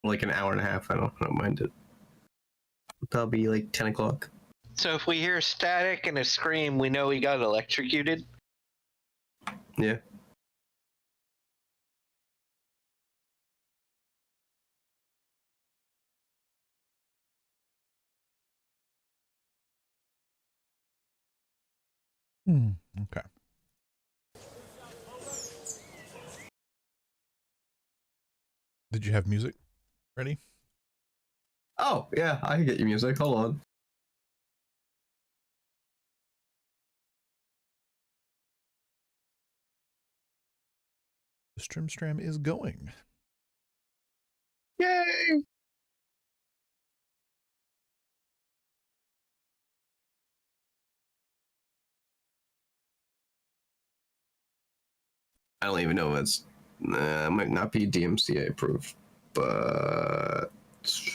like an hour and a half. I don't mind it. That'll be like 10 o'clock. So if we hear a static and a scream, we know he got electrocuted? Yeah. Okay. Did you have music ready? Oh, yeah, I can get you music. Hold on. The Strim is going. Yay! I don't even know it's might not be DMCA approved, but it's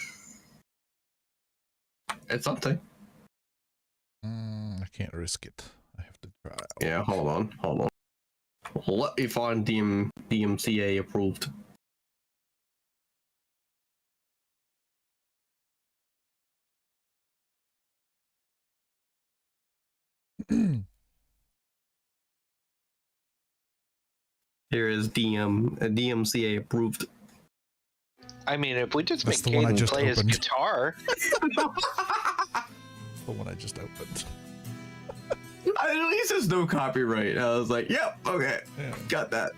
something. I can't risk it. I have to try. Yeah, hold on. Let me find DMCA approved. Here is DMCA approved. I mean, if we just That's make the one I Caden just play his opened. guitar. The one I just opened. At least there's no copyright. I was like, yep, okay, Yeah. got that.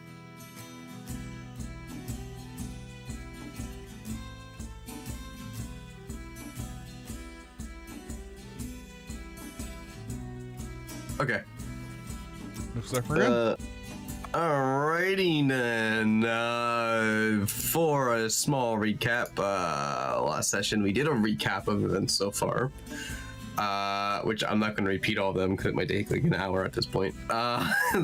Okay. Looks like we're good. Alrighty then. For a small recap, last session we did a recap of events so far. Which I'm not going to repeat all of them because it might take like an hour at this point.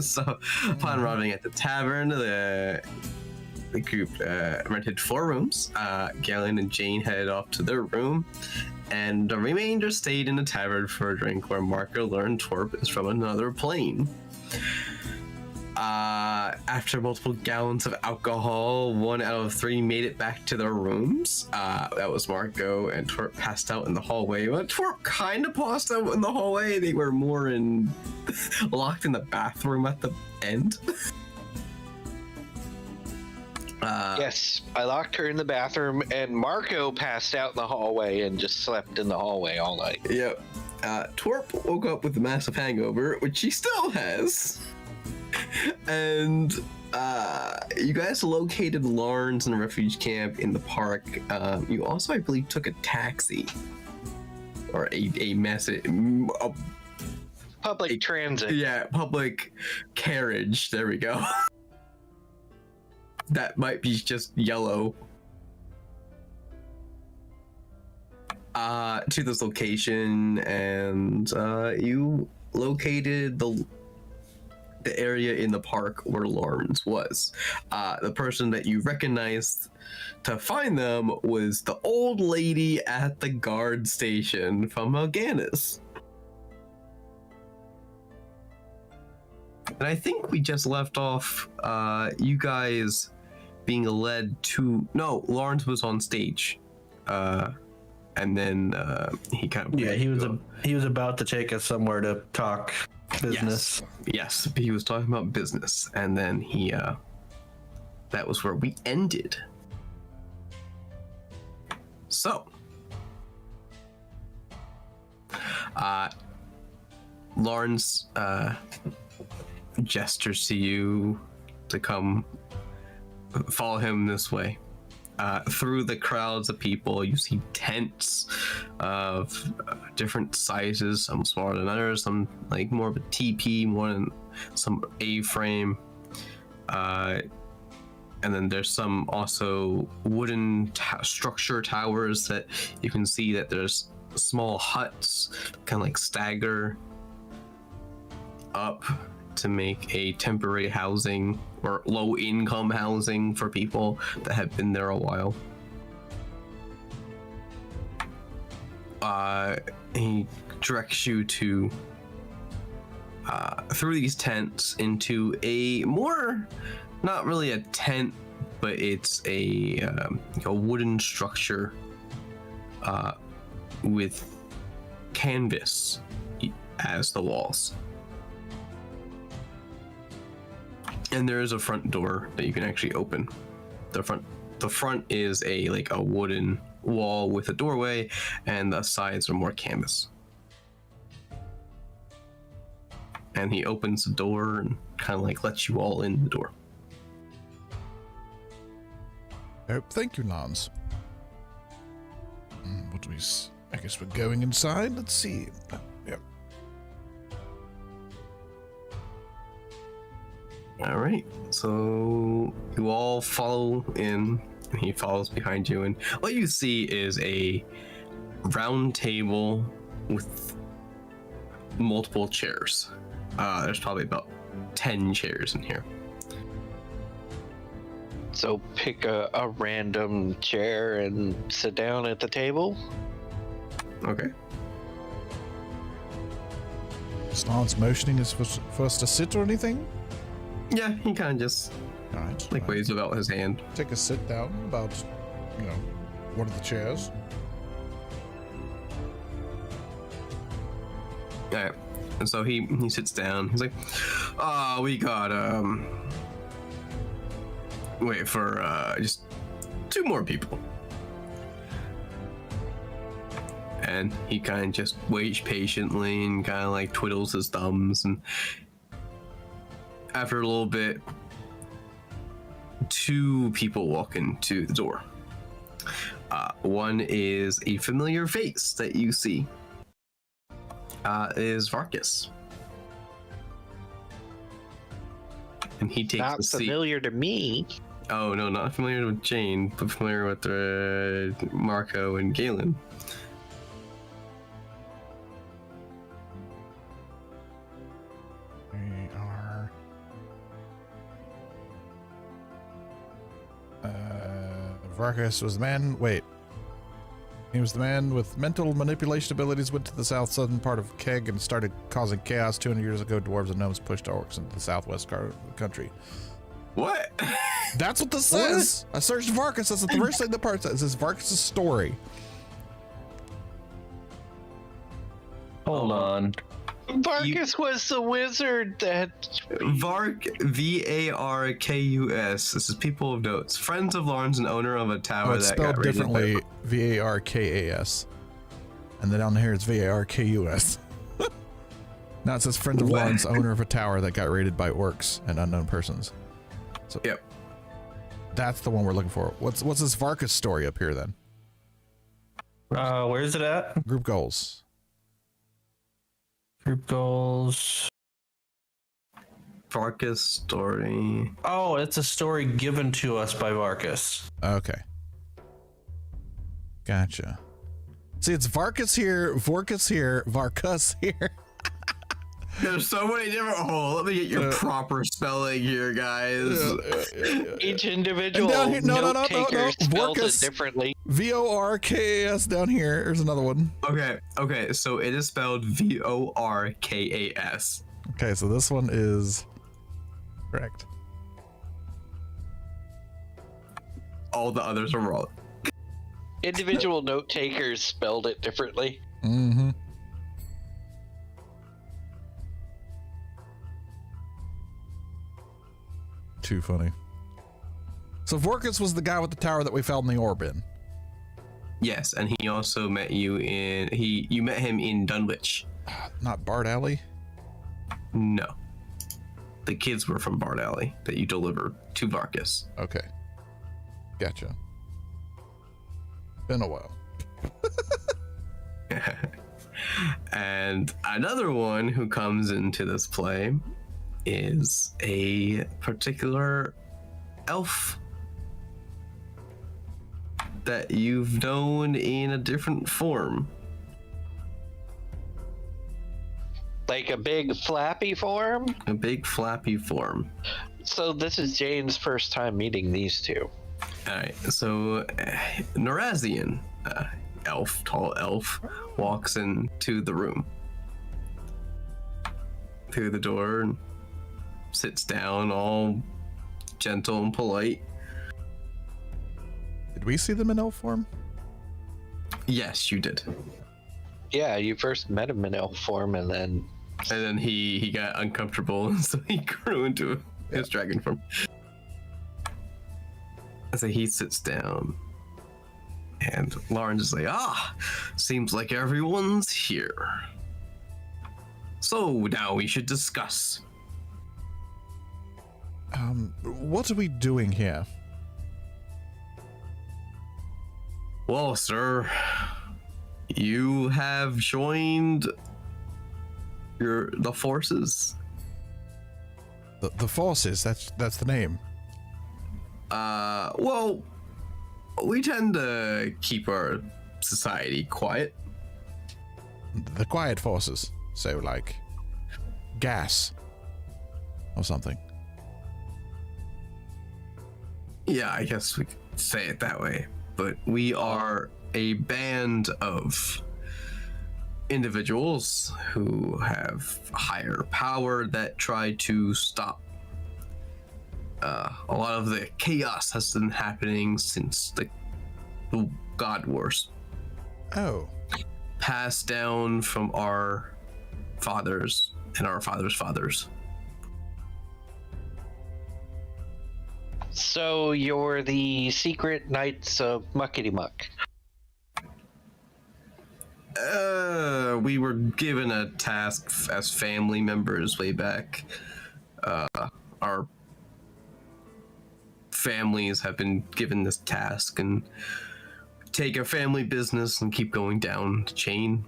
So upon arriving at the tavern, the group rented 4 rooms. Galen and Jane headed off to their room, and the remainder stayed in the tavern for a drink where Marco learned Twerp is from another plane. After multiple gallons of alcohol, 1 out of 3 made it back to their rooms. That was Marco, and Twerp passed out in the hallway. Well, Twerp kind of passed out in the hallway. They were more locked in the bathroom at the end. Yes, I locked her in the bathroom, and Marco passed out in the hallway and just slept in the hallway all night. Yep. Twerp woke up with a massive hangover, which he still has. And you guys located Lawrence in a refuge camp in the park. You also, I believe, took a taxi or a message. Public transit. Yeah, public carriage. There we go. That might be just yellow. To this location, and you located the area in the park where Lawrence was. The person that you recognized to find them was the old lady at the guard station from Mal'Ganis. And I think we just left off you guys being led to... No, Lawrence was on stage. And then he kind of... Yeah, he was about to take us somewhere to talk business. Yes, he was talking about business, and then he that was where we ended. So Lawrence gestures to you to come follow him this way. Through the crowds of people, you see tents of different sizes, some smaller than others, some like more of a TP, more than some A-frame. And then there's some also wooden structure towers that you can see that there's small huts kind of like stagger up to make a temporary housing or low income housing for people that have been there a while. He directs you to through these tents into a more, not really a tent, but it's a wooden structure with canvas as the walls. And there is a front door that you can actually open. The front is a wooden wall with a doorway, and the sides are more canvas. And he opens the door and kind of lets you all in the door. Thank you, Lance. I guess we're going inside. Let's see. Yep. All right, so you all follow in, and he follows behind you, and what you see is a round table with multiple chairs. There's probably about 10 chairs in here. So pick a random chair and sit down at the table. Okay. Is Lance motioning us for us to sit or anything? Yeah, he kind of just All right. waves about his hand. Take a sit down about, one of the chairs. All right, and so he sits down. He's like, we got wait for just 2 more people. And he kind of just waits patiently and kind of twiddles his thumbs, and after a little bit, 2 people walk into the door. One is a familiar face that you see. Is Varkas. And he takes Not a seat. familiar to me. Oh no, not familiar with Jane, but familiar with Marco and Galen. We are. Vargas was the man. Wait. He was the man with mental manipulation abilities, went to the southern part of Keg and started causing chaos. 200 years ago, dwarves and gnomes pushed orcs into the southwest country. What? That's what this says. I searched Vargas. That's the first thing the part says. It says Vargas' story. Hold on. Varkas was the wizard that. Varkus. This is people of notes. Friends of Lawrence and owner of a tower It's that got spelled raided differently. Varkas. And then down here it's Varkus. Now it says friends of What? Lawrence, owner of a tower that got raided by orcs and unknown persons. So Yep. that's the one we're looking for. What's this Varkas story up here then? Where's it at? Group goals. Group goals. Varkas story. Oh, it's a story given to us by Varkas. Okay. Gotcha. See, it's Varkas here, Vorkas here, Varkas here. There's so many different. Oh, let me get your proper spelling here, guys. Each individual down here- no, taker spells Vorkas. it differently. Vorkas down here. There's another one. Okay. So it is spelled Vorkas. Okay, so this one is correct. All the others are wrong. Individual note takers spelled it differently. Mm-hmm. Too funny. So Vorkas was the guy with the tower that we found the orb in. Yes, and he also met you in. You met him in Dunwich. Not Bard Alley? No, the kids were from Bard Alley that you delivered to Varkas. Okay. Gotcha. Been a while. And another one who comes into this play is a particular elf that you've known in a different form. Like a big flappy form. A big flappy form. So this is Jane's first time meeting these 2. Alright, so Norazian, tall elf, walks into the room. Through the door and sits down all gentle and polite. Did we see them in elf form? Yes, you did. Yeah, you first met him in elf form, and then he got uncomfortable, and so he grew into his dragon form. So he sits down, and Lawrence is like, seems like everyone's here. So now we should discuss. What are we doing here? Well, sir, you have joined the forces. The forces, that's the name. Well, we tend to keep our society quiet. The quiet forces. So, like, gas or something. Yeah, I guess we could say it that way. But we are a band of individuals who have higher power that try to stop a lot of the chaos has been happening since the God Wars. Oh. Passed down from our fathers and our fathers' fathers. So you're the secret knights of Muckety Muck. We were given a task as family members way back. Our families have been given this task and take a family business and keep going down the chain.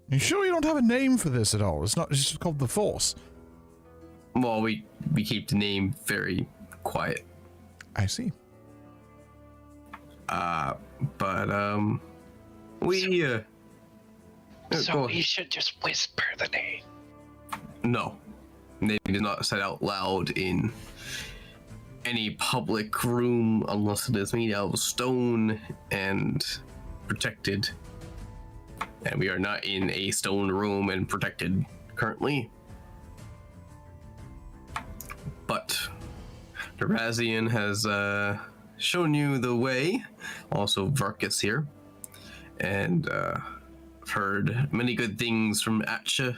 You sure you don't have a name for this at all? It's just called the Force. Well, we keep the name very quiet. I see. So you should just whisper the name. No. Name is not said out loud in any public room unless it is made out of stone and protected. And we are not in a stone room and protected currently. But Durazian has shown you the way. Also, Varkas here. And I've heard many good things from Atcha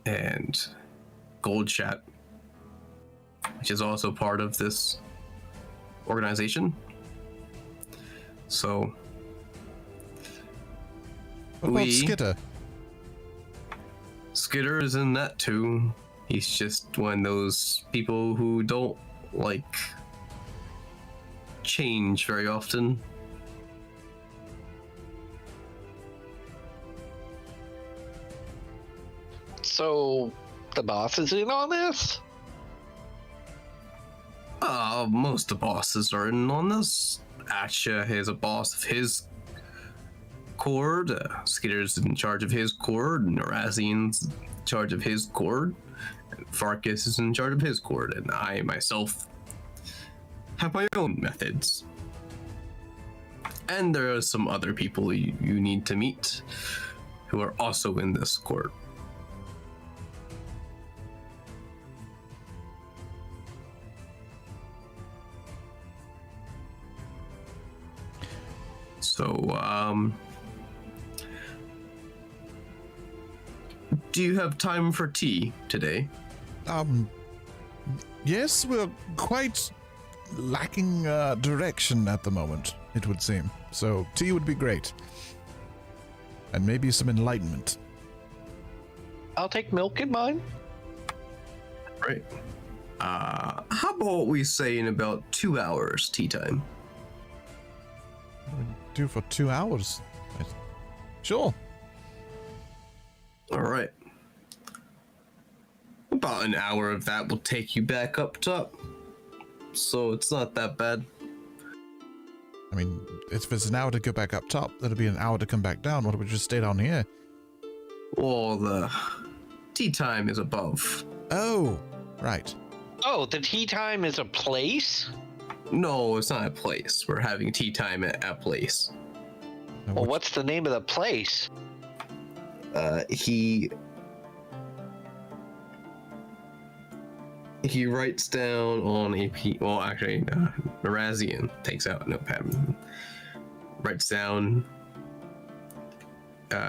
and Goldchat, which is also part of this organization. So, what about Skitter? Skitter is in that too. He's just one of those people who don't like change very often. So the boss is in on this? Most of the bosses are in on this. Asha is a boss of his chord. Skitter's in charge of his chord. Norazian's in charge of his chord. And Farkas is in charge of his chord. And I myself have my own methods. And there are some other people you need to meet who are also in this chord. So, do you have time for tea today? Yes, we're quite lacking direction at the moment, it would seem. So tea would be great. And maybe some enlightenment. I'll take milk in mine. Right. How about we say in about 2 hours tea time? What do we do for 2 hours? Sure. All right. About an hour of that will take you back up top. So it's not that bad. I mean, if it's an hour to go back up top, that'll be an hour to come back down. Why don't we just stay down here? Well, the tea time is above. Oh, right. Oh, the tea time is a place? No, it's not a place. We're having tea time at a place. Well, what's the name of the place? he writes down on a Narazian takes out a notepad, writes down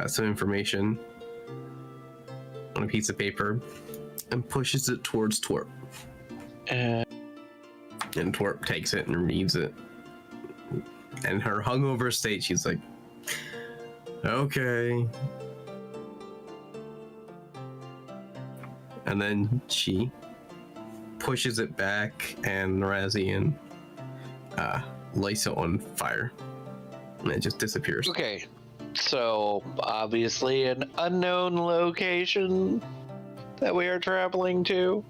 some information on a piece of paper, and pushes it towards Twerp. And Twerp takes it and reads it. And her hungover state, she's like, okay. And then she pushes it back, and Narazian lights it on fire. And it just disappears. Okay. So, obviously an unknown location that we are traveling to.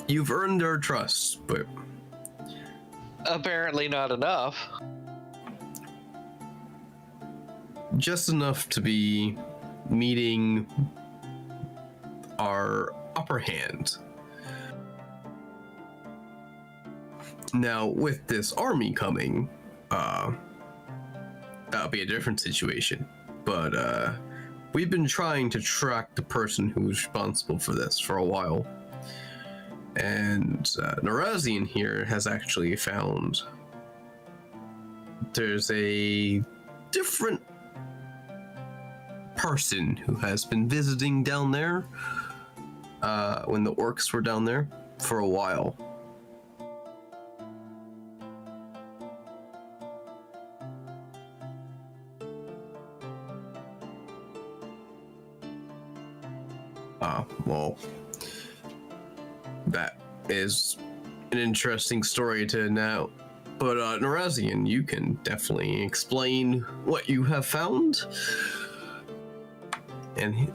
You've earned our trust, but Apparently not enough. just enough to be meeting our upper hand. Now, with this army coming, that'll be a different situation. But we've been trying to track the person who was responsible for this for a while. And Narazian here has actually found there's a different person who has been visiting down there when the orcs were down there for a while. Well, that is an interesting story to know. But Narazian, you can definitely explain what you have found. And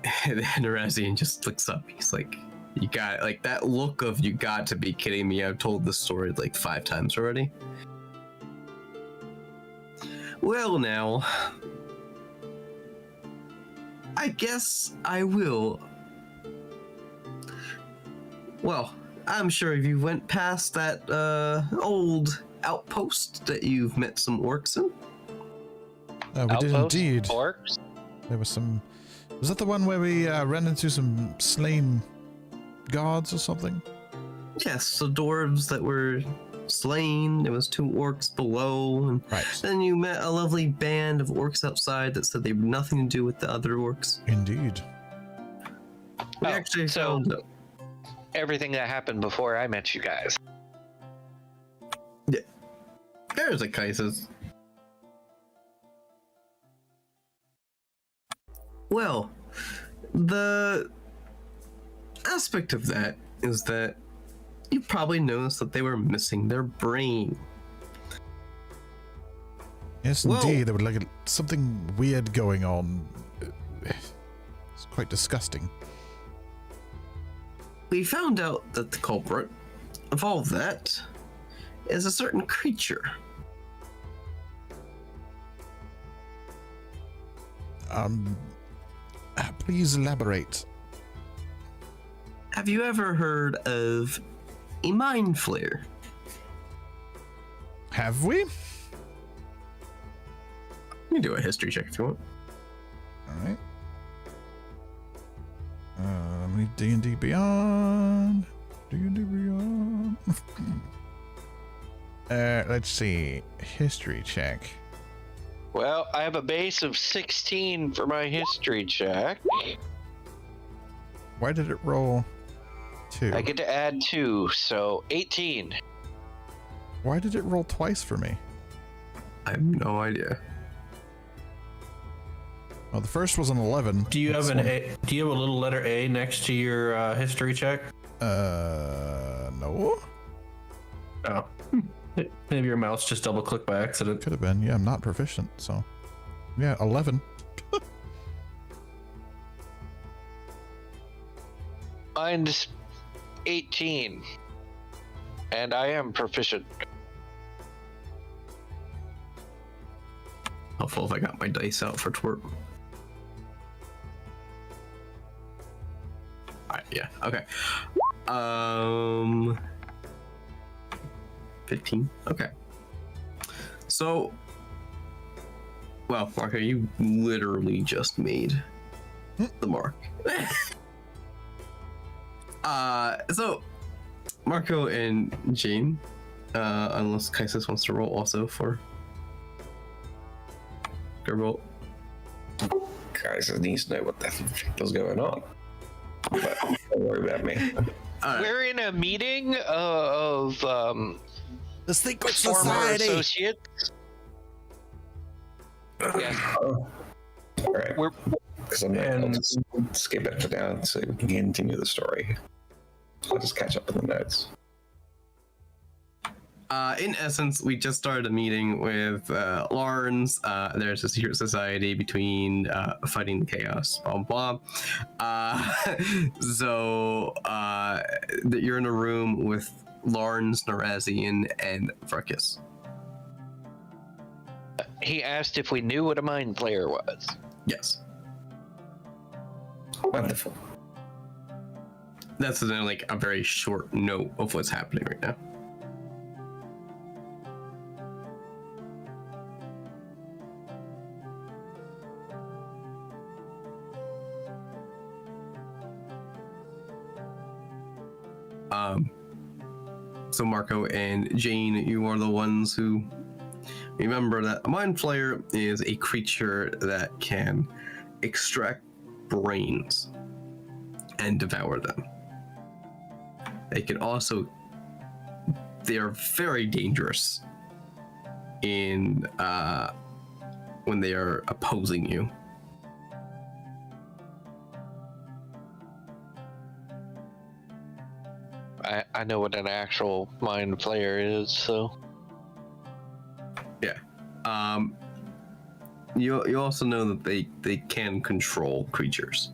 Narazian just looks up. He's like, you got, like, that look of, you got to be kidding me. I've told this story like 5 times already. Well, now, I guess I will. Well, I'm sure if you went past that old outpost that you've met some orcs in. We did indeed. Orcs? There was some... Was that the one where we ran into some slain gods or something? Yes, the dwarves that were slain. There was 2 orcs below. And right. Then you met a lovely band of orcs outside that said they had nothing to do with the other orcs. Indeed. We actually found... Everything that happened before I met you guys. Yeah. There's a Kaises. Well, the aspect of that is that you probably noticed that they were missing their brain. Yes, indeed. There was like something weird going on. It's quite disgusting. We found out that the culprit of all that is a certain creature. Please elaborate. Have you ever heard of a mind flayer? Have we? You can do a history check if you want. All right. D&D Beyond. D&D Beyond. Let's see. History check. Well, I have a base of 16 for my history check. Why did it roll 2? I get to add 2, so 18. Why did it roll twice for me? I have no idea. Well, the first was an 11. Do you have an A? Do you have a little letter A next to your history check? No. Oh. Maybe your mouse just double clicked by accident. Could have been. Yeah, I'm not proficient, so. Yeah, 11. Mine's 18. And I am proficient. Helpful if I got my dice out for twerp. Alright, yeah, okay. 15. Okay. So, well, Marco, you literally just made the mark. So Marco and Jane, unless Kaisis wants to roll also for Gerbolt. Guys, needs to know what the fuck is going on. But don't worry about me. We're in a meeting of The Secret former Society. associates. Yeah, All right. we're Because I'll just skip it for now so we can continue the story. I'll just catch up on the notes. In essence, we just started a meeting with Lawrence. There's a secret society between fighting the chaos, blah blah. So you're in a room with Lawrence, Narazian, and Farkas. he asked if we knew what a mind flayer was. Yes, Wonderful. that's like a very short note of what's happening right now. So Marco and Jane, you are the ones who remember that a mind flayer is a creature that can extract brains and devour them. They can also, they are very dangerous in when they are opposing you. I know what an actual mind flayer is, so Yeah. You also know that they can control creatures.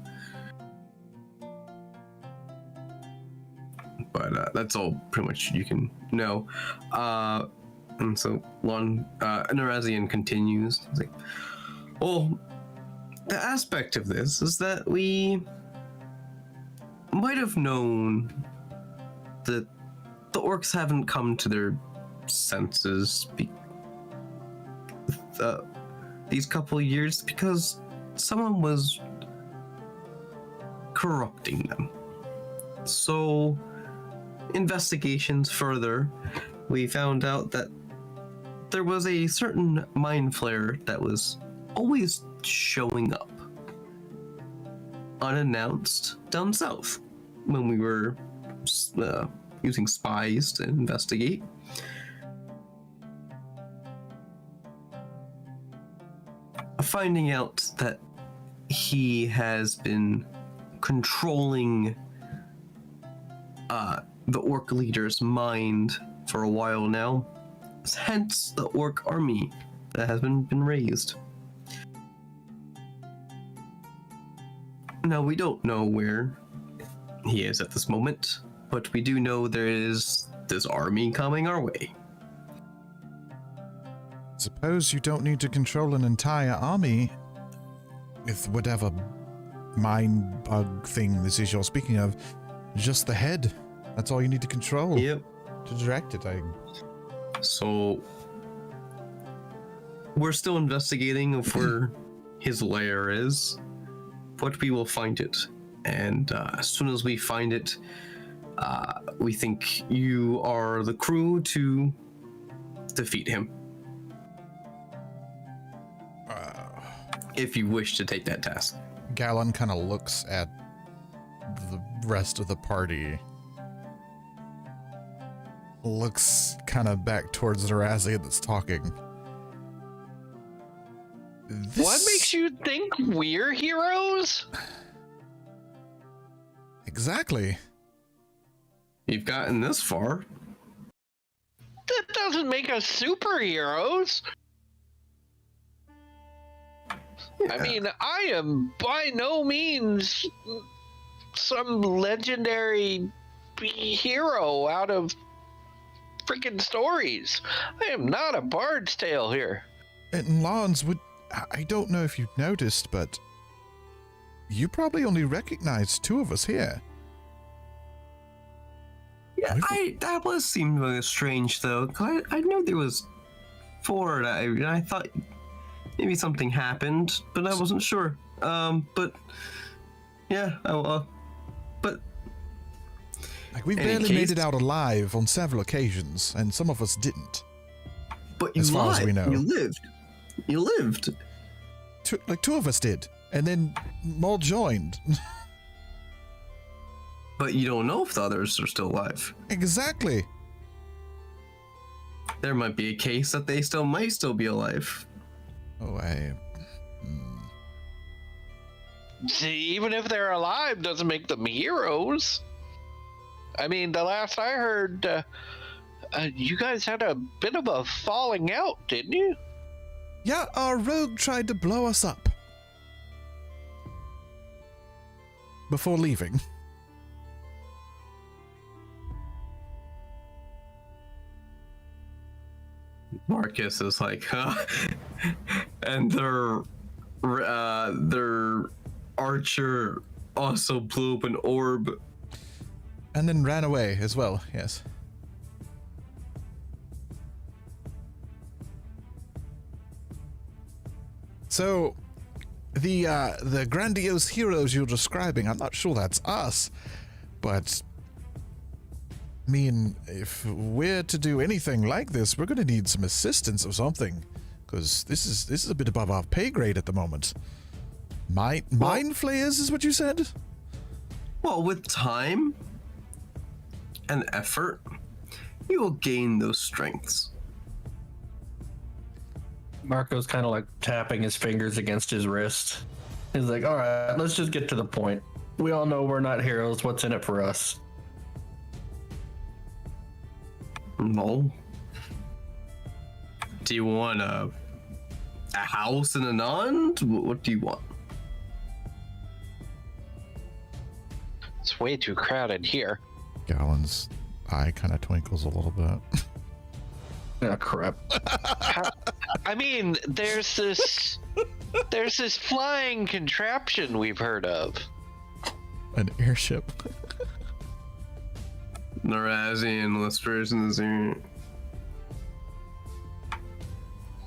But that's all pretty much you can know. And so Narazian continues. He's like, well, the aspect of this is that we might have known that the orcs haven't come to their senses these couple of years because someone was corrupting them. So, investigations further, we found out that there was a certain mind flayer that was always showing up unannounced down south when we were using spies to investigate. Finding out that he has been controlling the orc leader's mind for a while now, hence the orc army that has been raised. Now, we don't know where he is at this moment, but we do know there is this army coming our way. Suppose you don't need to control an entire army with whatever mind bug thing this is you're speaking of. Just the head. That's all you need to control. Yep. To direct it, So we're still investigating of where his lair is, but we will find it. And as soon as we find it, we think you are the crew to defeat him. If you wish to take that task. Gallon kind of looks at the rest of the party. Looks kind of back towards Zarazi that's talking. what makes you think we're heroes? Exactly. You've gotten this far. That doesn't make us superheroes. I mean, I am by no means some legendary hero out of freaking stories. I am not a bard's tale here. And Lawrence, I don't know if you've noticed, but you probably only recognize two of us here. Yeah, that was seemed really strange though. 'Cause I knew there was four, and I thought maybe something happened, but I wasn't sure. But yeah, but Like, we Any barely case- made it out alive on several occasions, and some of us didn't. But you As far as lied. we know. You lived. You lived. Two of us did, and then more joined. But you don't know if the others are still alive. Exactly. There might be a case that they might still be alive. Oh, See, even if they're alive, doesn't make them heroes. I mean, the last I heard, you guys had a bit of a falling out, didn't you? Yeah, our rogue tried to blow us up. Before leaving. Marcus is like, huh? And their archer also blew up an orb. And then ran away as well, yes. So, the grandiose heroes you're describing, I'm not sure that's us, but I mean, if we're to do anything like this, we're going to need some assistance or something, because this is a bit above our pay grade at the moment. Mind flayers is what you said? Well, with time and effort, you will gain those strengths. Marco's kind of like tapping his fingers against his wrist. He's like, all right, let's just get to the point. We all know we're not heroes. What's in it for us? No. Do you want a house and a nun? What do you want? It's way too crowded here. Gallon's eye kind of twinkles a little bit. Oh, crap. I mean, there's this flying contraption we've heard of. An airship. Narazian whispers in his ear.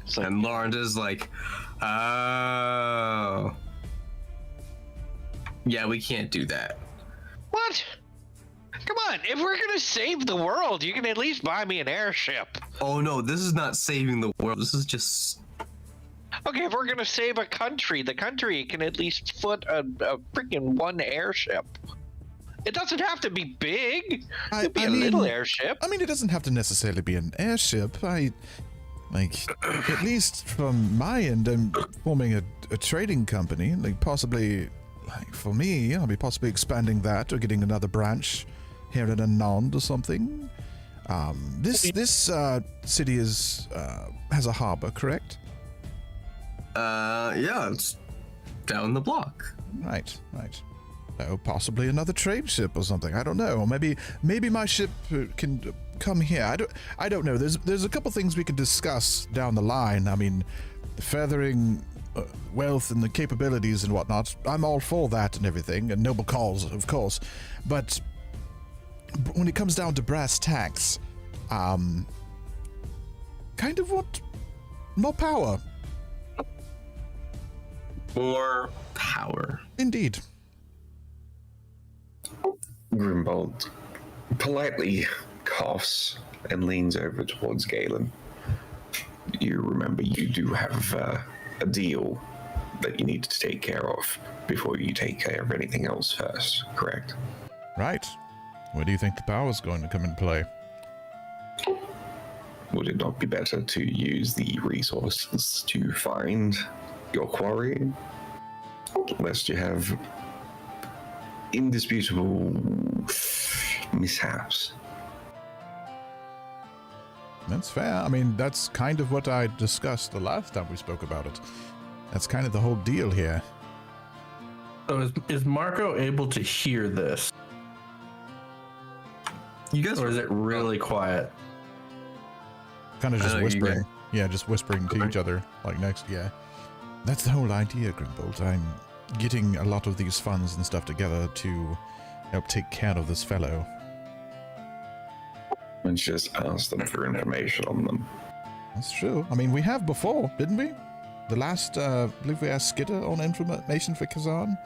It's like, And Lawrence is like, oh. Yeah, we can't do that. what? Come on, if we're gonna save the world, you can at least buy me an airship. Oh no, this is not saving the world. This is just... Okay, if we're gonna save a country, the country can at least foot a freaking one airship. It doesn't have to be big. It could be a little airship. I mean, it doesn't have to necessarily be an airship. At least from my end, I'm forming a trading company. Like, possibly, like, for me, I'll be possibly expanding that or getting another branch here in Anand or something. This city has a harbor, correct? Yeah, it's down the block. Right. Oh, possibly another trade ship or something. I don't know. Or maybe my ship can come here. I don't know. There's a couple things we can discuss down the line. I mean, furthering wealth and the capabilities and whatnot. I'm all for that and everything, and noble cause, of course. But when it comes down to brass tacks, kind of what? More power. More power. Indeed. Grimbold politely coughs and leans over towards Galen. You remember you do have a deal that you need to take care of before you take care of anything else first, correct? Right. Where do you think the power is going to come in play? Would it not be better to use the resources to find your quarry, lest you have indisputable mishaps? That's fair. I mean, that's kind of what I discussed the last time we spoke about it. That's kind of the whole deal here. So is Marco able to hear this? You guys Or is it really quiet? Kind of just I know you whispering. guys- Yeah, just whispering to each other, like next. Yeah. That's the whole idea, Grimbold. I'm getting a lot of these funds and stuff together to help take care of this fellow. And just ask them for information on them. That's true. I mean, we have before, didn't we? The last, I believe we asked Skitter on information for Kazan.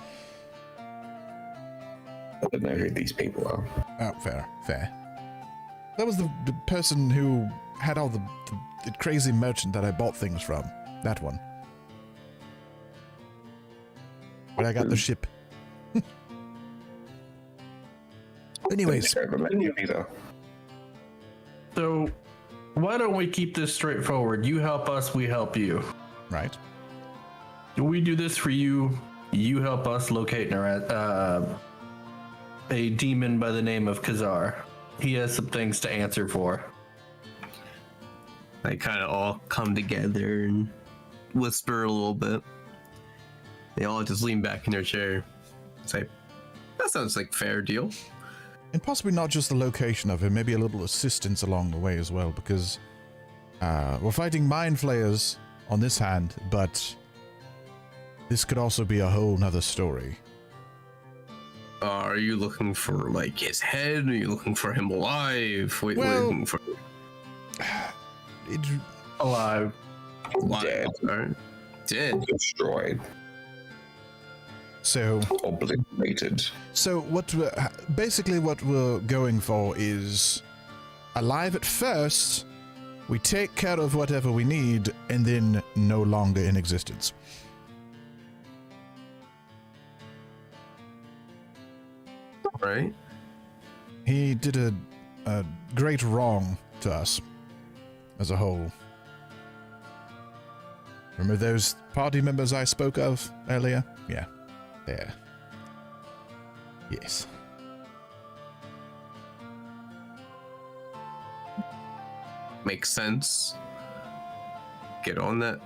to know who these people are. Oh, fair. That was the person who had all the crazy merchant that I bought things from. That one. Where I got the ship. Anyways. Don't remember any either. So, why don't we keep this straightforward? You help us, we help you. Right. We do this for you. You help us locate a demon by the name of Khazar. He has some things to answer for. They kind of all come together and whisper a little bit. They all just lean back in their chair. Say, that sounds like a fair deal. And possibly not just the location of him, maybe a little assistance along the way as well, because we're fighting mind flayers on this hand, but this could also be a whole nother story. Are you looking for, like, his head? Are you looking for him alive? What are you looking for? Alive. Alive. Right. Dead. Destroyed. So Obliterated. So what basically what we're going for is alive at first, we take care of whatever we need, and then no longer in existence. Right. He did a great wrong to us as a whole. Remember those party members I spoke of earlier? Yeah. There. Yes. Makes sense. Get on that.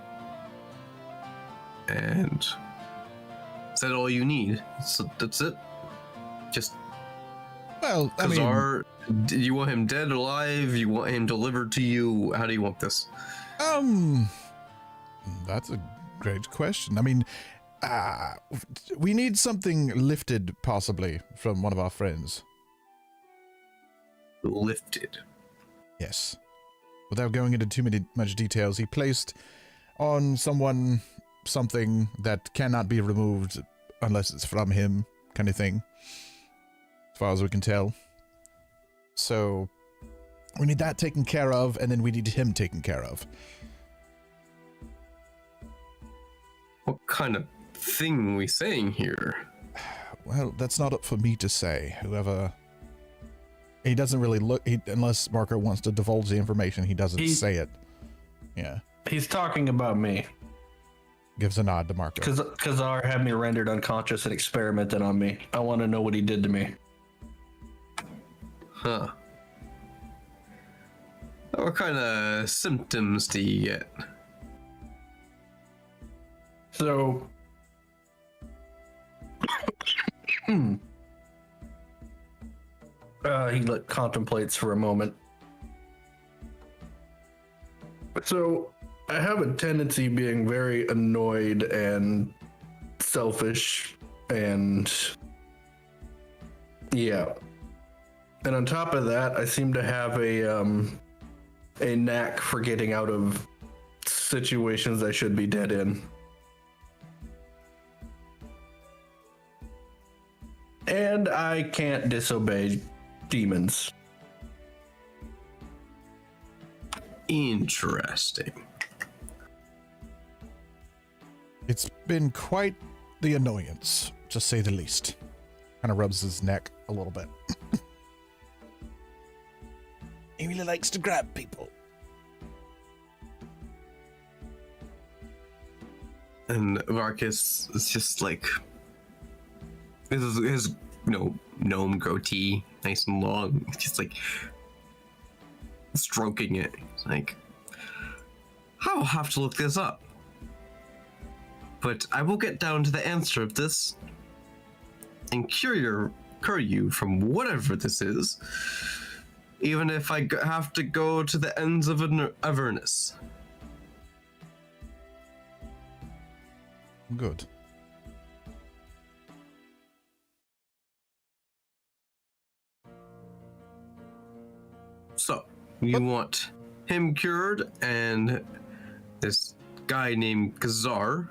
And is that all you need? So that's it? Just Well, I mean, Khazar, do you want him dead, alive? You want him delivered to you? How do you want this? that's a great question. I mean, we need something lifted, possibly, from one of our friends. Lifted. Yes. Without going into much details, he placed on someone something that cannot be removed unless it's from him, kind of thing. As far as we can tell. So, we need that taken care of, and then we need him taken care of. What kind of thing are we saying here? Well, that's not up for me to say. Whoever... He doesn't really look... unless Marco wants to divulge the information, he doesn't say it. Yeah. He's talking about me. Gives a nod to Marco. Khazar had me rendered unconscious and experimented on me. I want to know what he did to me. Huh. What kind of symptoms do you get? So... he contemplates for a moment. So, I have a tendency being very annoyed and selfish and... yeah. And on top of that, I seem to have a knack for getting out of situations I should be dead in. And I can't disobey demons. Interesting. It's been quite the annoyance, to say the least. Kind of rubs his neck a little bit. He really likes to grab people. And Marcus is just like... his gnome goatee, nice and long. It's just like... stroking it. It's like... I'll have to look this up. But I will get down to the answer of this and cure you from whatever this is, even if I have to go to the ends of Avernus. Good. So, you want him cured and this guy named Khazar.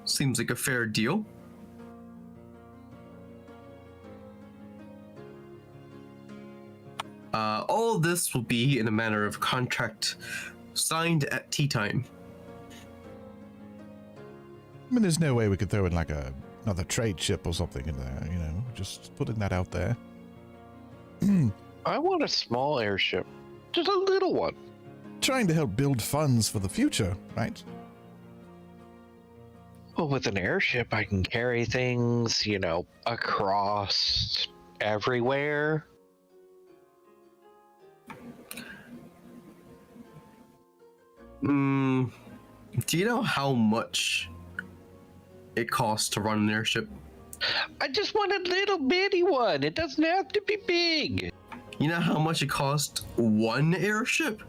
Seems like a fair deal. all of this will be in a manner of contract signed at tea time. I mean, there's no way we could throw in like another trade ship or something in there, you know, just putting that out there. I want a small airship. Just a little one. Trying to help build funds for the future, right? Well, with an airship, I can carry things, you know, across everywhere. Do you know how much it costs to run an airship? I just want a little bitty one. It doesn't have to be big. You know how much it costs one airship?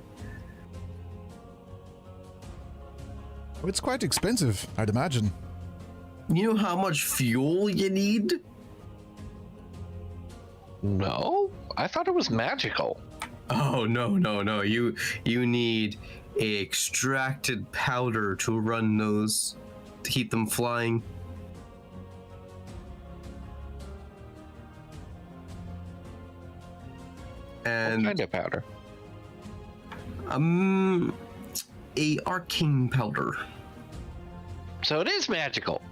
Oh, it's quite expensive, I'd imagine. You know how much fuel you need? No, I thought it was magical. Oh, no. You need a extracted powder to run those, to keep them flying. And What kind of powder? a arcane powder, So it is magical.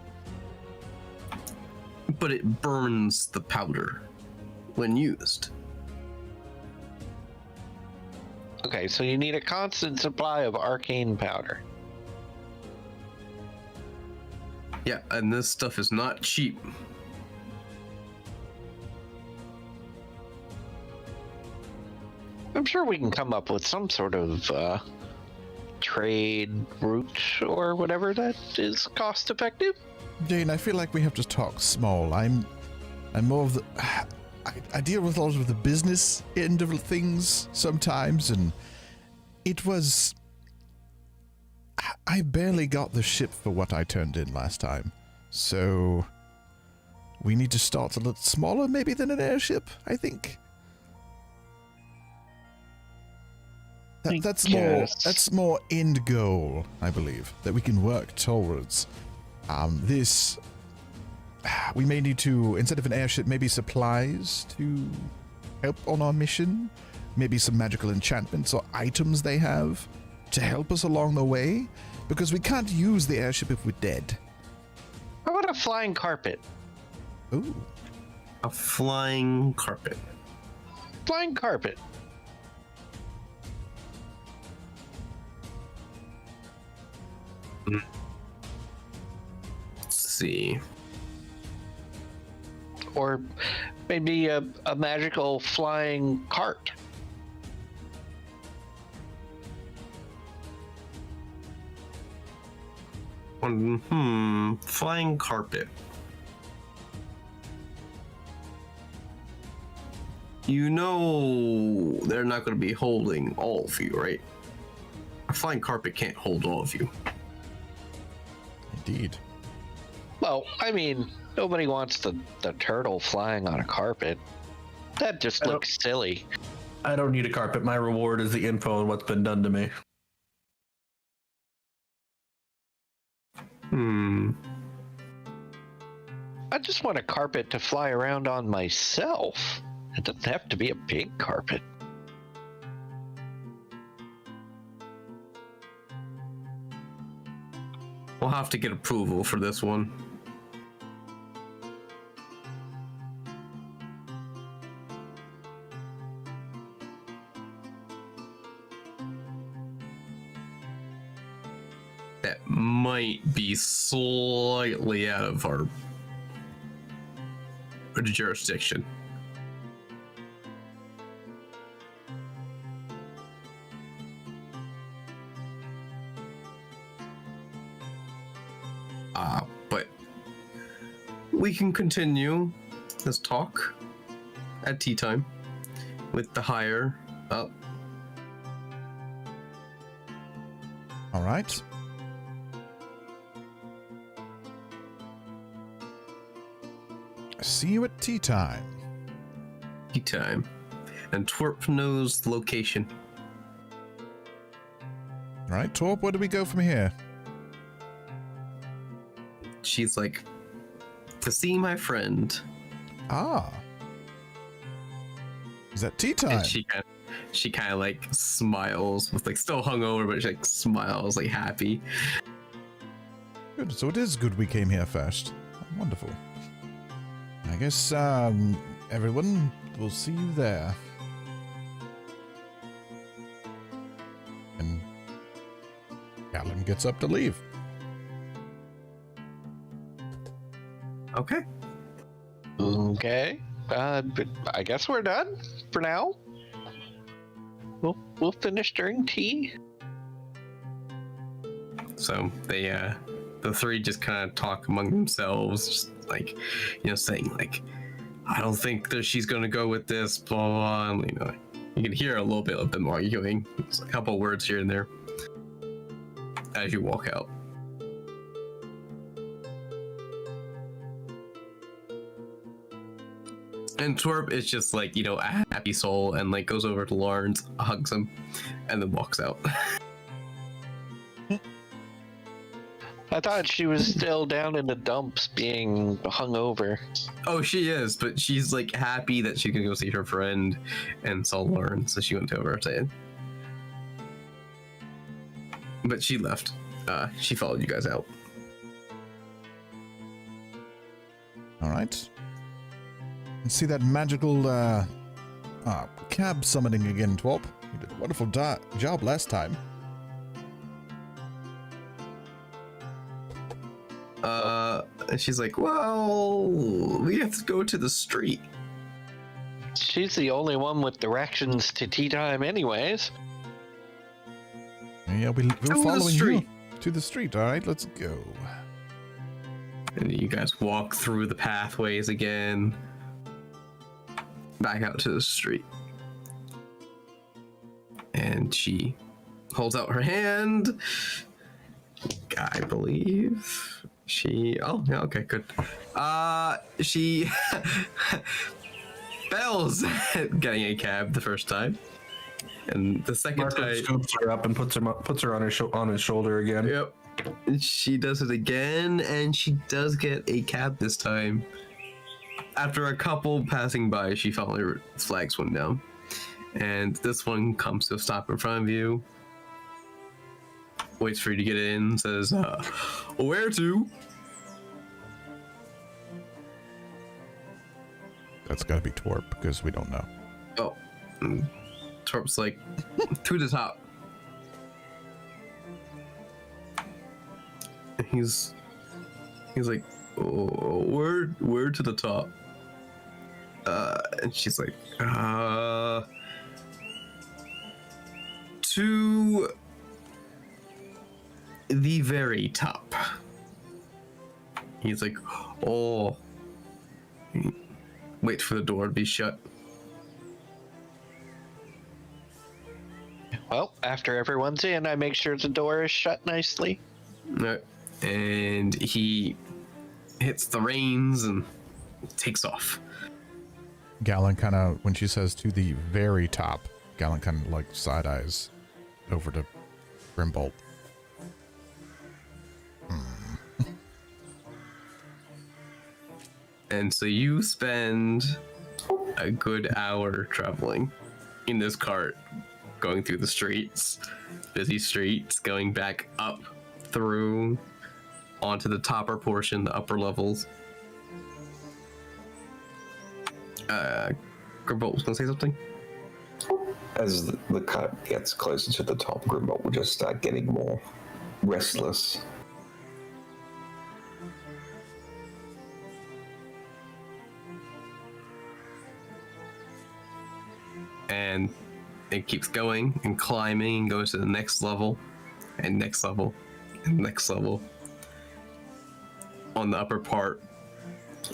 but it burns the powder when used. Okay, so you need a constant supply of arcane powder. Yeah, and this stuff is not cheap. I'm sure we can come up with some sort of trade route or whatever that is cost effective. Jane, I feel like we have to talk small. I'm more of the... I deal with a lot of the business end of things sometimes, and it was... I barely got the ship for what I turned in last time. So we need to start a little smaller maybe than an airship, I think. That's more end goal, I believe, that we can work towards. We may need to, instead of an airship, maybe supplies to help on our mission. Maybe some magical enchantments or items they have to help us along the way, because we can't use the airship if we're dead. How about a flying carpet? Ooh. A flying carpet. Flying carpet. Let's see. Or maybe a magical flying cart. Flying carpet. You know they're not going to be holding all of you, right? A flying carpet can't hold all of you. Indeed. Well, I mean, nobody wants the turtle flying on a carpet. That just looks silly. I don't need a carpet. My reward is the info on what's been done to me. I just want a carpet to fly around on myself. It doesn't have to be a big carpet. We'll have to get approval for this one. That might be slightly out of our jurisdiction. But we can continue this talk at tea time with the higher up. All right. See you at tea time. Tea time. And Twerp knows the location. All right, Torp, where do we go from here? She's like, to see my friend. Ah. Is that tea time? And she kind she kind of like smiles with like still hungover, but she like smiles like happy. Good. So it is good we came here first. Wonderful. I guess everyone will see you there. And Galen gets up to leave. Okay. Okay. But I guess we're done for now. We'll finish during tea. So they the three just kind of talk among themselves, just like, you know, saying like, I don't think that she's gonna go with this, blah blah, blah. And, you know, you can hear a little bit of them arguing. It's a couple words here and there as you walk out. And Twerp is just like, you know, a happy soul and like goes over to Lawrence, hugs him, and then walks out. I thought she was still down in the dumps being hungover. Oh, she is, but she's like happy that she can go see her friend and saw Lawrence, so she went over to it. But she left. She followed you guys out. All right. And see that magical cab summoning again, Twerp. You did a wonderful job last time. And she's like, well, we have to go to the street. She's the only one with directions to tea time anyways. Yeah, we're following you to the street. All right, let's go. And you guys walk through the pathways again, back out to the street. And she holds out her hand. I believe she, oh yeah, okay, good. She fails at getting a cab the first time, and the second Marco time scoops her up and puts her on his shoulder again. Yep. She does it again, and she does get a cab this time. After a couple passing by, she finally flags one down. And this one comes to a stop in front of you. Waits for you to get in, says, where to? That's gotta be Twerp, because we don't know. Oh. Twerp's like, to the top. He's like, oh, where to the top? And she's like, to the very top. He's like, oh. Wait for the door to be shut. Well, after everyone's in, I make sure the door is shut nicely. No. And he hits the reins and takes off. Galen kind of, when she says to the very top, Galen kind of like side eyes over to Grimbolt. And so you spend a good hour traveling in this cart, going through the streets, busy streets, going back up through onto the topper portion, the upper levels. Grimbolt was gonna say something? As the cut gets closer to the top, Grimbolt will just start getting more restless. And it keeps going and climbing and goes to the next level and next level and next level on the upper part.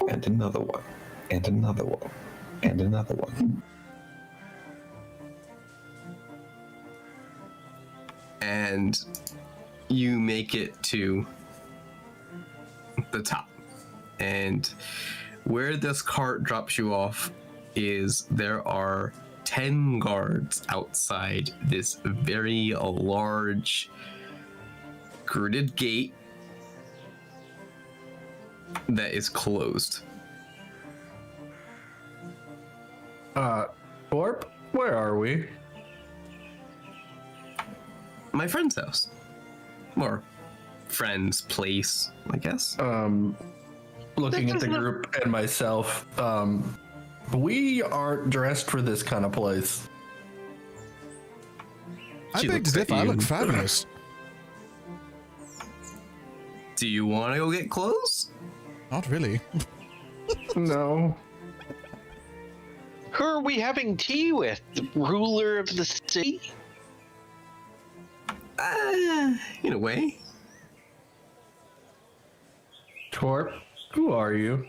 And another one. And another one. And another one. And you make it to the top. And where this cart drops you off is there are 10 guards outside this very large gridded gate that is closed. Twerp, where are we? my friend's house. Or friend's place, I guess. Looking at the group and myself, we aren't dressed for this kind of place. I She beg looks to at differ. I you. look fabulous. Do you want to go get clothes? Not really. No. Who are we having tea with? The ruler of the city? In a way. Torp, who are you?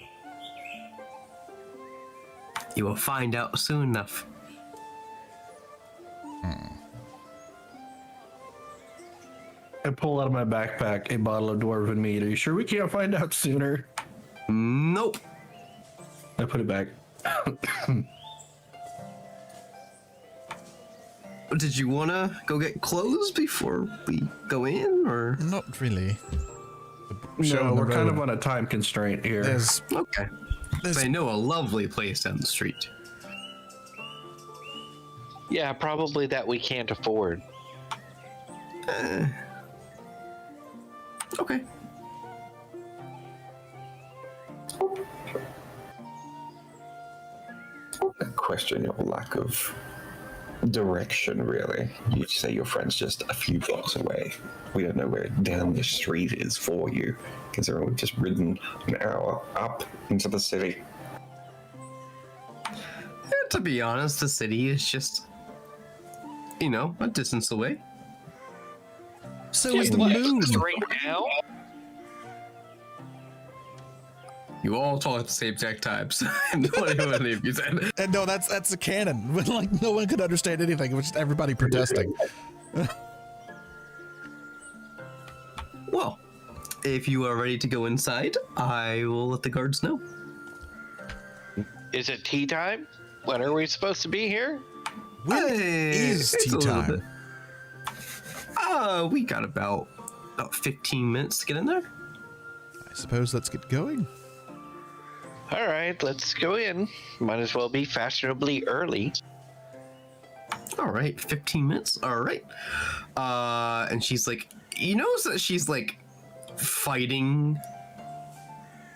You will find out soon enough. I pull out of my backpack a bottle of dwarven meat. Are you sure we can't find out sooner? Nope. I put it back. Did you want to go get clothes before we go in, or? Not really. Show No, on the we're kind road. of on a time constraint here. There's Okay. I know a lovely place down the street. Yeah, probably that we can't afford. Okay. I question your lack of direction, really. You say your friend's just a few blocks away. We don't know where down the street is for you, considering we've just ridden an hour up into the city. To be honest, the city is just, a distance away. so is the What, moon. right now? You all talk at the same exact times. No idea what any of you said. And no, that's a canon. Like no one could understand anything. It was just everybody protesting. Well, if you are ready to go inside, I will let the guards know. Is it tea time? When are we supposed to be here? When Hey, is it's tea a little time? bit. We got about 15 minutes to get in there. I suppose let's get going. All right, let's go in. Might as well be fashionably early. All right, 15 minutes. All right. And she's like, you notice that she's like fighting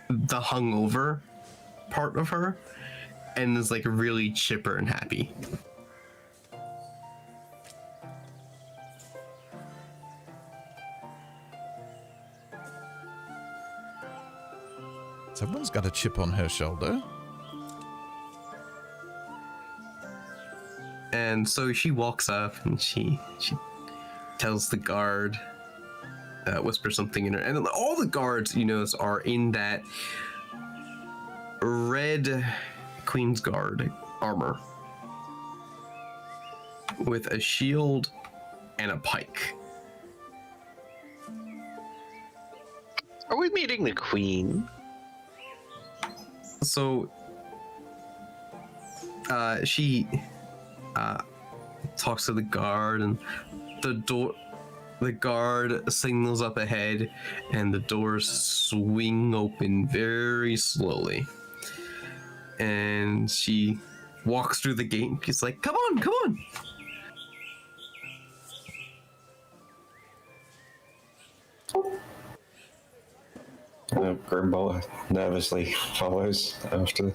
the hungover part of her, and is like really chipper and happy. Someone's got a chip on her shoulder. And so she walks up and she tells the guard, whispers something in her, and all the guards, are in that red Queen's Guard armor with a shield and a pike. Are we meeting the queen? So she talks to the guard, and the guard signals up ahead, and the doors swing open very slowly. And she walks through the gate. She's like, "Come on, come on!" Grimbola nervously follows after.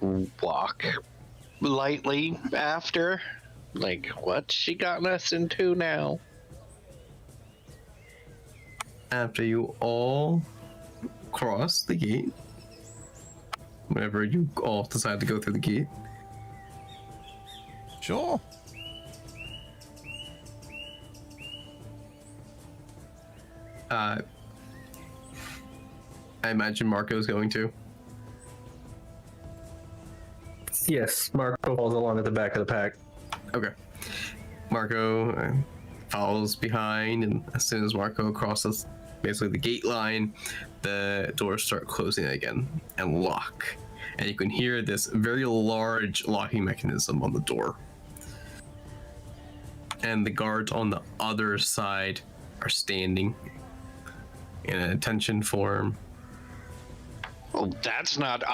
Walk lightly after. Like, what's she gotten us into now? After you all cross the gate, whenever you all decide to go through the gate, Sure. I imagine Marco's going to. Yes, Marco falls along at the back of the pack. Okay. Marco follows behind, and as soon as Marco crosses basically the gate line, the doors start closing again and lock. And you can hear this very large locking mechanism on the door. And the guards on the other side are standing in an attention form. Oh, that's not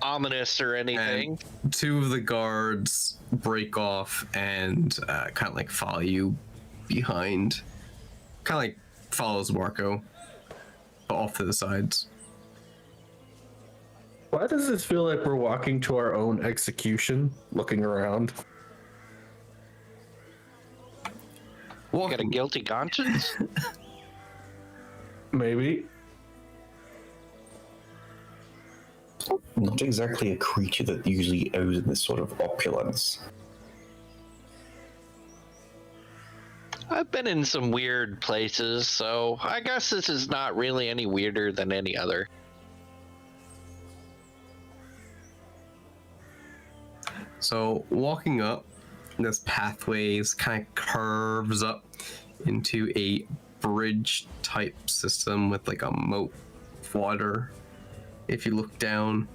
ominous or anything. And two of the guards break off and kind of like follow you behind. Kind of like follows Marco, but off to the sides. Why does this feel like we're walking to our own execution, looking around? You got a guilty conscience? Maybe. Not exactly a creature that usually owes this sort of opulence. I've been in some weird places, so I guess this is not really any weirder than any other. So walking up, this pathways kind of curves up into a bridge type system with like a moat of water. If you look down,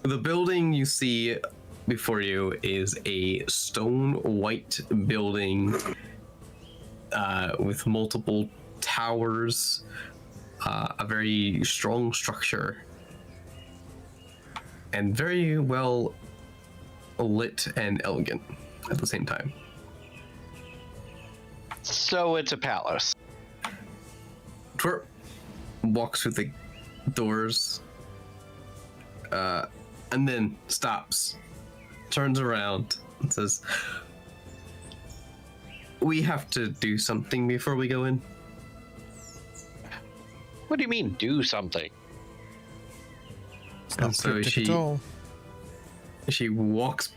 the building you see before you is a stone white building with multiple towers, a very strong structure, and very well lit and elegant at the same time. So it's a palace. Twerp walks through the doors and then stops, turns around and says, "We have to do something before we go in." What do you mean, do something? It's not And so cryptic at all. she walks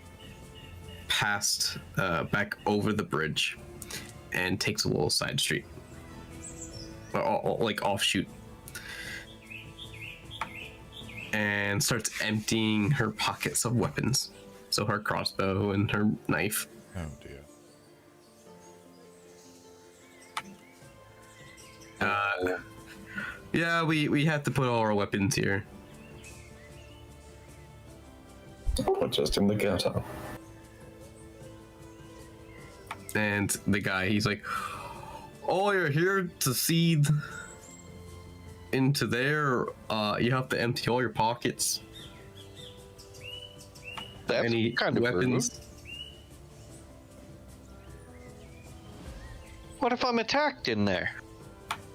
past back over the bridge and takes a little side street, or like offshoot, and starts emptying her pockets of weapons. So her crossbow and her knife. Oh dear. Yeah, we have to put all our weapons here. Or just in the gutter. And the guy, he's like, "Oh, you're here to see into there? You have to empty all your pockets. That's Any kind of weapons?" rude. What if I'm attacked in there?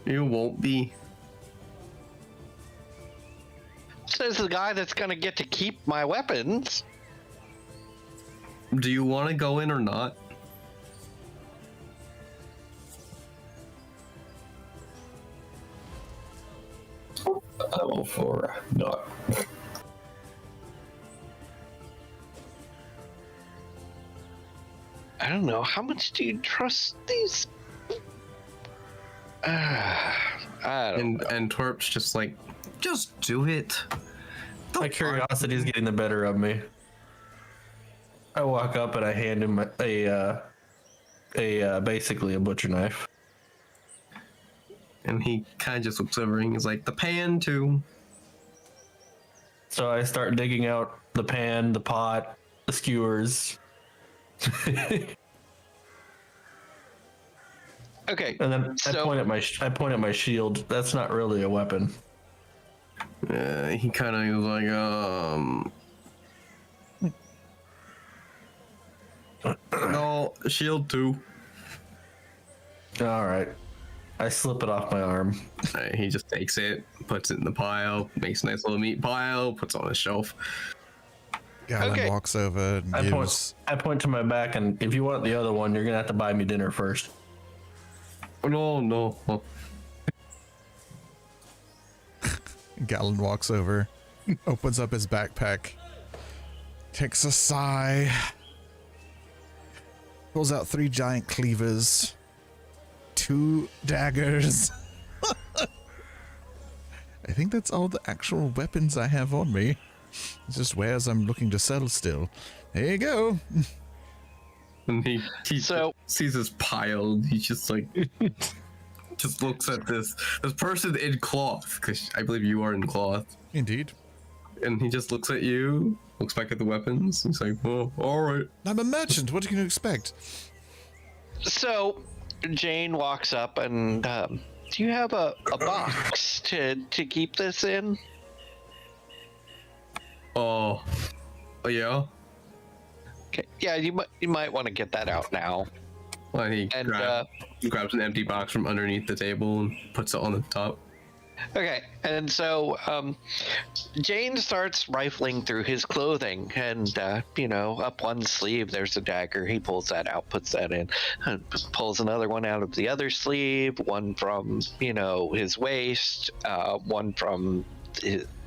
You won't be. Says the guy that's gonna get to keep my weapons. Do you want to go in or not? Oh, for not. I don't know. How much do you trust these? I don't know. And Twerp's just like, "Just do it." My curiosity is getting the better of me. I walk up and I hand him a basically a butcher knife. And he kind of just looks over and he's like, "The pan too." So I start digging out the pan, the pot, the skewers. Okay. And then I So- point at my shield. That's not really a weapon. He kind of was like, "No, shield too." All right. I slip it off my arm. He just takes it, puts it in the pile, makes a nice little meat pile, puts it on a shelf. Galen Okay. walks over and I gives. point to my back, and if you want the other one, you're gonna have to buy me dinner first. No. Galen walks over, opens up his backpack, takes a sigh, pulls out 3 giant cleavers, 2 daggers. I think that's all the actual weapons I have on me. It's just wares I'm looking to sell still. There you go. And he So- sees this pile. He just like just looks at this person in cloth, because I believe you are in cloth. Indeed. And he just looks at you, looks back at the weapons. He's like, "Oh, all right." I'm a merchant. What can you expect? So Jane walks up and do you have a box to keep this in? Oh, yeah. Okay. Yeah, you might want to get that out now. Well, he And grabs an empty box from underneath the table and puts it on the top. okay, and so Jane starts rifling through his clothing, and up one sleeve there's a dagger. He pulls that out, puts that in, and pulls another one out of the other sleeve, one from his waist, one from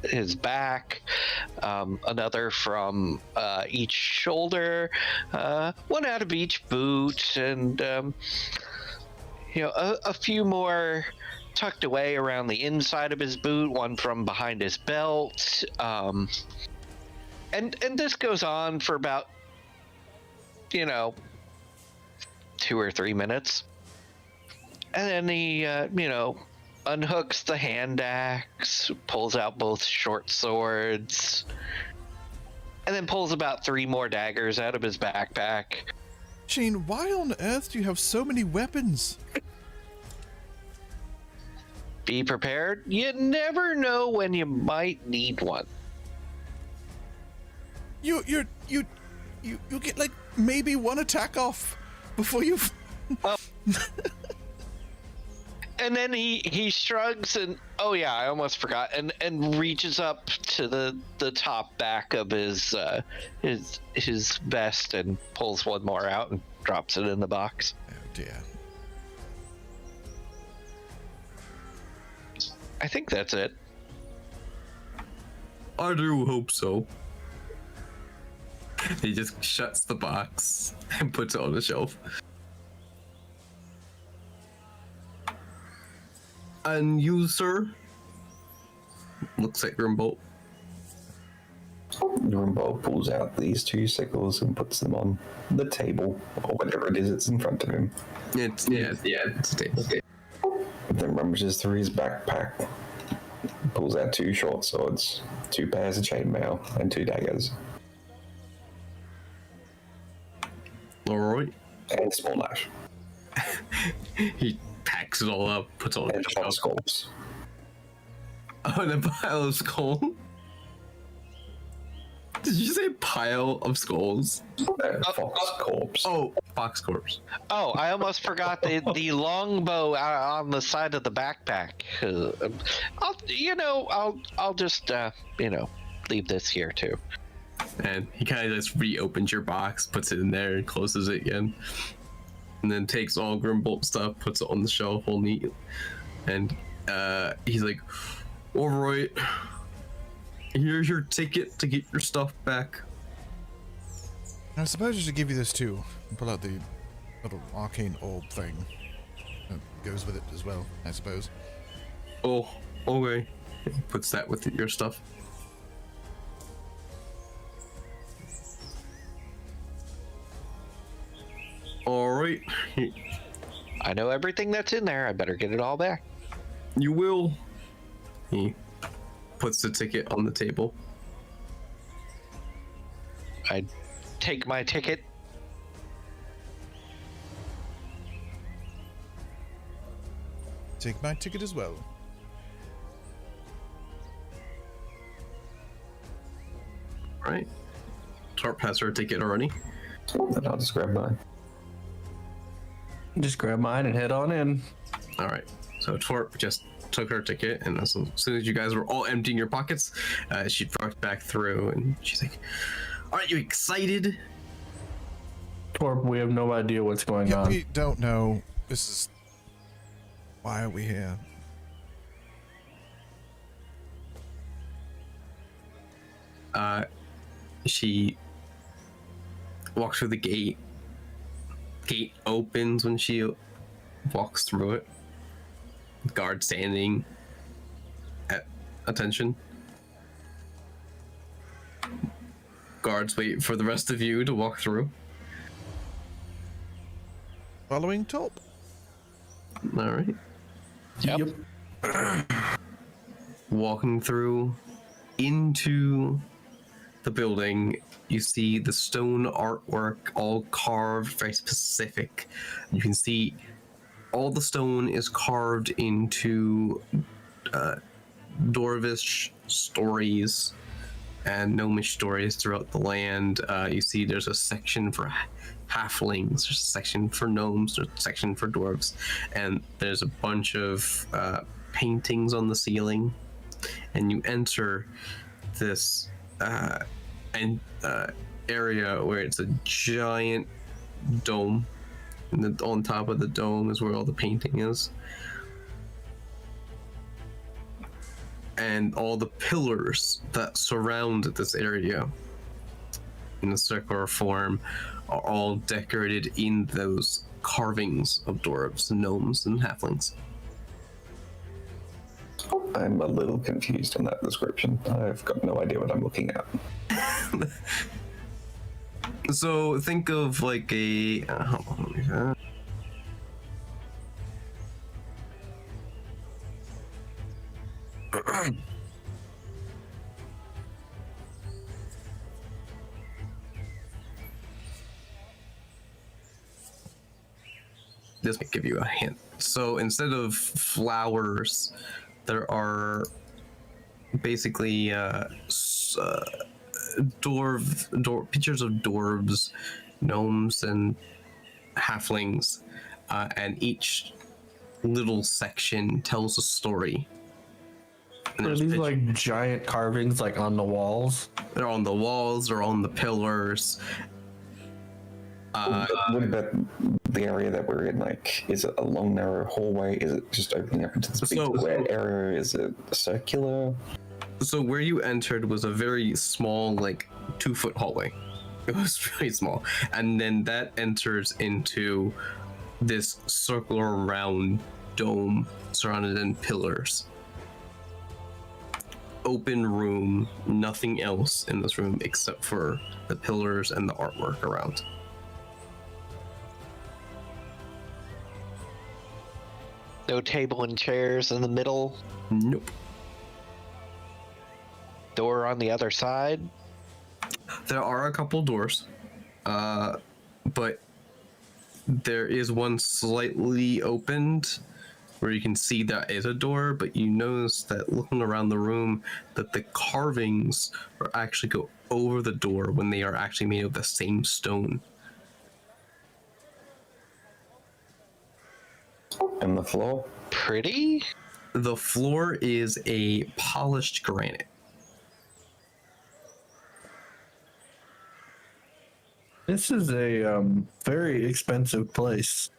his back, another from each shoulder, one out of each boot, and a few more tucked away around the inside of his boot, one from behind his belt, and this goes on for about 2 or 3 minutes, and then he unhooks the hand axe, pulls out both short swords, and then pulls about 3 more daggers out of his backpack. Shane, why on earth do you have so many weapons? Be prepared. You never know when you might need one. You get like maybe one attack off before you. And then he shrugs and I almost forgot, and reaches up to the top back of his vest and pulls one more out and drops it in the box. Oh dear. I think that's it. I do hope so. He just shuts the box and puts it on the shelf. And you, sir? Looks like Grimbolt. Grimbold pulls out these 2 sickles and puts them on the table, or whatever it is that's in front of him. It's a table. Then rummages through his backpack, pulls out 2 short swords, 2 pairs of chainmail, and 2 daggers. Alright. And a small knife. He packs it all up, puts it on And the 4 shelf. skulls. Oh, and a pile of skulls? Did you say pile of skulls? Fox corpse. Oh, fox corpse. Oh, I almost forgot the longbow on the side of the backpack. I'll just leave this here too. And he kind of just reopens your box, puts it in there, and closes it again. And then takes all Grimbolt stuff, puts it on the shelf all neat. And he's like, alright, here's your ticket to get your stuff back. I suppose I should give you this too. And pull out the little arcane orb thing that goes with it as well, I suppose. Oh, okay. Puts that with your stuff. Alright. I know everything that's in there. I better get it all back. You will. He puts the ticket on the table. I take my ticket. Take my ticket as well. Right. Torp has her ticket already. Then I'll just grab mine. Just grab mine and head on in. Alright. So Torp just took her ticket, and as soon as you guys were all emptying your pockets, she walked back through, and she's like, aren't you excited? Torp, we have no idea what's going Yeah, on. we don't know. This is... Why are we here? She walks through the gate. Gate opens when she walks through it. Guard standing at attention. Guards wait for the rest of you to walk through. Following Torp. All right. Yep. Walking through into the building, you see the stone artwork all carved, very specific. You can see all the stone is carved into Dwarvish stories and gnomish stories throughout the land. You see there's a section for halflings, there's a section for gnomes, there's a section for dwarves, and there's a bunch of paintings on the ceiling. And you enter this area where it's a giant dome, and on top of the dome is where all the painting is. And all the pillars that surround this area in a circular form are all decorated in those carvings of dwarves, gnomes, and halflings. I'm a little confused on that description. I've got no idea what I'm looking at. So think of like a... This might give you a hint. So instead of flowers, there are basically pictures of dwarves, gnomes, and halflings, and each little section tells a story. And Are there's these pictures. like giant carvings like on the walls? They're on the walls, they're on the pillars. What about the area that we're in? Like, is it a long, narrow hallway? Is it just opening up into this big square area? Is it circular? So where you entered was a very small, like 2-foot hallway. It was really small, and then that enters into this circular round dome surrounded in pillars. Open room, nothing else in this room except for the pillars and the artwork around. No table and chairs in the middle. Nope. Door on the other side. There are a couple doors, but there is one slightly opened where you can see that is a door, but you notice that looking around the room that the carvings are actually go over the door when they are actually made of the same stone. And the floor? Pretty? The floor is a polished granite. This is a very expensive place.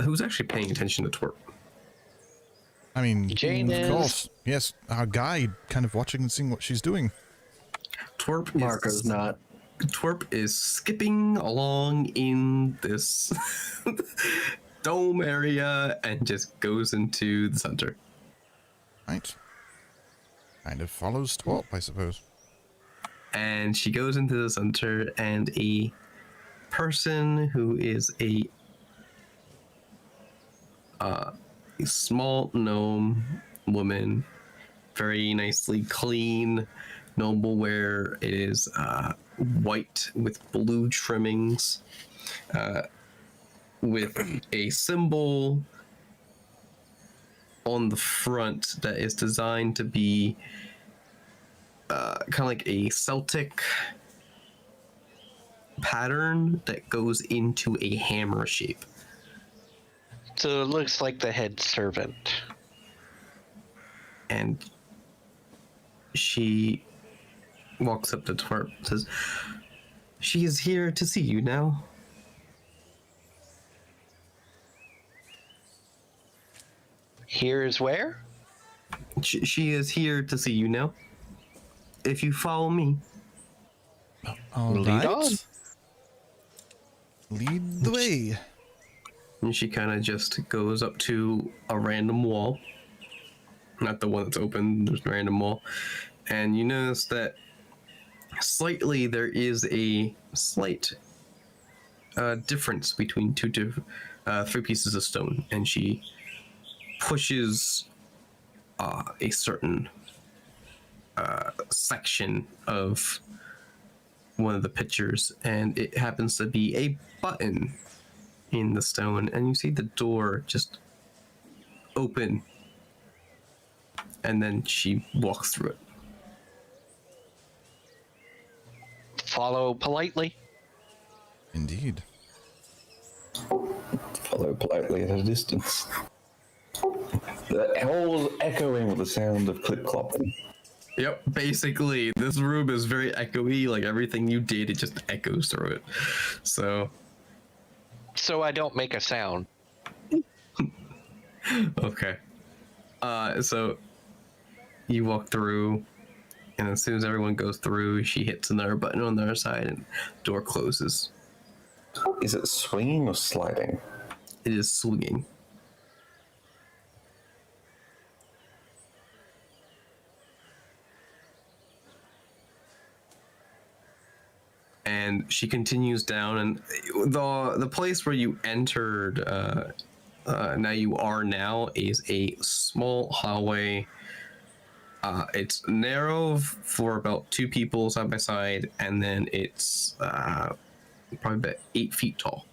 Who's actually paying attention to twerp? I mean, Jane of is. course. Yes, our guide kind of watching and seeing what she's doing. Marco's not. Twerp is skipping along in this dome area and just goes into the center. Right. Kind of follows Twelp, I suppose. And she goes into the center, and a person who is a small gnome woman, very nicely clean, noble wear. It is white with blue trimmings, with a symbol on the front that is designed to be kind of like a Celtic pattern that goes into a hammer shape. So it looks like the head servant. And she walks up to Twerp and says, "She is here to see you now." Here is where? She is here to see you now. If you follow me. All Lead right. on. Lead the way. And she kind of just goes up to a random wall. Not the one that's open, there's a random wall. And you notice that slightly there is a slight difference between three pieces of stone. And she pushes a certain section of one of the pictures, and it happens to be a button in the stone, and you see the door just open, and then she walks through it. Follow politely. Indeed. Follow politely at a distance. The all echoing with the sound of clip clopping. Yep, basically, this room is very echoey. Like everything you did, it just echoes through it. So So I don't make a sound. okay. So you walk through, and as soon as everyone goes through, she hits another button on the other side, and door closes. Is it swinging or sliding? It is swinging. And she continues down, and the place where you entered, now you are now, is a small hallway. It's narrow for about 2 people side by side, and then it's probably about 8 feet tall.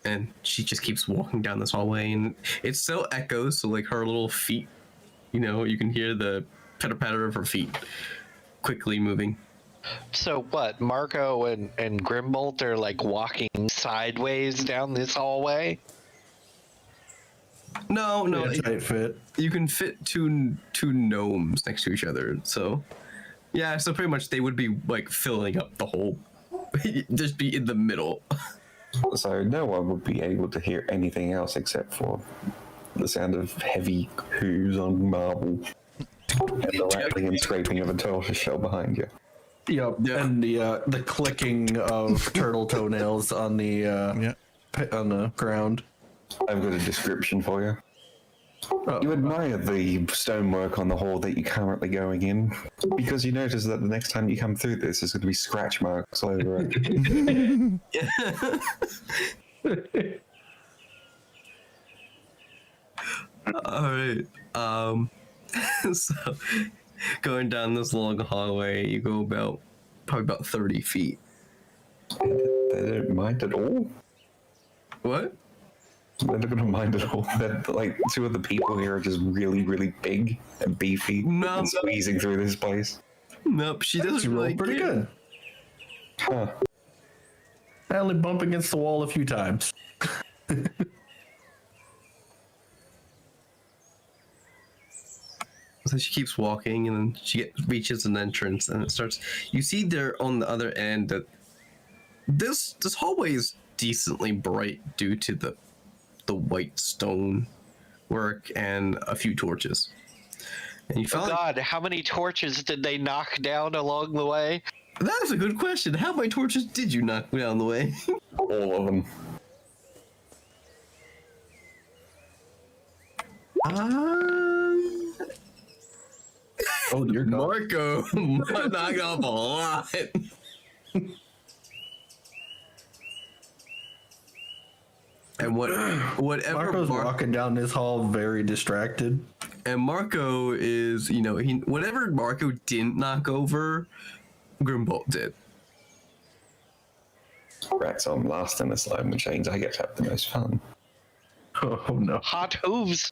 And she just keeps walking down this hallway, and it still echoes, so like her little feet, you can hear the pitter-patter of her feet quickly moving. So what? Marco and Grimbolt are like walking sideways down this hallway? No, Yeah, tight fit. you can fit two gnomes next to each other, so yeah, so pretty much they would be like filling up the whole, just be in the middle. So no one would be able to hear anything else except for the sound of heavy hooves on marble and the rattling and scraping of a tortoise shell behind you. Yep. Yeah. And the clicking of turtle toenails on the Yeah. on the ground. I've got a description for you. Oh, You admire the stonework on the hall that you're currently going in, because you notice that the next time you come through this, there's going to be scratch marks all over it. All right. So going down this long hallway, you go probably about 30 feet. They don't mind at all. What? They're not going to mind at all that like 2 of the people here are just really, really big and beefy No. and squeezing through this place. Nope, she doesn't you really rolled pretty care. good. Huh. I only bump against the wall a few times. So she keeps walking, and then she reaches an entrance, and it starts. You see there on the other end that this hallway is decently bright due to the white stone work and a few torches. And you Oh found God, how many torches did they knock down along the way? that is a good question. How many torches did you knock down the way? All of them. Oh dear God. Marco knocked off a lot. And whatever Marco's walking down this hall very distracted. and Marco is, whatever Marco didn't knock over, Grimbolt did. Rats, I'm last in the slime and chains. I get to have the most fun. Oh no. Hot hooves.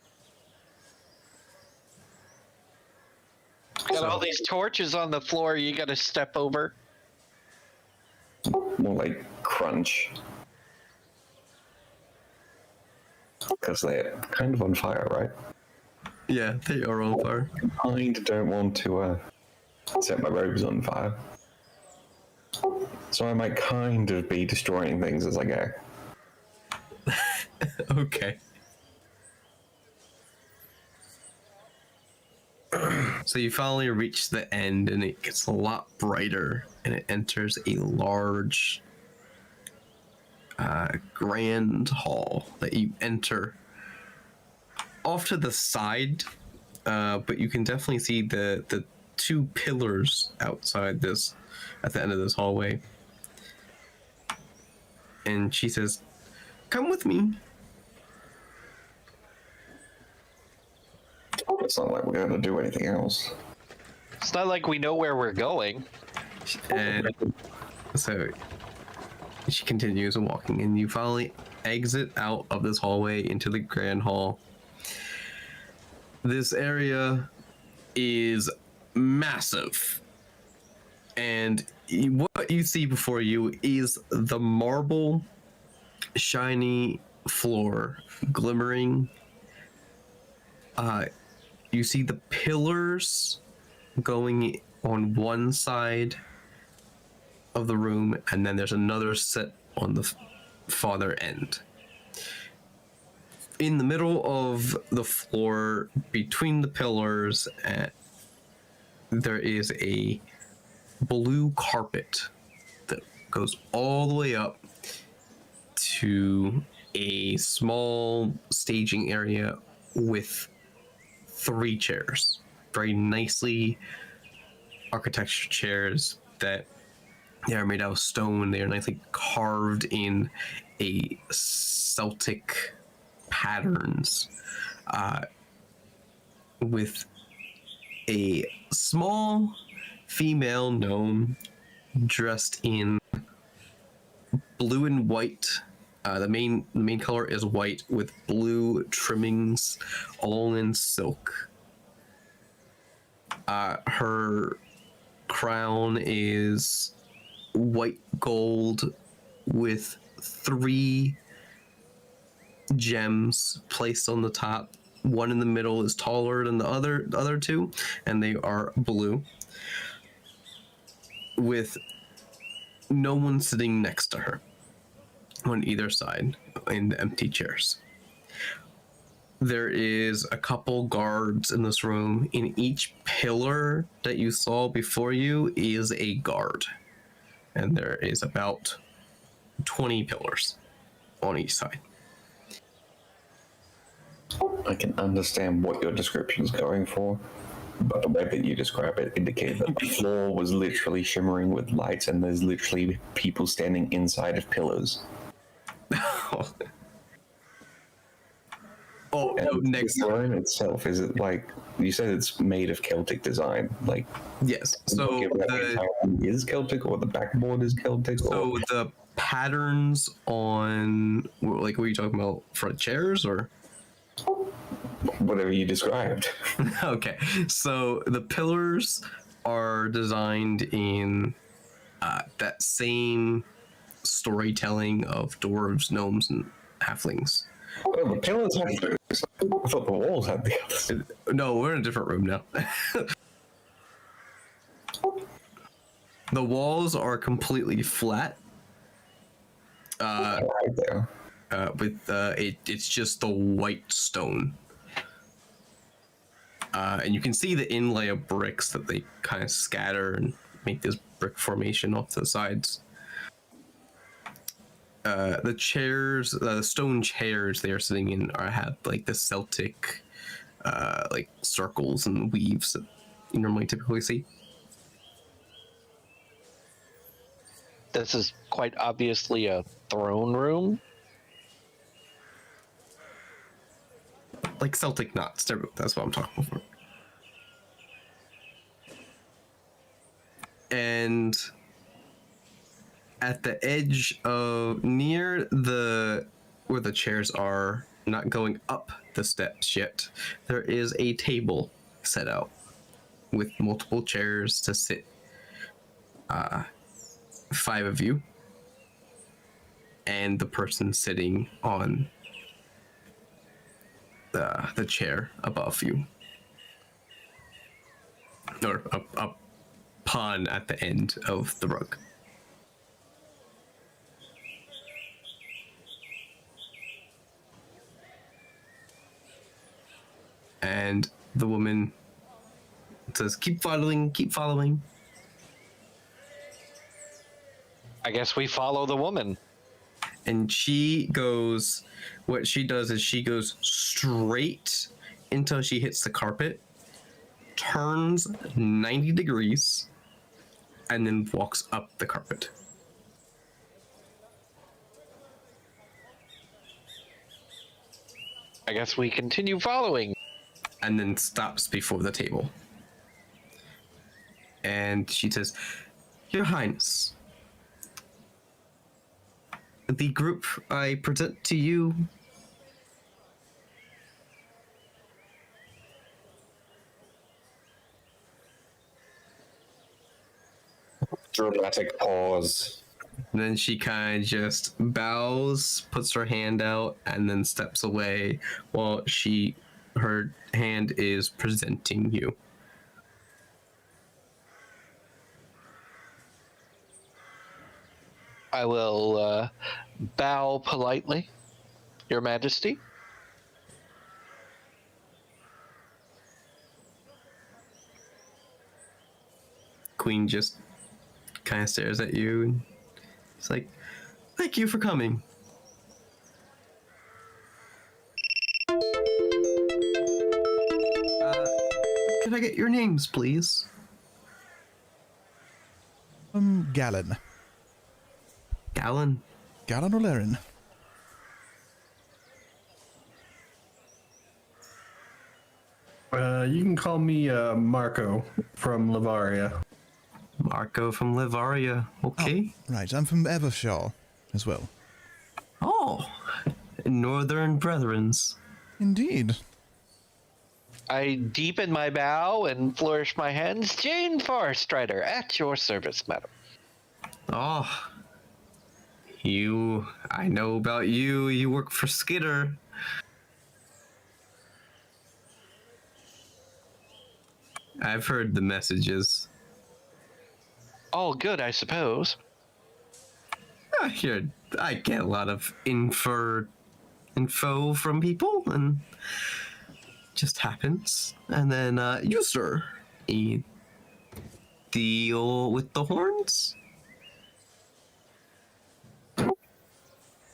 Got all these torches on the floor you gotta step over. More like crunch. Because they're kind of on fire, right? Yeah, they are on fire. I don't want to set my robes on fire. So I might kind of be destroying things as I go. Okay. So you finally reach the end, and it gets a lot brighter, and it enters a large, grand hall that you enter off to the side, but you can definitely see the 2 pillars outside this, at the end of this hallway. And she says, "Come with me." It's not like we're going to do anything else. It's not like we know where we're going. And so she continues walking, and you finally exit out of this hallway into the grand hall. This area is massive, and what you see before you is the marble, shiny floor glimmering. You see the pillars going on one side of the room, and then there's another set on the farther end. In the middle of the floor, between the pillars, there is a blue carpet that goes all the way up to a small staging area with 3 chairs, very nicely architectured chairs that they are made out of stone. They are nicely carved in a Celtic patterns, with a small female gnome dressed in blue and white. The main color is white with blue trimmings, all in silk. Her crown is white gold with 3 gems placed on the top. One in the middle is taller than the other 2, and they are blue, with no one sitting next to her on either side in the empty chairs. There is a couple guards in this room. In each pillar that you saw before you is a guard, and there is about 20 pillars on each side. I can understand what your description is going for, but the way that you describe it indicates that the floor was literally shimmering with lights, and there's literally people standing inside of pillars. Oh, And no, next the throne itself, is it like you said? It's made of Celtic design, like yes. So the entire room is Celtic, or the backboard is Celtic. So the patterns on, like, what are you talking about for the chairs, or whatever you described. okay, so the pillars are designed in that same storytelling of dwarves, gnomes, and halflings. Oh, the pillars have those. I thought the walls had the others. No, we're in a different room now. The walls are completely flat. Right there. It's just the white stone. And you can see the inlay of bricks that they kind of scatter and make this brick formation off to the sides. The chairs, the stone chairs they are sitting in have like the Celtic like circles and weaves that you normally typically see. This is quite obviously a throne room. Like Celtic knots, that's what I'm talking about. And at the edge of near the where the chairs are, not going up the steps yet, there is a table set out with multiple chairs to sit. 5 of you, and the person sitting on the chair above you, or a pawn at the end of the rug. And the woman says, keep following, keep following. I guess we follow the woman. And she goes, what she does is she goes straight until she hits the carpet, turns 90 degrees, and then walks up the carpet. I guess we continue following. And then stops before the table. And she says, Your Highness, the group I present to you. Dramatic pause. And then she kind of just bows, puts her hand out, and then steps away while her hand is presenting you. I will bow politely, Your Majesty. Queen just kind of stares at you and it's like, thank you for coming. Can I get your names, please? Gallon. Gallon. Gallon O'Laren. You can call me Marco from Livaria. Marco from Livaria. Okay. Right, I'm from Evershaw as well. Oh, Northern Brethrens. Indeed. I deepen my bow and flourish my hands. Jane Farstrider, at your service, madam. Oh, I know about you. You work for Skitter. I've heard the messages. All good, I suppose. I get a lot of info from people, and just happens. And then you, sir, a deal with the horns?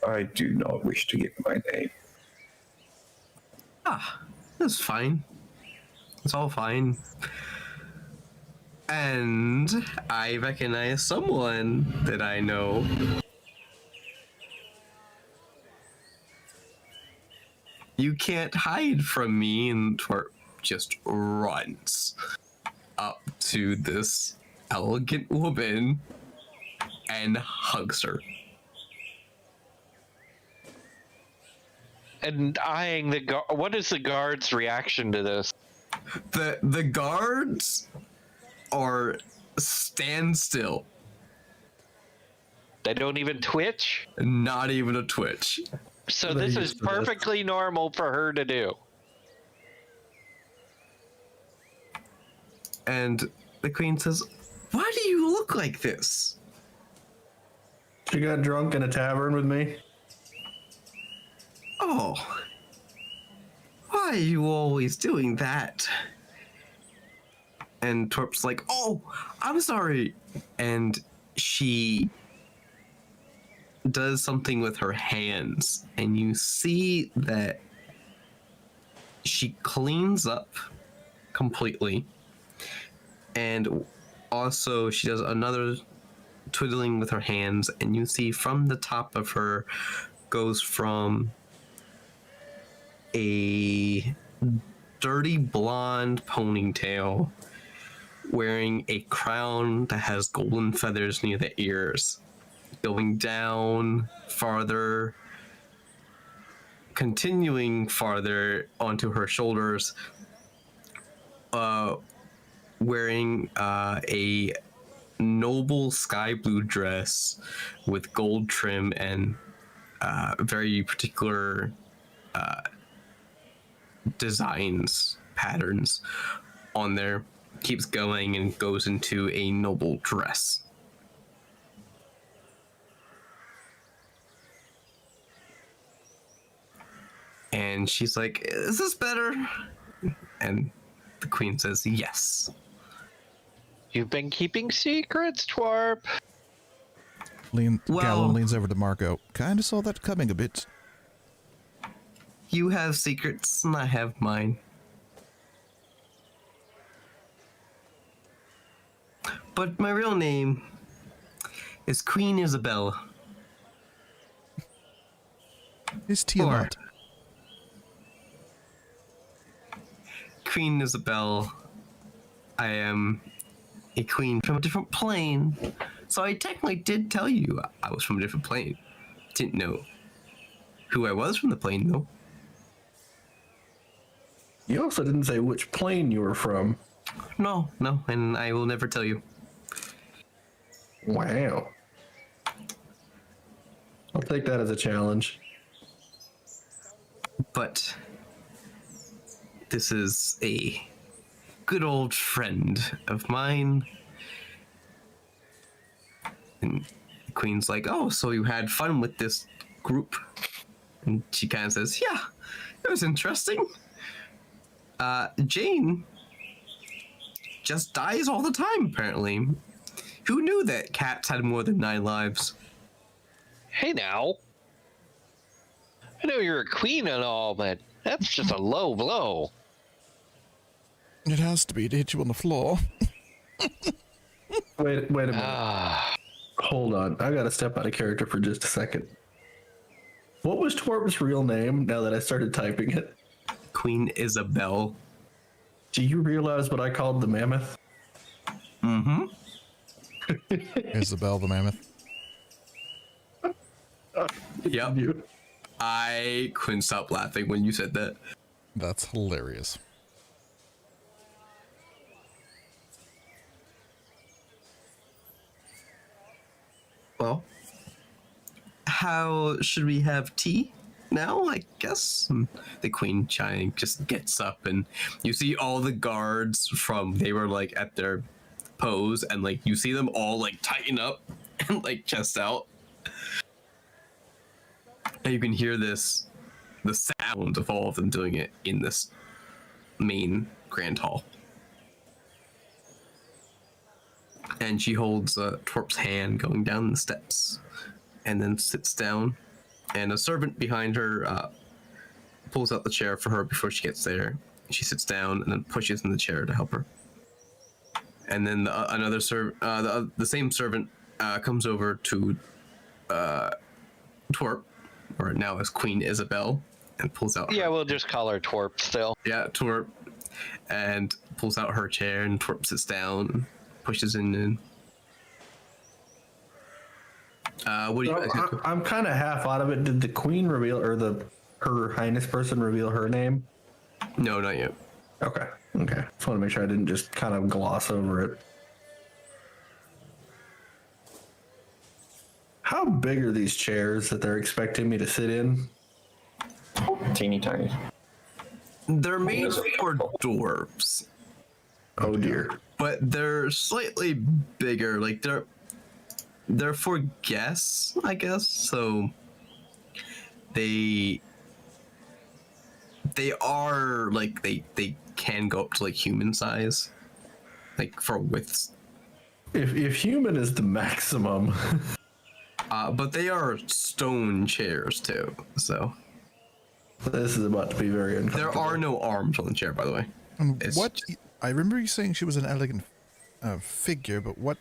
I do not wish to give my name. Ah, that's fine. It's all fine. And I recognize someone that I know. You can't hide from me, and Twerp just runs up to this elegant woman and hugs her. And eyeing the guard. What is the guard's reaction to this? The guards are stand still. They don't even twitch? Not even a twitch. So this is perfectly normal for her to do. And the queen says, why do you look like this? She got drunk in a tavern with me. Oh, why are you always doing that? And Torp's like, oh, I'm sorry. And she does something with her hands, and you see that she cleans up completely. And also she does another twiddling with her hands, and you see from the top of her goes from a dirty blonde ponytail wearing a crown that has golden feathers near the ears, going down farther, continuing farther onto her shoulders, wearing a noble sky blue dress with gold trim and very particular designs, patterns on there. Keeps going and goes into a noble dress. And she's like, is this better? And the queen says, yes. You've been keeping secrets, Twarp. Gallon leans over to Marco. Kinda saw that coming a bit. You have secrets and I have mine. But my real name is Queen Isabel. Is Tiamat. Queen Isabel, I am a queen from a different plane. So I technically did tell you I was from a different plane. Didn't know who I was from the plane, though. You also didn't say which plane you were from. No, and I will never tell you. Wow. I'll take that as a challenge. But this is a good old friend of mine. And the Queen's like, oh, so you had fun with this group? And she kind of says, yeah, it was interesting. Jane just dies all the time, apparently. Who knew that cats had more than 9 lives? Hey now. I know you're a queen and all, but that's just a low blow. It has to be to hit you on the floor. Wait a minute. Ah, Hold on. I gotta step out of character for just a second. What was Torp's real name now that I started typing it? Queen Isabel. Do you realize what I called the mammoth? Mm-hmm. Isabel the mammoth. Yep. You. I couldn't stop laughing when you said that. That's hilarious. Well, how should we have tea now, I guess? And the Queen Chang just gets up, and you see all the guards from, they were like at their pose, and like you see them all like tighten up and like chest out. And you can hear the sound of all of them doing it in this main grand hall. And she holds Twerp's hand going down the steps and then sits down. And a servant behind her pulls out the chair for her before she gets there. She sits down and then pushes in the chair to help her. And then the same servant comes over to Twerp, or now as Queen Isabel, and pulls out. yeah, we'll just call her Twerp still. Yeah, Twerp, and pulls out her chair, and Twerp sits down, pushes in. What do you guys do? I'm kind of half out of it. Did the Queen reveal, or Her Highness person reveal her name? No, not yet. Okay. Just want to make sure I didn't just kind of gloss over it. How big are these chairs that they're expecting me to sit in? Teeny tiny. They're made for dwarves, Oh dear. but they're slightly bigger. Like they're for guests, I guess. So they are like they can go up to like human size, like for widths. If human is the maximum, But they are stone chairs too. So this is about to be very there uncomfortable. are no arms on the chair, by the way. And It's what? just- I remember you saying she was an elegant figure, but what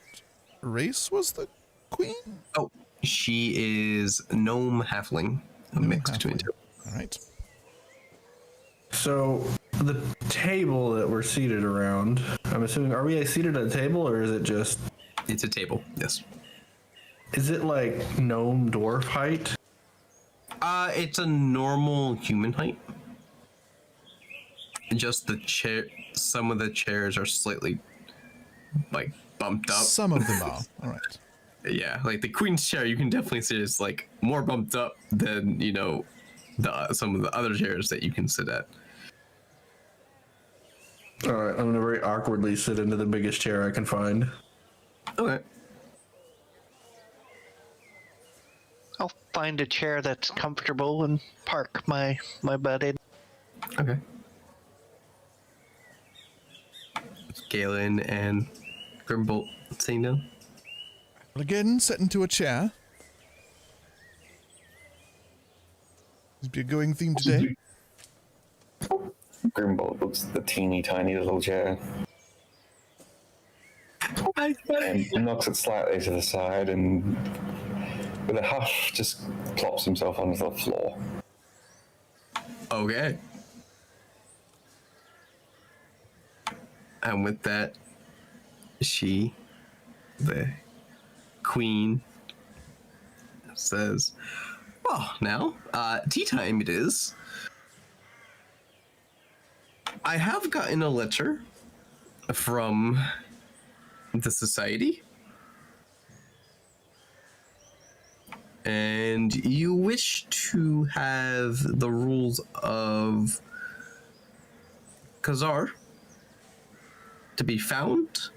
race was the queen? Oh, she is gnome halfling, a mix between the two. All right. So the table that we're seated around, I'm assuming, are we seated at a table or is it just? It's a table. Yes. Is it like gnome dwarf height? It's a normal human height. Just the chair. Some of the chairs are slightly, like, bumped up. Some of them are. All right. Yeah, like the queen's chair, you can definitely see it's like more bumped up than some of the other chairs that you can sit at. All right, I'm gonna very awkwardly sit into the biggest chair I can find. Okay. I'll find a chair that's comfortable and park my butt in. Okay. Galen and Grimbolt sitting down. Well, again, set into a chair. Is be a going theme today? Grimbold looks at the teeny tiny little chair and knocks it slightly to the side and with a hush just plops himself onto the floor. Okay. And with that, the queen says, Well, now, tea time it is. I have gotten a letter from the society. And you wish to have the rules of Khazar to be found.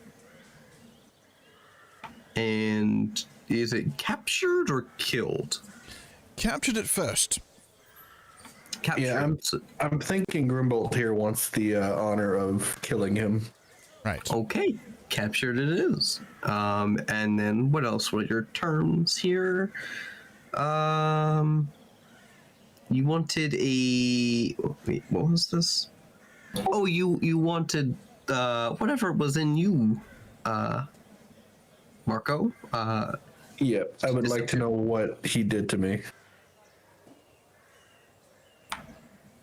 And is it captured or killed? Captured it first. Captured. Yeah, I'm thinking Grimbold here wants the honor of killing him. Right. Okay, captured it is. And then what else were your terms here? You wanted a... Wait, what was this? Oh, you wanted whatever was in you, Marco. Yeah, I would like to know what he did to me.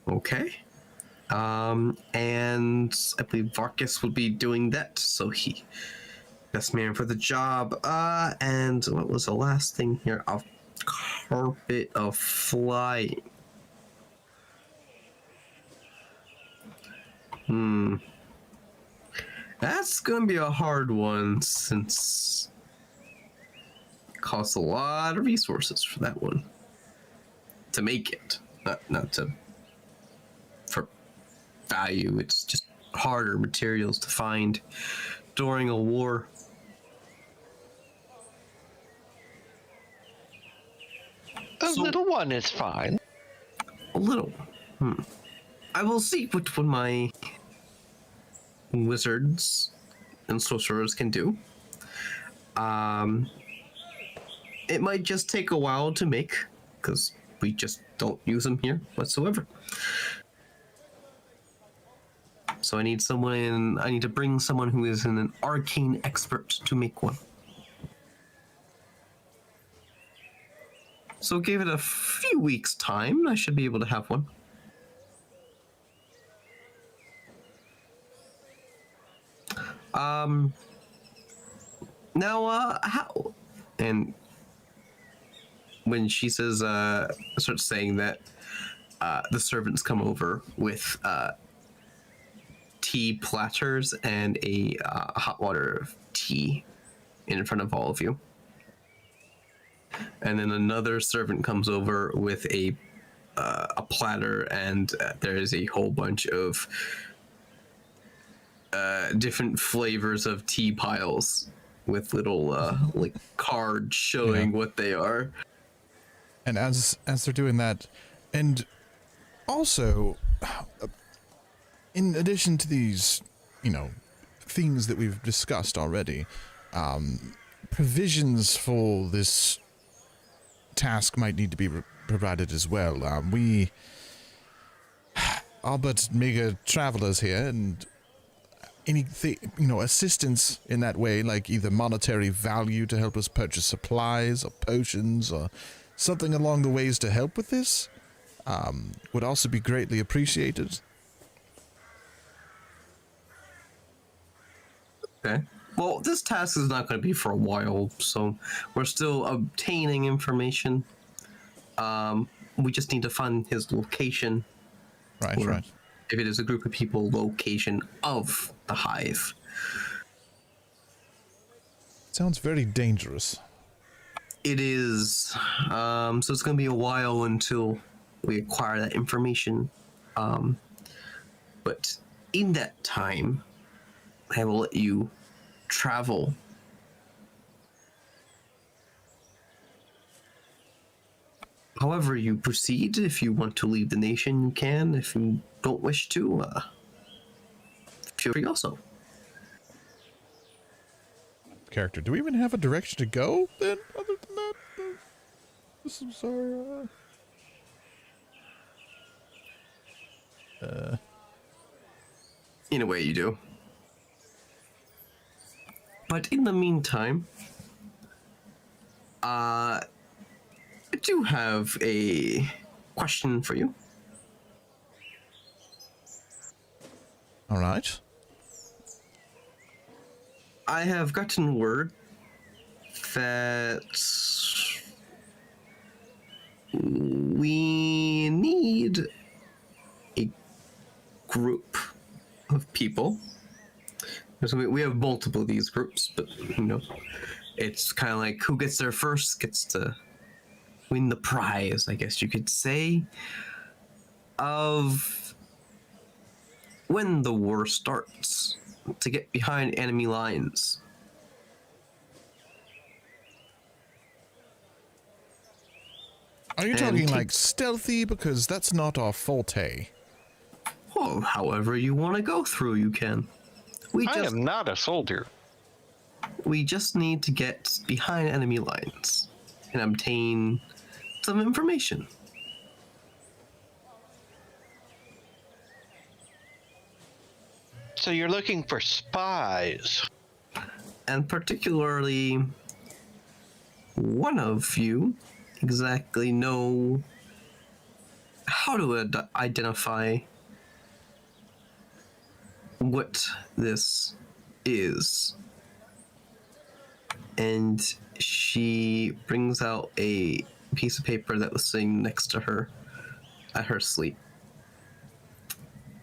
Okay. And I believe Varkas would be doing that, so he best man for the job. And what was the last thing here? A carpet of flying. That's gonna be a hard one since it costs a lot of resources for that one to make it. Not to for value. It's just harder materials to find during a war. A little one is fine. A little. I will see what my wizards and sorcerers can do. It might just take a while to make, because we just don't use them here whatsoever. So I need to bring someone who is an arcane expert to make one. So give it a few weeks' time, I should be able to have one. Now, how? And when she says, starts saying that, the servants come over with, tea platters and a hot water tea in front of all of you. And then another servant comes over with a platter, and there is a whole bunch of different flavors of tea piles with little like cards showing what they are. And as they're doing that, and also, in addition to these, things that we've discussed already, provisions for this task might need to be provided as well. We are but meager travelers here, and anything, assistance in that way, like either monetary value to help us purchase supplies or potions or something along the ways to help with this, would also be greatly appreciated. Okay. Well, this task is not going to be for a while, so we're still obtaining information. We just need to find his location. Right. If it is a group of people, location of the hive. Sounds very dangerous. It is. So it's going to be a while until we acquire that information. But in that time, I will let you travel. However you proceed, if you want to leave the nation, you can. If you don't wish to, feel free also. Character, do we even have a direction to go then, other than that? I'm sorry. In a way, you do. But in the meantime, I do have a question for you. All right. I have gotten word that we need a group of people. So we have multiple of these groups, but it's kind of like who gets there first gets to win the prize, I guess you could say, of when the war starts, to get behind enemy lines. Are you talking like stealthy? Because that's not our forte. Well, however you want to go through, you can. I am not a soldier. We just need to get behind enemy lines and obtain some information. So you're looking for spies. And particularly, one of you exactly know how to identify what this is. And she brings out a piece of paper that was sitting next to her at her sleep.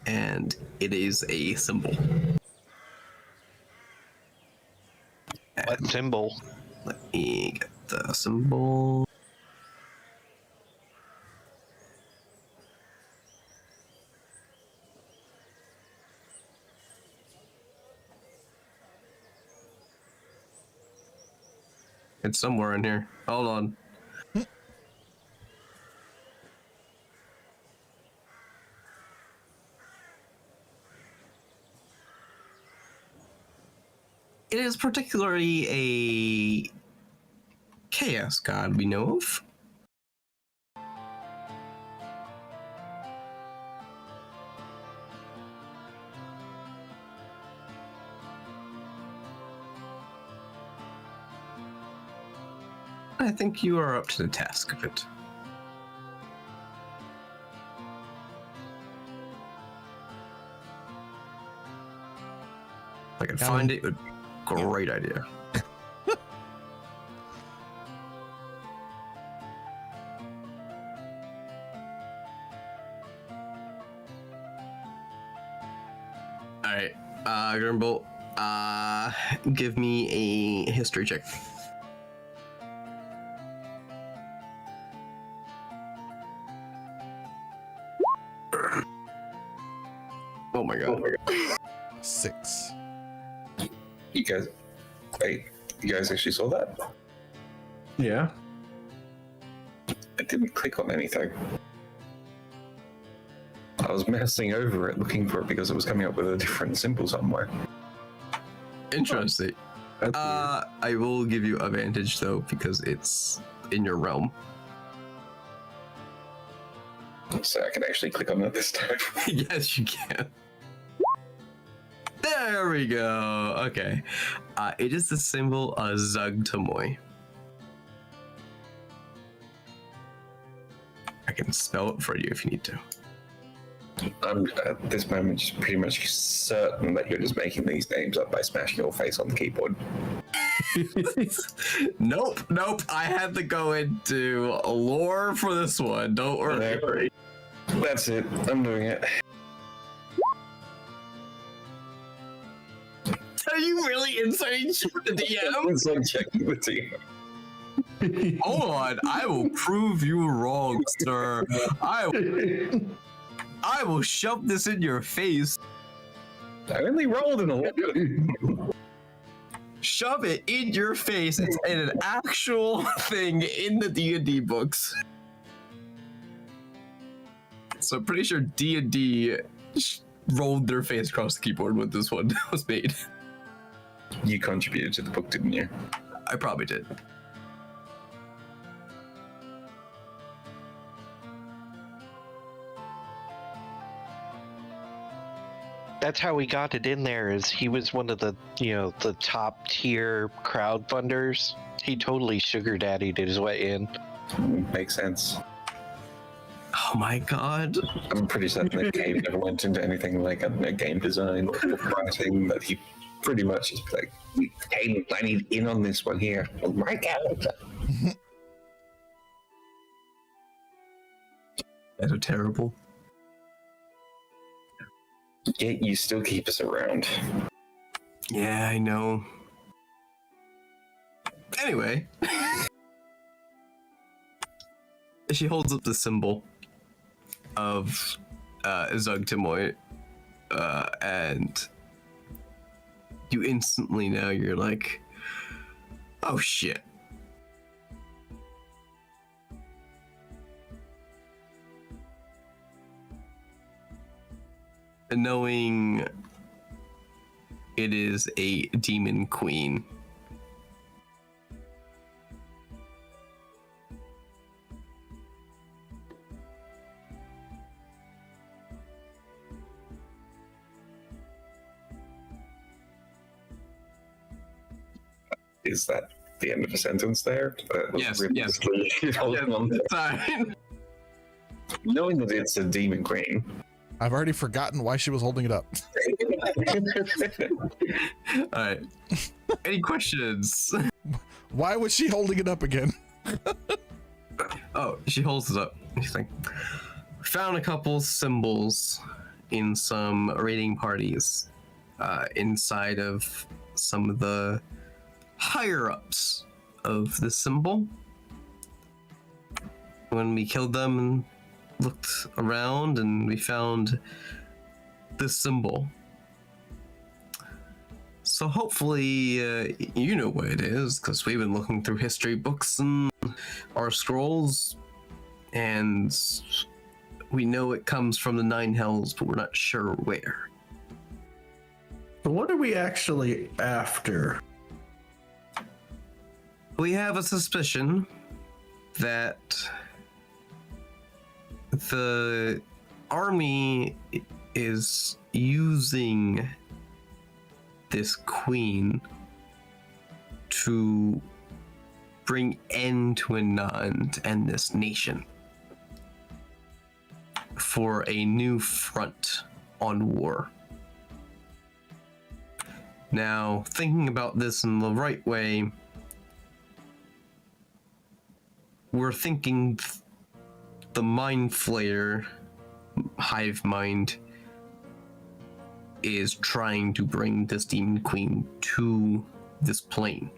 And it is a symbol. What symbol? Let me get the symbol. It's somewhere in here. Hold on. It is particularly a chaos god we know of. I think you are up to the task of it. If I could find it, it would be a great idea. Alright, Grimbolt, give me a history check. Oh my god. 6. You guys, wait, you guys actually saw that? Yeah. I didn't click on anything. I was messing over it looking for it because it was coming up with a different symbol somewhere. Interesting. That's weird. I will give you advantage though because it's in your realm. So I can actually click on it this time. Yes, you can. There we go. Okay. It is the symbol of Zugtamoy. I can spell it for you if you need to. I'm at this moment just pretty much certain that you're just making these names up by smashing your face on the keyboard. Nope. I had to go into lore for this one. Don't worry. That's it. I'm doing it. Are you really inserting shit with the DM? It's like checking the team. Hold on. I will prove you wrong, sir. I will shove this in your face. I only rolled an 11. Shove it in your face. It's an actual thing in the D&D books. So I'm pretty sure D&D rolled their face across the keyboard when this one was made. You contributed to the book, didn't you? I probably did. That's how we got it in there. Is he was one of the the top tier crowdfunders. He totally sugar daddied his way in. Makes sense. Oh my god. I'm pretty certain that Cave never went into anything like a game design or writing, that he pretty much is like, hey, I need in on this one here. My character. That are terrible. Yet you still keep us around. Yeah, I know. Anyway. She holds up the symbol of Zugtimoy, and you instantly know you're like, oh shit. And knowing it is a demon queen. Is that the end of a sentence there? Yes, yes. Sorry. Knowing that it's a demon queen. I've already forgotten why she was holding it up. All right. Any questions? Why was she holding it up again? Oh, she holds it up. She's like, found a couple symbols in some raiding parties inside of some of the higher ups of the symbol. When we killed them and looked around, and we found this symbol. So hopefully you know what it is, because we've been looking through history books and our scrolls, and we know it comes from the Nine Hells, but we're not sure where. So what are we actually after? We have a suspicion that the army is using this queen to bring end to Anand and this nation for a new front on war. Now, thinking about this in the right way, we're thinking the Mind Flayer, Hive Mind, is trying to bring this Demon Queen to this plane.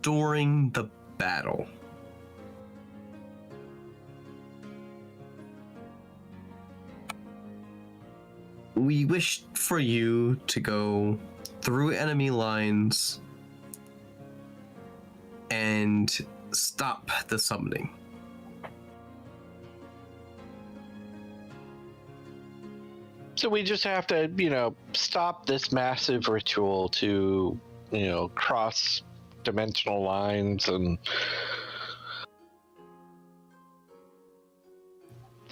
During the battle, we wished for you to go through enemy lines and stop the summoning. So we just have to, stop this massive ritual to, cross dimensional lines and,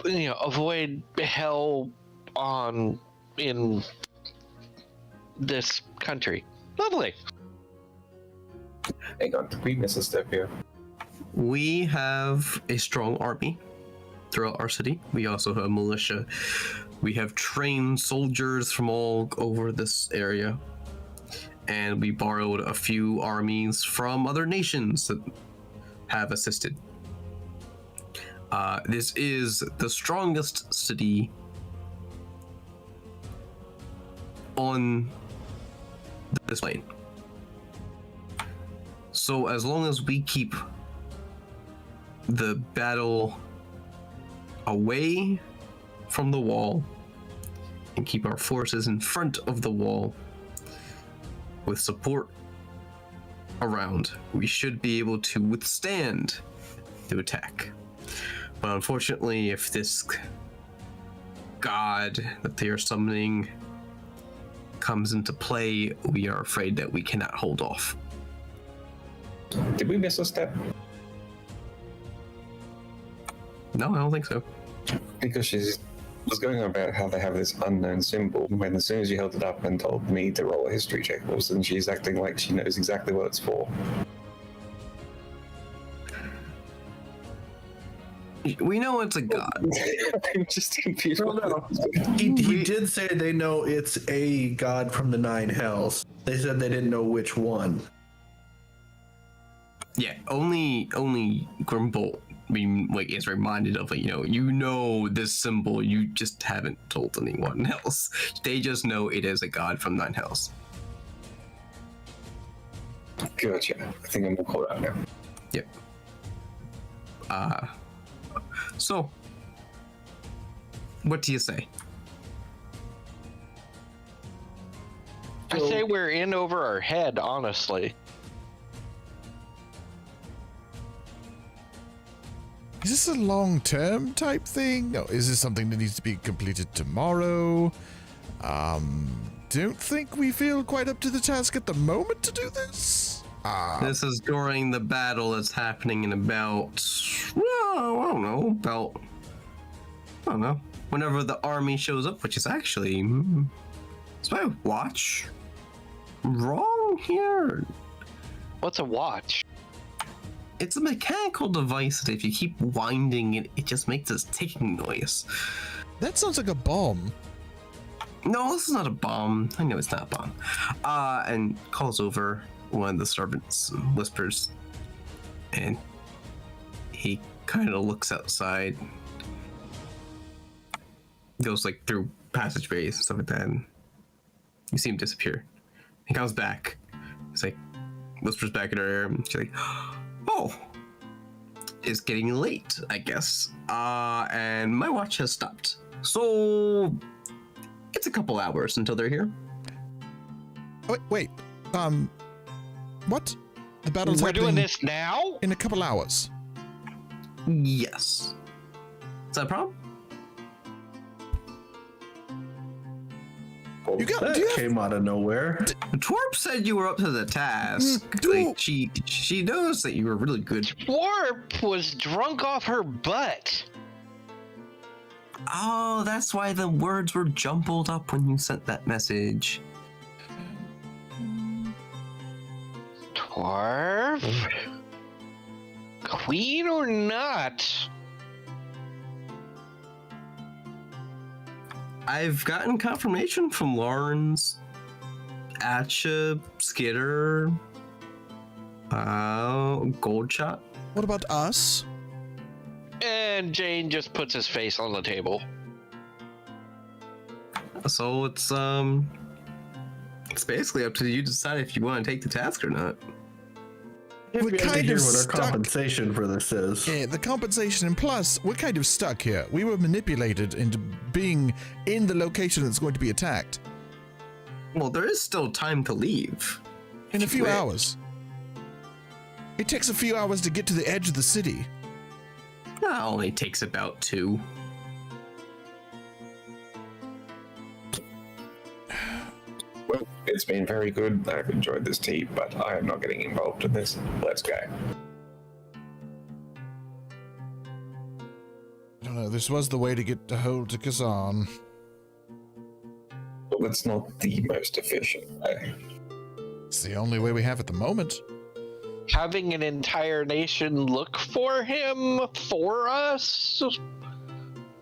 avoid hell in this country. Lovely. Hang on, did we miss a step here? We have a strong army throughout our city. We also have militia. We have trained soldiers from all over this area. And we borrowed a few armies from other nations that have assisted. This is the strongest city on this plane. So as long as we keep the battle away from the wall and keep our forces in front of the wall with support around, we should be able to withstand the attack. But unfortunately, if this god that they are summoning comes into play, we are afraid that we cannot hold off. Did we miss a step? No, I don't think so. Because she was going on about how they have this unknown symbol, when as soon as you held it up and told me to roll a history check, all of a sudden she's acting like she knows exactly what it's for. We know it's a god. I'm just confused. No. He did say they know it's a god from the Nine Hells. They said they didn't know which one. Yeah, only Grimbolt is reminded of, this symbol. You just haven't told anyone else. They just know it is a god from Nine Hells. Gotcha. I think I'm gonna call that now. Yep. So, what do you say? I say we're in over our head, honestly. Is this a long-term type thing? Or is this something that needs to be completed tomorrow? Don't think we feel quite up to the task at the moment to do this. This is during the battle that's happening in about, whenever the army shows up, which is actually, is my watch wrong here? What's a watch? It's a mechanical device that if you keep winding it, it just makes this ticking noise. That sounds like a bomb. No, this is not a bomb. I know it's not a bomb. And calls over one of the servants and whispers. And he kind of looks outside. Goes like through passageways and stuff like that. And you see him disappear. He comes back. He's like, whispers back at her ear. And she's like, oh, it's getting late, I guess. And my watch has stopped. So it's a couple hours until they're here. Wait. What? The battle's We're happening doing this now? in a couple hours. Yes. Is that a problem? You got? That Do you have, came out of nowhere. Twerp said you were up to the task. Like, she knows that you were really good. Warp was drunk off her butt. Oh, that's why the words were jumbled up when you sent that message. Twerp? Queen or not? I've gotten confirmation from Lawrence, Atcha, Skitter, Goldshot. what about us? And Jane just puts his face on the table. So it's basically up to you to decide if you want to take the task or not. We're We have to kind hear of what our stuck. compensation for this is. Yeah, the compensation, and plus, we're kind of stuck here. We were manipulated into being in the location that's going to be attacked Well, there is still time to leave. in a few Wait. hours. It takes a few hours to get to the edge of the city. That only takes about 2. Well, it's been very good. I've enjoyed this tea, but I am not getting involved in this. Let's go. I don't know, this was the way to get to hold to Kazan. Well, it's not the most efficient way. It's the only way we have at the moment. Having an entire nation look for him for us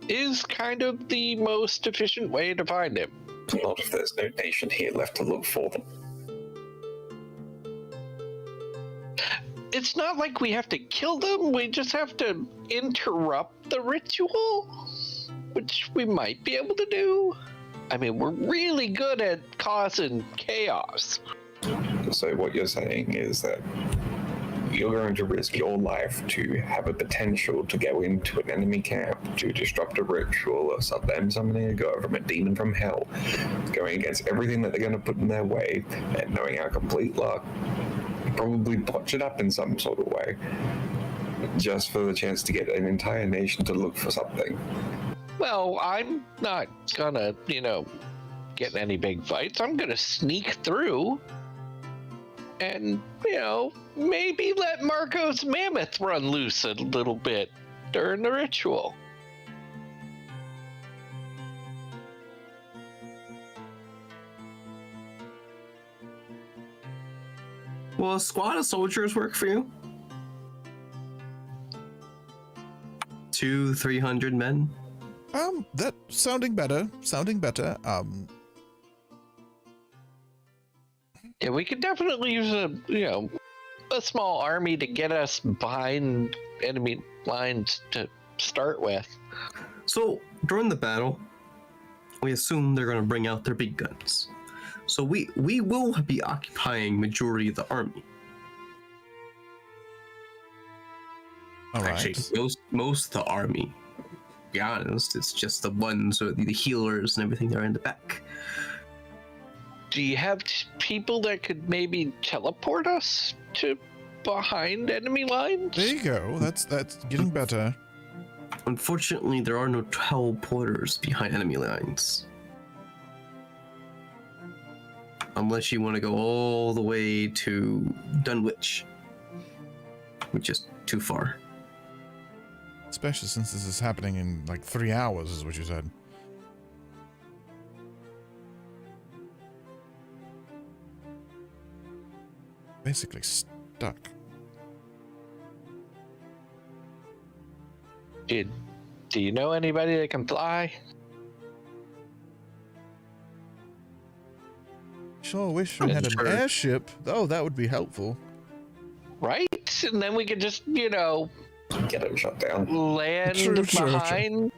is kind of the most efficient way to find him. Not if there's no nation here left to look for them. It's not like we have to kill them, we just have to interrupt the ritual, which we might be able to do. I mean, we're really good at causing chaos. So what you're saying is that you're going to risk your life to have a potential to go into an enemy camp to disrupt a ritual or them summoning a god from a demon from hell, going against everything that they're going to put in their way, and knowing our complete luck, probably botch it up in some sort of way, just for the chance to get an entire nation to look for something. Well, I'm not gonna, get in any big fights. I'm gonna sneak through and, maybe let Marco's mammoth run loose a little bit during the ritual. Will a squad of soldiers work for you? 200-300 men? That sounding better. Yeah, we could definitely use a small army to get us behind enemy lines to start with. So during the battle, we assume they're going to bring out their big guns. So we will be occupying majority of the army. All right. Actually, most of the army. To be honest, it's just the ones or the healers and everything that are in the back. Do you have people that could maybe teleport us to behind enemy lines? There you go. That's getting better. Unfortunately, there are no teleporters behind enemy lines. Unless you want to go all the way to Dunwich, which is too far. Especially since this is happening in like 3 hours, is what you said. Basically stuck. Do you know anybody that can fly? Sure wish we had an Sure. airship. Oh, that would be helpful. Right? And then we could just, Get it shut down. land True. behind.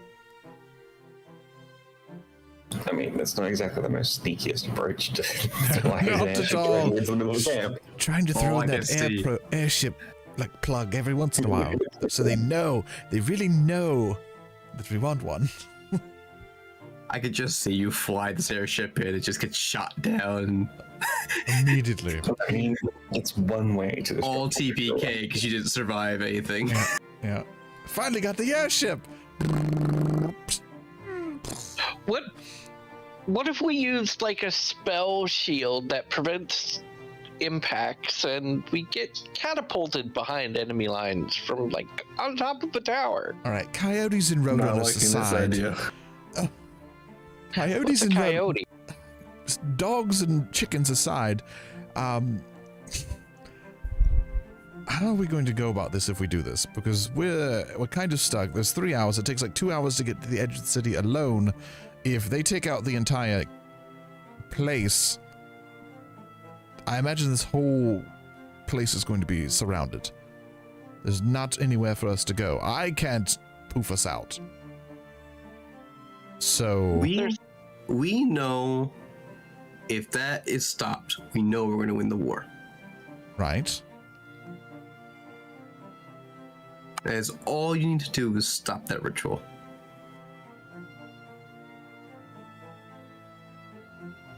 I mean, that's not exactly the most sneakiest approach to fly an Not airship at all. into the middle of the camp. Trying to Oh, throw I in can that see. airship like plug every once in a while, so they really know that we want one. I could just see you fly this airship in, it just gets shot down. Immediately. I mean, it's one way to All destruct the TPK because you didn't survive anything. Yeah. Finally got the airship. What if we used like a spell shield that prevents impacts and we get catapulted behind enemy lines from like on top of a tower? All right, coyotes and Not roadrunners liking this aside. idea. Coyotes What's a and coyote? dogs and chickens aside, how are we going to go about this if we do this? Because we're kind of stuck. There's 3 hours. It takes like 2 hours to get to the edge of the city alone. If they take out the entire place, I imagine this whole place is going to be surrounded. There's not anywhere for us to go. I can't poof us out. So We know if that is stopped, we know we're going to win the war. right. That is all you need to do is stop that ritual.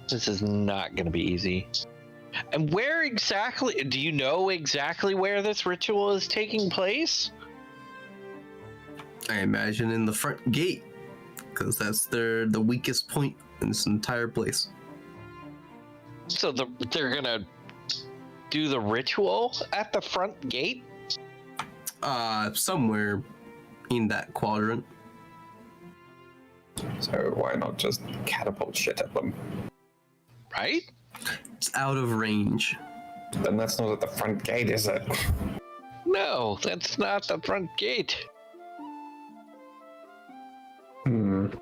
This is not going to be easy. And where exactly? Do you know exactly where this ritual is taking place? I imagine in the front gate, because that's the weakest point in this entire place. So they're gonna do the ritual at the front gate? Somewhere in that quadrant. So why not just catapult shit at them? Right? It's out of range. Then that's not at the front gate, is it? No, that's not the front gate. And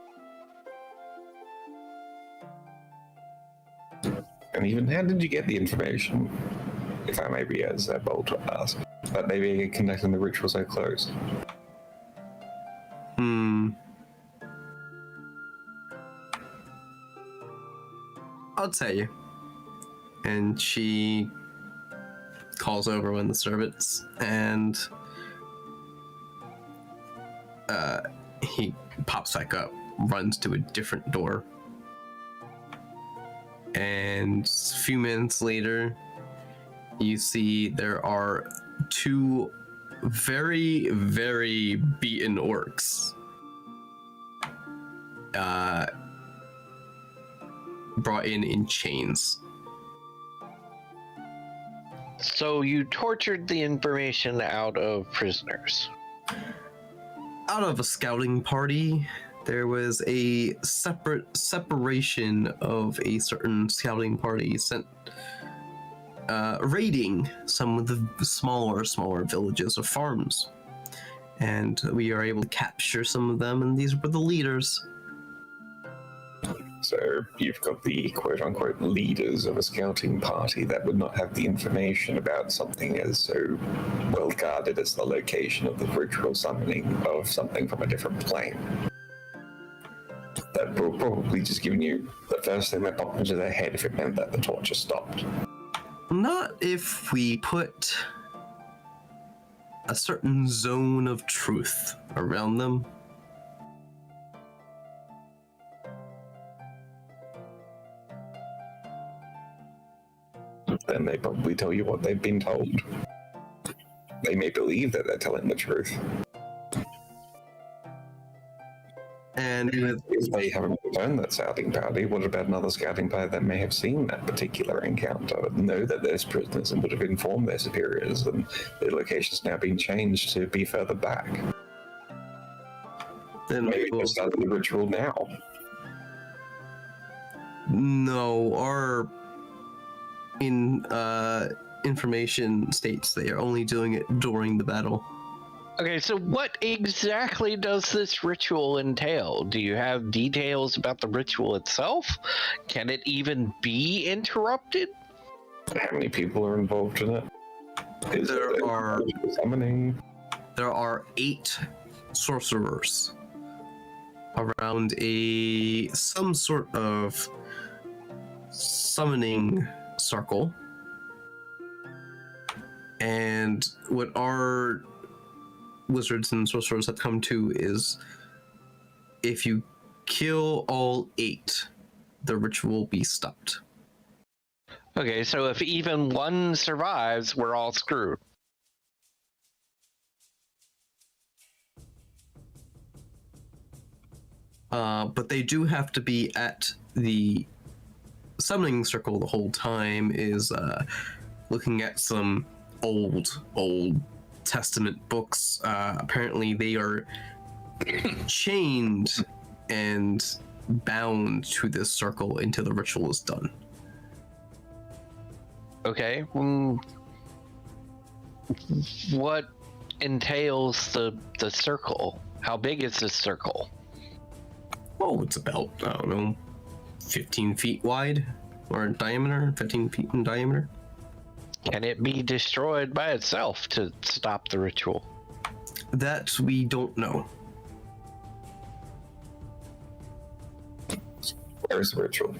even how did you get the information, if I may be as bold to ask, that they be conducting the ritual so close? I'll tell you. And she calls over one of the servants, and he pops back up, runs to a different door. And a few minutes later, you see there are two very, very beaten orcs. Brought in chains. So you tortured the information out of prisoners. Out of a scouting party, there was a separation of a certain scouting party sent raiding some of the smaller villages or farms. And we are able to capture some of them, and these were the leaders. So you've got the quote-unquote leaders of a scouting party that would not have the information about something as so well guarded as the location of the ritual summoning of something from a different plane. That will probably just giving you the first thing that popped into their head if it meant that the torture stopped. Not if we put a certain zone of truth around them. Then they probably tell you what they've been told. They may believe that they're telling the truth. And If they haven't returned that scouting party, what about another scouting party that may have seen that particular encounter, know that there's prisoners and would have informed their superiors, and their location's now been changed to be further back? then Maybe we'll, they're starting the ritual now. no, our information states they are only doing it during the battle. Okay, so what exactly does this ritual entail? Do you have details about the ritual itself? Can it even be interrupted? How many people are involved in it? Is There it are- summoning? There are 8 sorcerers around some sort of summoning circle, and what our wizards and sorcerers have come to is if you kill all 8, the ritual will be stopped. Okay, so if even one survives, we're all screwed. But they do have to be at the summoning circle the whole time, is looking at some old Testament books. Apparently they are chained and bound to this circle until the ritual is done. Okay, what entails the circle? How big is this circle? Oh, it's about, I don't know, 15 feet wide, or in diameter, 15 feet in diameter. Can it be destroyed by itself to stop the ritual? That we don't know. Where's the ritual?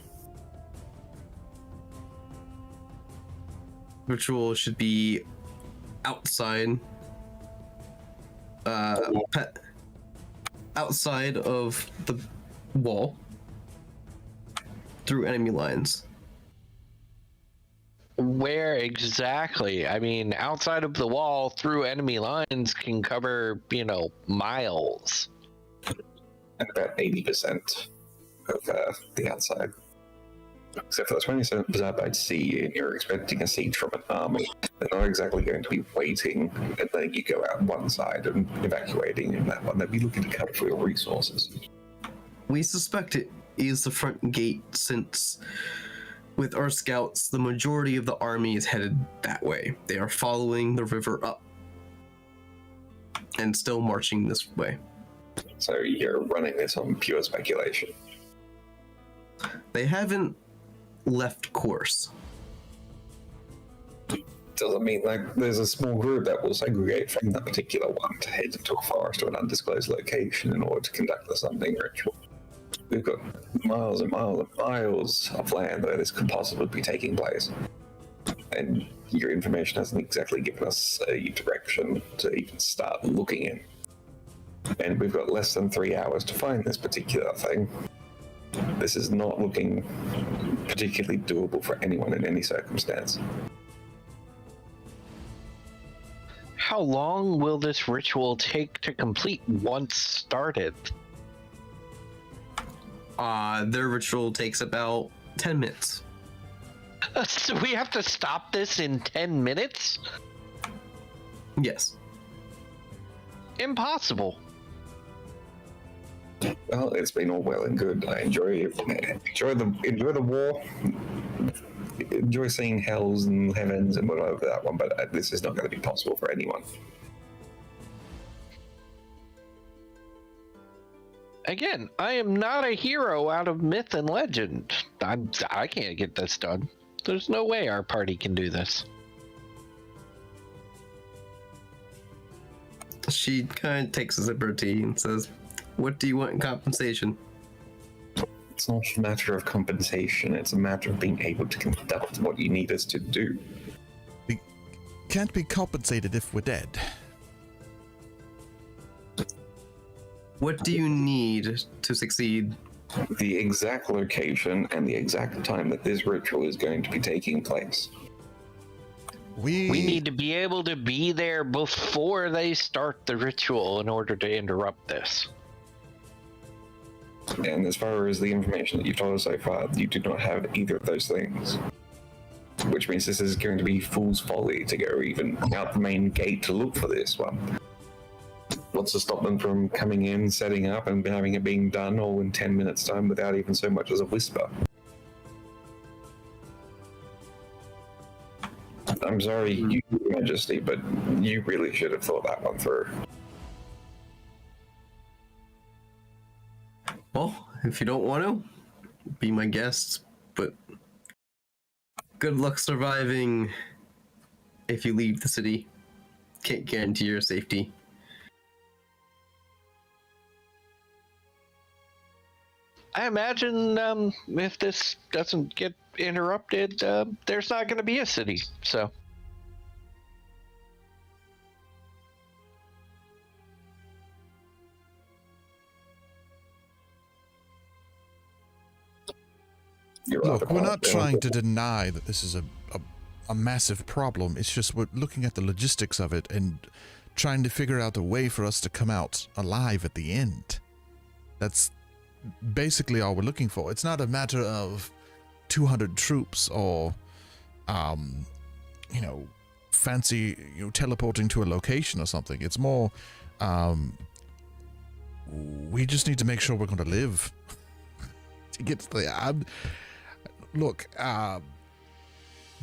Ritual should be outside, outside of the wall, through enemy lines. Where exactly? I mean, outside of the wall, through enemy lines can cover, miles. And about 80% of the outside. Except for the 20% by sea, and you're expecting a siege from an army. They're not exactly going to be waiting and letting you go out one side and evacuating in that one. They'll be looking to cover for your resources. We suspect it is the front gate, since with our scouts, the majority of the army is headed that way. They are following the river up and still marching this way. So you're running this on pure speculation. They haven't left course. Doesn't mean there's a small group that will segregate from that particular one to head into a forest or an undisclosed location in order to conduct the summoning ritual. We've got miles and miles and miles of land where this could possibly be taking place. And your information hasn't exactly given us a direction to even start looking in. And we've got less than 3 hours to find this particular thing. This is not looking particularly doable for anyone in any circumstance. How long will this ritual take to complete once started? Their ritual takes about 10 minutes. So we have to stop this in 10 minutes? Yes. Impossible. Well, it's been all well and good. I enjoy the war. Enjoy seeing hells and heavens and whatever that one, but this is not going to be possible for anyone. Again, I am not a hero out of myth and legend. I can't get this done. There's no way our party can do this. She kind of takes a sip of her tea and says, "What do you want in compensation?" It's not a matter of compensation, it's a matter of being able to conduct what you need us to do. We can't be compensated if we're dead. What do you need to succeed? The exact location and the exact time that this ritual is going to be taking place. We need to be able to be there before they start the ritual in order to interrupt this. And as far as the information that you've told us so far, you do not have either of those things. Which means this is going to be fool's folly to go even out the main gate to look for this one. What's to stop them from coming in, setting up, and having it being done all in 10 minutes' time without even so much as a whisper? I'm sorry, Your Majesty, but you really should have thought that one through. Well, if you don't want to, be my guest, but good luck surviving if you leave the city. Can't guarantee your safety. I imagine if this doesn't get interrupted, there's not going to be a city. So, look, we're not trying to deny that this is a massive problem. It's just we're looking at the logistics of it and trying to figure out a way for us to come out alive at the end. That's basically all we're looking for. It's not a matter of 200 troops or, fancy, teleporting to a location or something. It's more, we just need to make sure we're going to live to get to the. Look,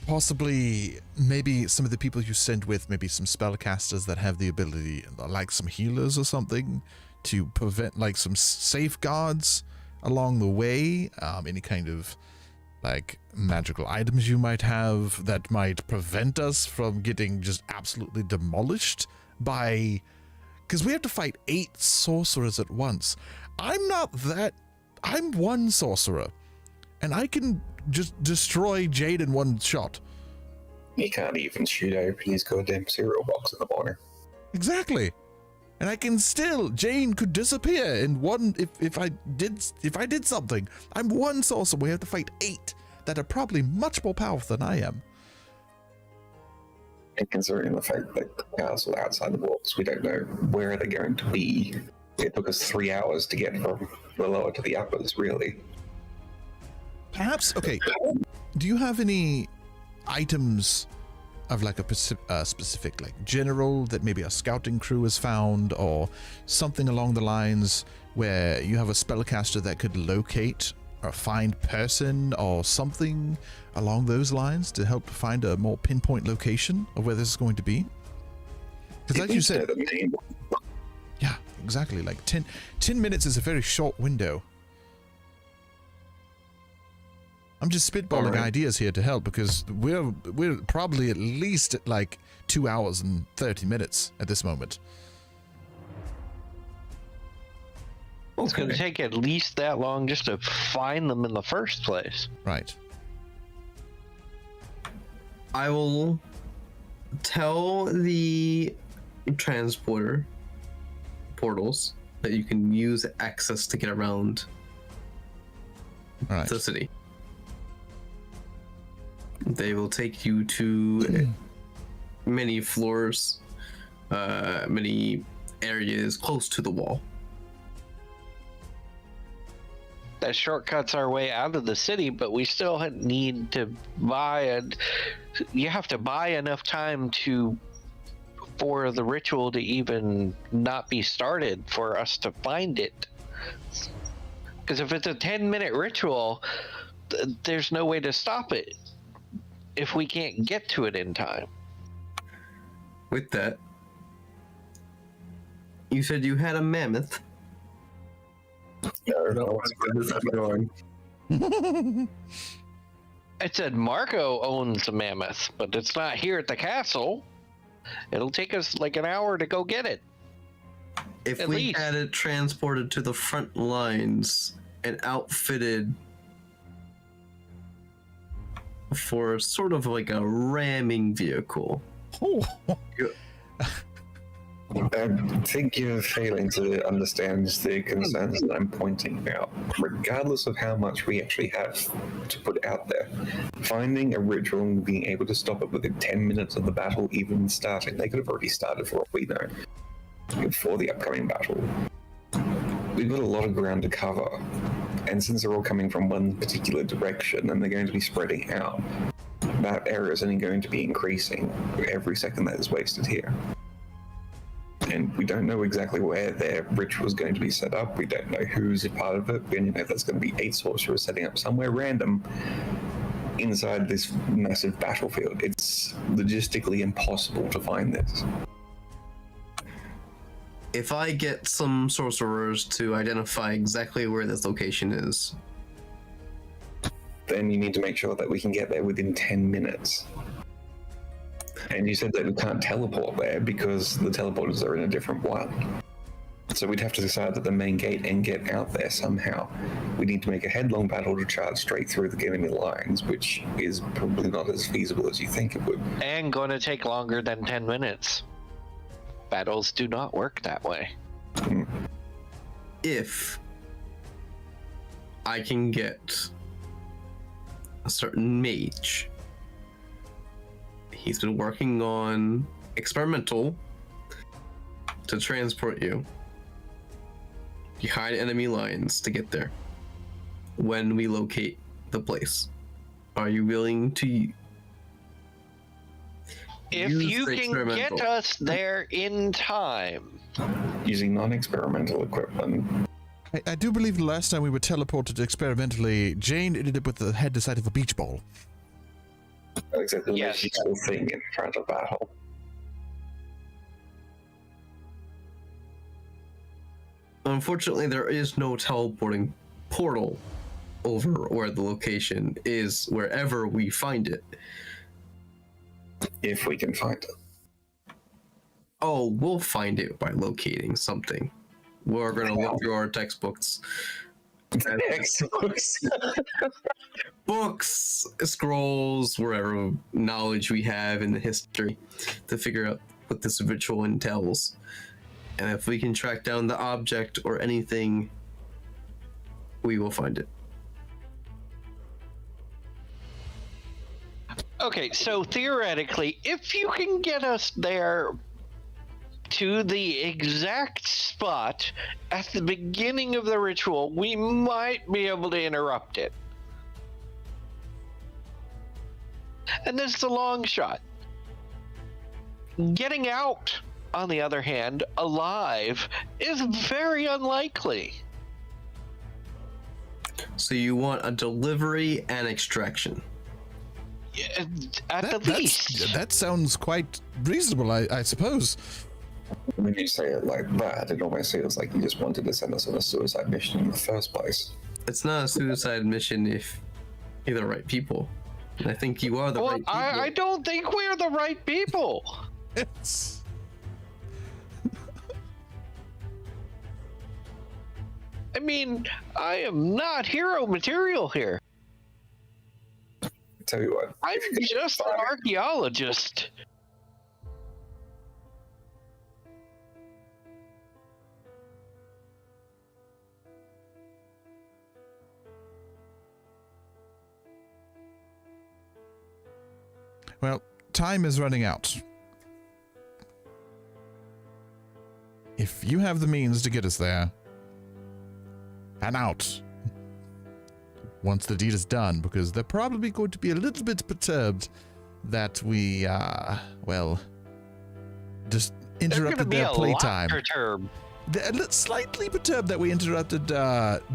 possibly, maybe some of the people you send with, maybe some spellcasters that have the ability, like some healers or something, to prevent, like, some safeguards along the way, any kind of, like, magical items you might have that might prevent us from getting just absolutely demolished by, because we have to fight 8 sorcerers at once. I'm one sorcerer, and I can just destroy Jade in one shot. He can't even shoot open his goddamn cereal box in the morning. Exactly. And I can still, Jane could disappear in one, if I did something. I'm one sorcerer, we have to fight 8 that are probably much more powerful than I am. And considering the fact that the castle outside the walls, we don't know where they're going to be. It took us 3 hours to get from the lower to the uppers, really. Perhaps, okay, do you have any items of like a specific like general that maybe a scouting crew has found, or something along the lines where you have a spellcaster that could locate or find person or something along those lines to help find a more pinpoint location of where this is going to be? Because like you said, yeah, exactly, like 10 minutes is a very short window. I'm just spitballing ideas here to help, because we're probably at least at like 2 hours and 30 minutes at this moment. It's going to take at least that long just to find them in the first place. Right. I will tell the transporter portals that you can use access to get around the city. They will take you to many floors, many areas close to the wall. That shortcuts our way out of the city, but we still need to you have to buy enough time for the ritual to even not be started for us to find it. Because if it's a 10-minute ritual, there's no way to stop it if we can't get to it in time. With that, you said you had a mammoth. No, this is going. I said Marco owns a mammoth, but it's not here at the castle. It'll take us like an hour to go get it. If At we least. had it transported to the front lines and outfitted for sort of like a ramming vehicle. Oh, I think you're failing to understand the concerns that I'm pointing out. Regardless of how much we actually have to put out there, finding a ritual and being able to stop it within 10 minutes of the battle even starting, they could have already started for all we know, for the upcoming battle. We've got a lot of ground to cover, and since they're all coming from one particular direction and they're going to be spreading out, that area is only going to be increasing every second that is wasted here. And we don't know exactly where their ritual is going to be set up. We don't know who's a part of it. We only know there's going to be 8 sorcerers setting up somewhere random inside this massive battlefield. It's logistically impossible to find this. If I get some sorcerers to identify exactly where this location is, Then you need to make sure that we can get there within 10 minutes. And you said that we can't teleport there because the teleporters are in a different one. So we'd have to decide at the main gate and get out there somehow. We need to make a headlong battle to charge straight through the enemy lines, which is probably not as feasible as you think it would. And going to take longer than 10 minutes. Battles do not work that way. if I can get a certain mage, he's been working on experimental to transport you behind enemy lines to get there when we locate the place. Are you willing to If use you the can experimental? get us there in time. Using non-experimental equipment. I do believe the last time we were teleported experimentally, Jane ended up with the head the size of a beach ball. Except the Yes. most useful thing in front of battle. Unfortunately, there is no teleporting portal over where the location is, wherever we find it. If we can find it. Oh, we'll find it by locating something. We're gonna look through our textbooks. Books, scrolls, wherever knowledge we have in the history to figure out what this ritual entails. And if we can track down the object or anything, we will find it. Okay, so theoretically, if you can get us there to the exact spot at the beginning of the ritual, we might be able to interrupt it. And that's the long shot. Getting out, on the other hand, alive, is very unlikely. So you want a delivery and extraction. At the least. That sounds quite reasonable, I suppose. When you say it like that, it almost feels like you just wanted to send us on a suicide mission in the first place. It's not a suicide mission if you're the right people. And I think you are the right people. I don't think we're the right people. It's... I mean, I am not hero material here. Tell you what, I'm just an archaeologist. Well, time is running out. If you have the means to get us there and out once the deed is done, because they're probably going to be a little bit perturbed that we, well, just interrupted their playtime. They're slightly perturbed that we interrupted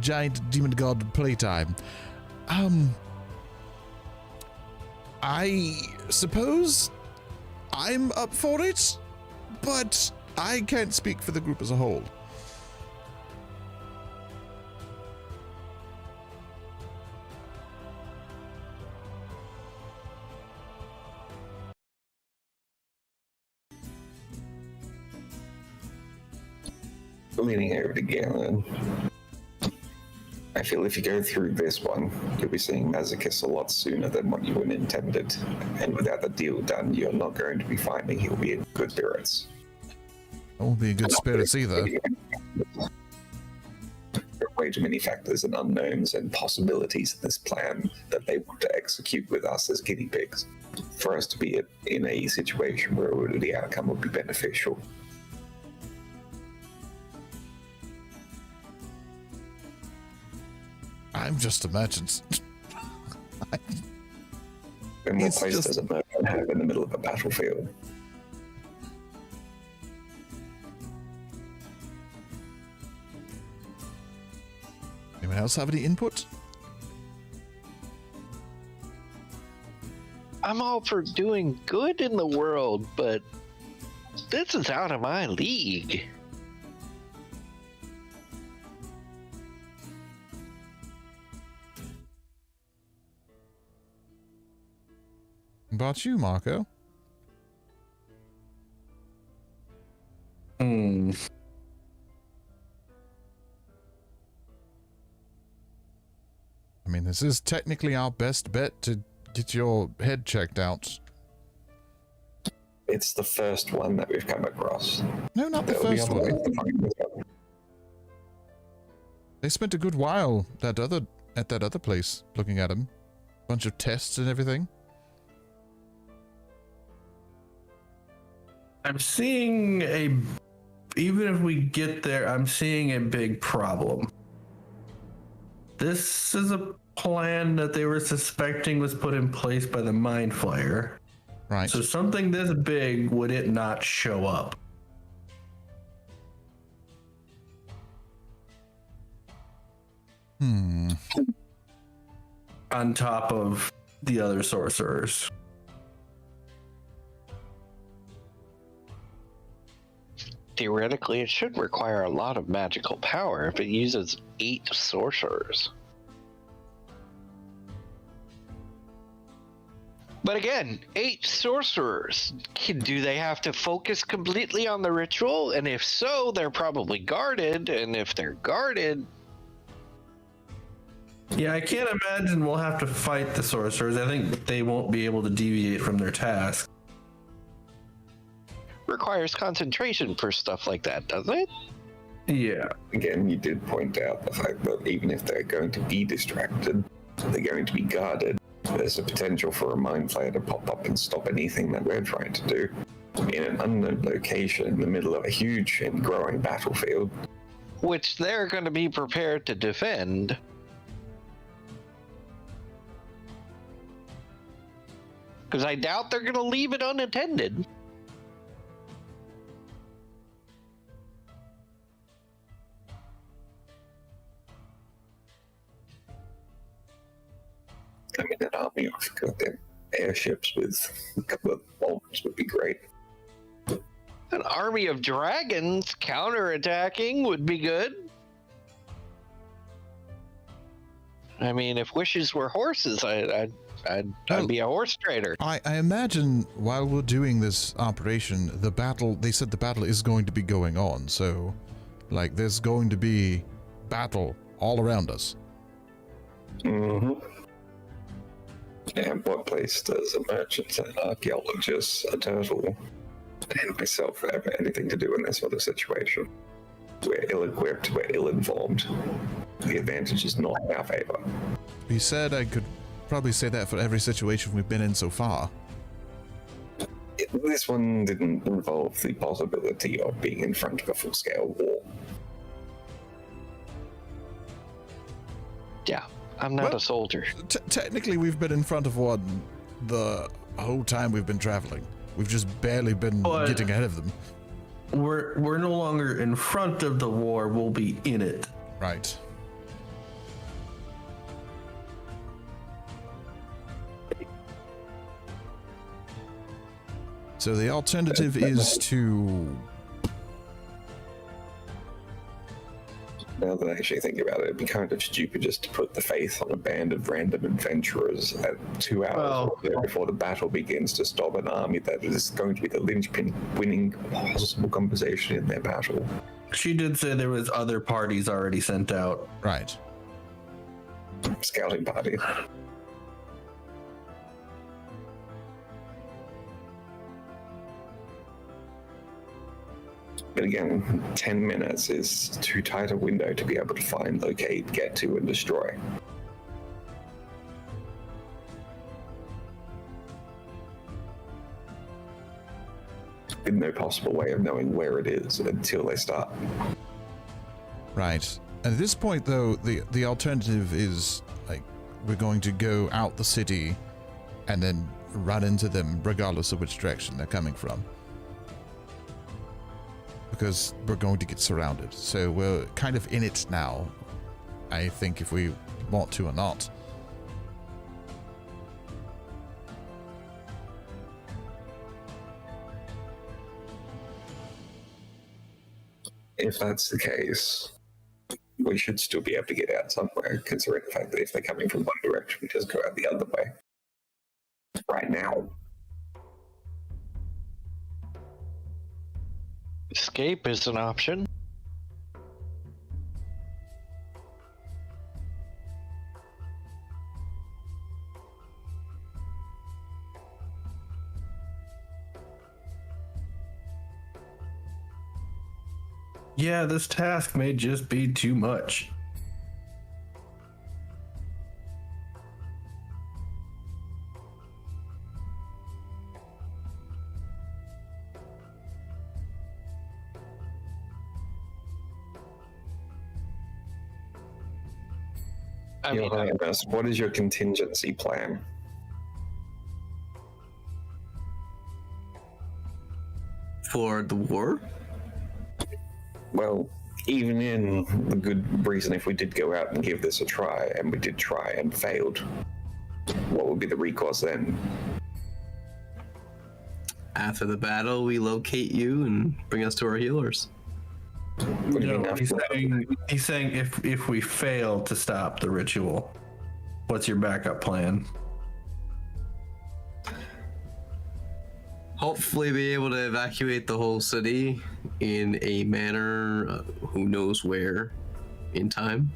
giant demon god playtime. I suppose I'm up for it, but I can't speak for the group as a whole. Leaning over to Galen. I feel if you go through this one, you'll be seeing Masochist a lot sooner than what you would intended. And without the deal done, you're not going to be finding he'll be in good spirits. I won't be in good spirits either. There are way too many factors and unknowns and possibilities in this plan that they want to execute with us as guinea pigs for us to be in a situation where the outcome would be beneficial. I'm just imagining. And what It's place just- does a merchant have in the middle of a battlefield? Anyone else have any input? I'm all for doing good in the world, but this is out of my league. About you, Marco? Hmm. I mean, this is technically our best bet to get your head checked out. It's the first one that we've come across. No, not the There'll be first other one. ways to find this out. They spent a good while at that other place looking at him. Bunch of tests and everything. I'm seeing even if we get there, I'm seeing a big problem. This is a plan that they were suspecting was put in place by the Mind Flayer. Right. So something this big, would it not show up? On top of the other sorcerers. Theoretically, it should require a lot of magical power if it uses 8 sorcerers. But again, 8 sorcerers. Do they have to focus completely on the ritual? And if so, they're probably guarded. And if they're guarded, Yeah, I can't imagine we'll have to fight the sorcerers. I think they won't be able to deviate from their task. requires concentration for stuff like that, doesn't it? Yeah. Again, you did point out the fact that even if they're going to be distracted, they're going to be guarded. There's a potential for a mind flayer to pop up and stop anything that we're trying to do in an unknown location in the middle of a huge and growing battlefield. Which they're going to be prepared to defend. Because I doubt they're going to leave it unattended. I mean, an army of goddamn airships with a couple of bombs would be great. An army of dragons counterattacking would be good. I mean, if wishes were horses, I'd be a horse trader. I imagine while we're doing this operation, they said the battle is going to be going on. So, like, there's going to be battle all around us. Mm-hmm. And what place does a merchant, an archaeologist, a turtle, and myself have anything to do in this sort of situation? We're ill-equipped, we're ill-informed. The advantage is not in our favor. You said I could probably say that for every situation we've been in so far. This one didn't involve the possibility of being in front of a full-scale war. Yeah, I'm not a soldier. Technically, we've been in front of one the whole time we've been traveling. We've just barely been getting ahead of them. We're no longer in front of the war, we'll be in it. Right. So the alternative is to... now that I actually think about it, it'd be kind of stupid just to put the faith on a band of random adventurers at 2 hours before the battle begins to stop an army that is going to be the linchpin winning possible conversation in their battle. She did say there was other parties already sent out. Right. Scouting party. But again, 10 minutes is too tight a window to be able to find, locate, get to, and destroy. With no possible way of knowing where it is until they start. Right. At this point, though, the alternative is, like, we're going to go out the city and then run into them regardless of which direction they're coming from. Because we're going to get surrounded. So we're kind of in it now, I think, if we want to or not. If that's the case, we should still be able to get out somewhere, considering the fact that if they're coming from one direction, we just go out the other way. Right now. Escape is an option. Yeah, this task may just be too much. Your Highness, what is your contingency plan? For the war? Well, even in the good reason, if we did go out and give this a try, and we did try and failed, what would be the recourse then? After the battle, we locate you and bring us to our healers. What do you mean after He's saying if we fail to stop the ritual, what's your backup plan? Hopefully be able to evacuate the whole city in a manner, who knows where, in time.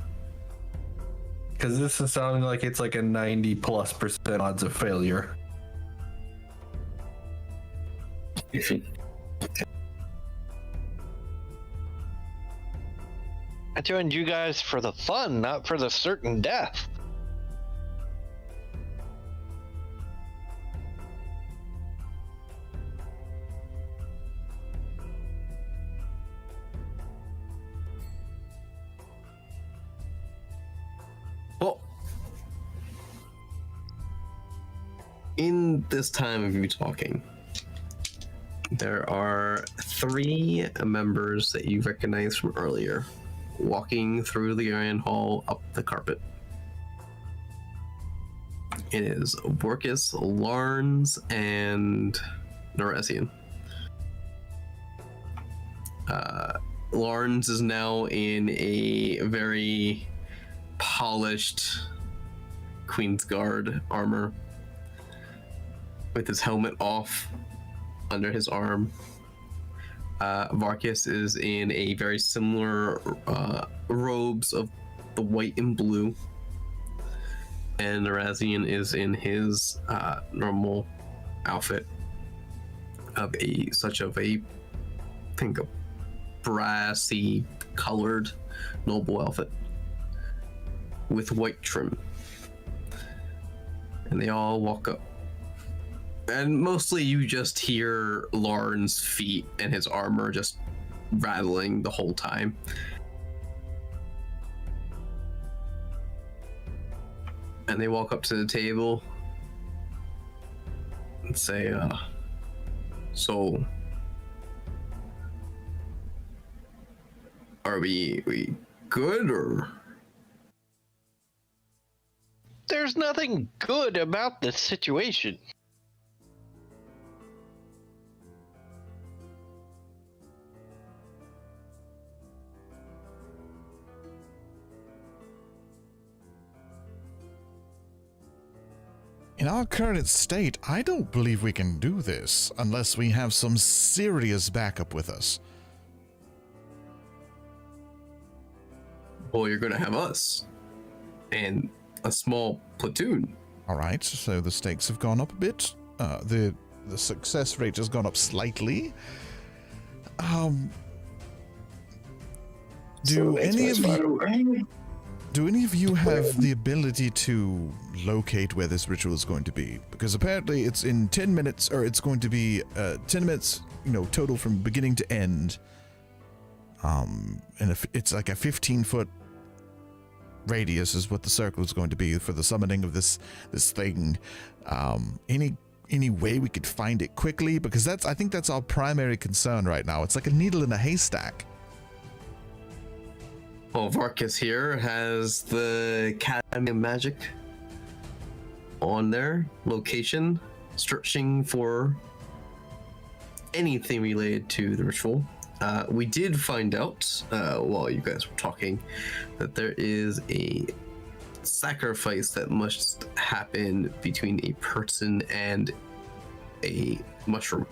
Because this is sounding like it's like a 90+% odds of failure. If you, I joined you guys for the fun, not for the certain death. Well, in this time of you talking, there are 3 members that you recognize from earlier, walking through the grand hall up the carpet. It is Borkus, Larns, and Neresian. Larns is now in a very polished Queen's Guard armor with his helmet off under his arm. Varkus is in a very similar robes of the white and blue, and Neresian is in his normal outfit of a brassy colored noble outfit with white trim, and they all walk up. And mostly you just hear Lauren's feet and his armor just rattling the whole time. And they walk up to the table and say, so are we good, or? There's nothing good about this situation. In our current state, I don't believe we can do this unless we have some serious backup with us. Well, you're gonna have us and a small platoon. All right, so the stakes have gone up a bit. The success rate has gone up slightly. Do any of you have the ability to locate where this ritual is going to be? Because apparently it's in 10 minutes, or it's going to be 10 minutes, total from beginning to end. And if it's like a 15-foot radius is what the circle is going to be for the summoning of this thing. Any way we could find it quickly? Because I think that's our primary concern right now. It's like a needle in a haystack. Well, Varkas here has the Academy of Magic on their location, searching for anything related to the ritual. We did find out, while you guys were talking, that there is a sacrifice that must happen between a person and a mushroom.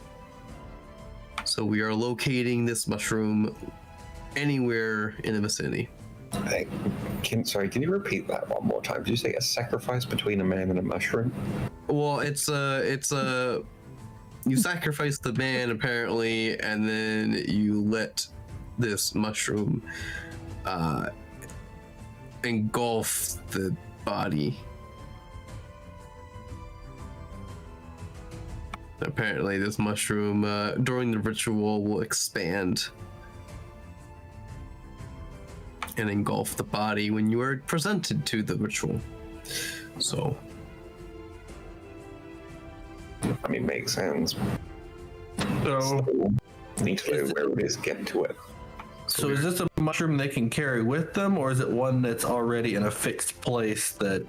So we are locating this mushroom anywhere in the vicinity. Hey, can you repeat that one more time? Did you say a sacrifice between a man and a mushroom? Well, it's a you sacrifice the man apparently, and then you let this mushroom engulf the body. Apparently this mushroom during the ritual will expand and engulf the body when you are presented to the ritual. So I mean, makes sense. So, Need to know where it is, get to it. so is this a mushroom they can carry with them, or is it one that's already in a fixed place that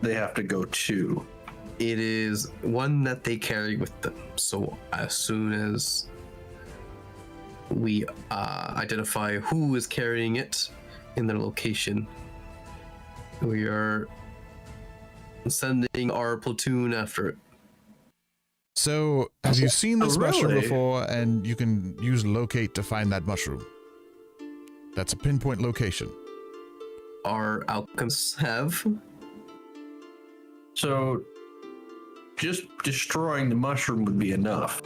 they have to go to? it is one that they carry with them. So as soon as we identify who is carrying it in their location, we are sending our platoon after it. So, have you seen this mushroom really? before? And you can use locate to find that mushroom. That's a pinpoint location. Our alchemists have. So just destroying the mushroom would be enough.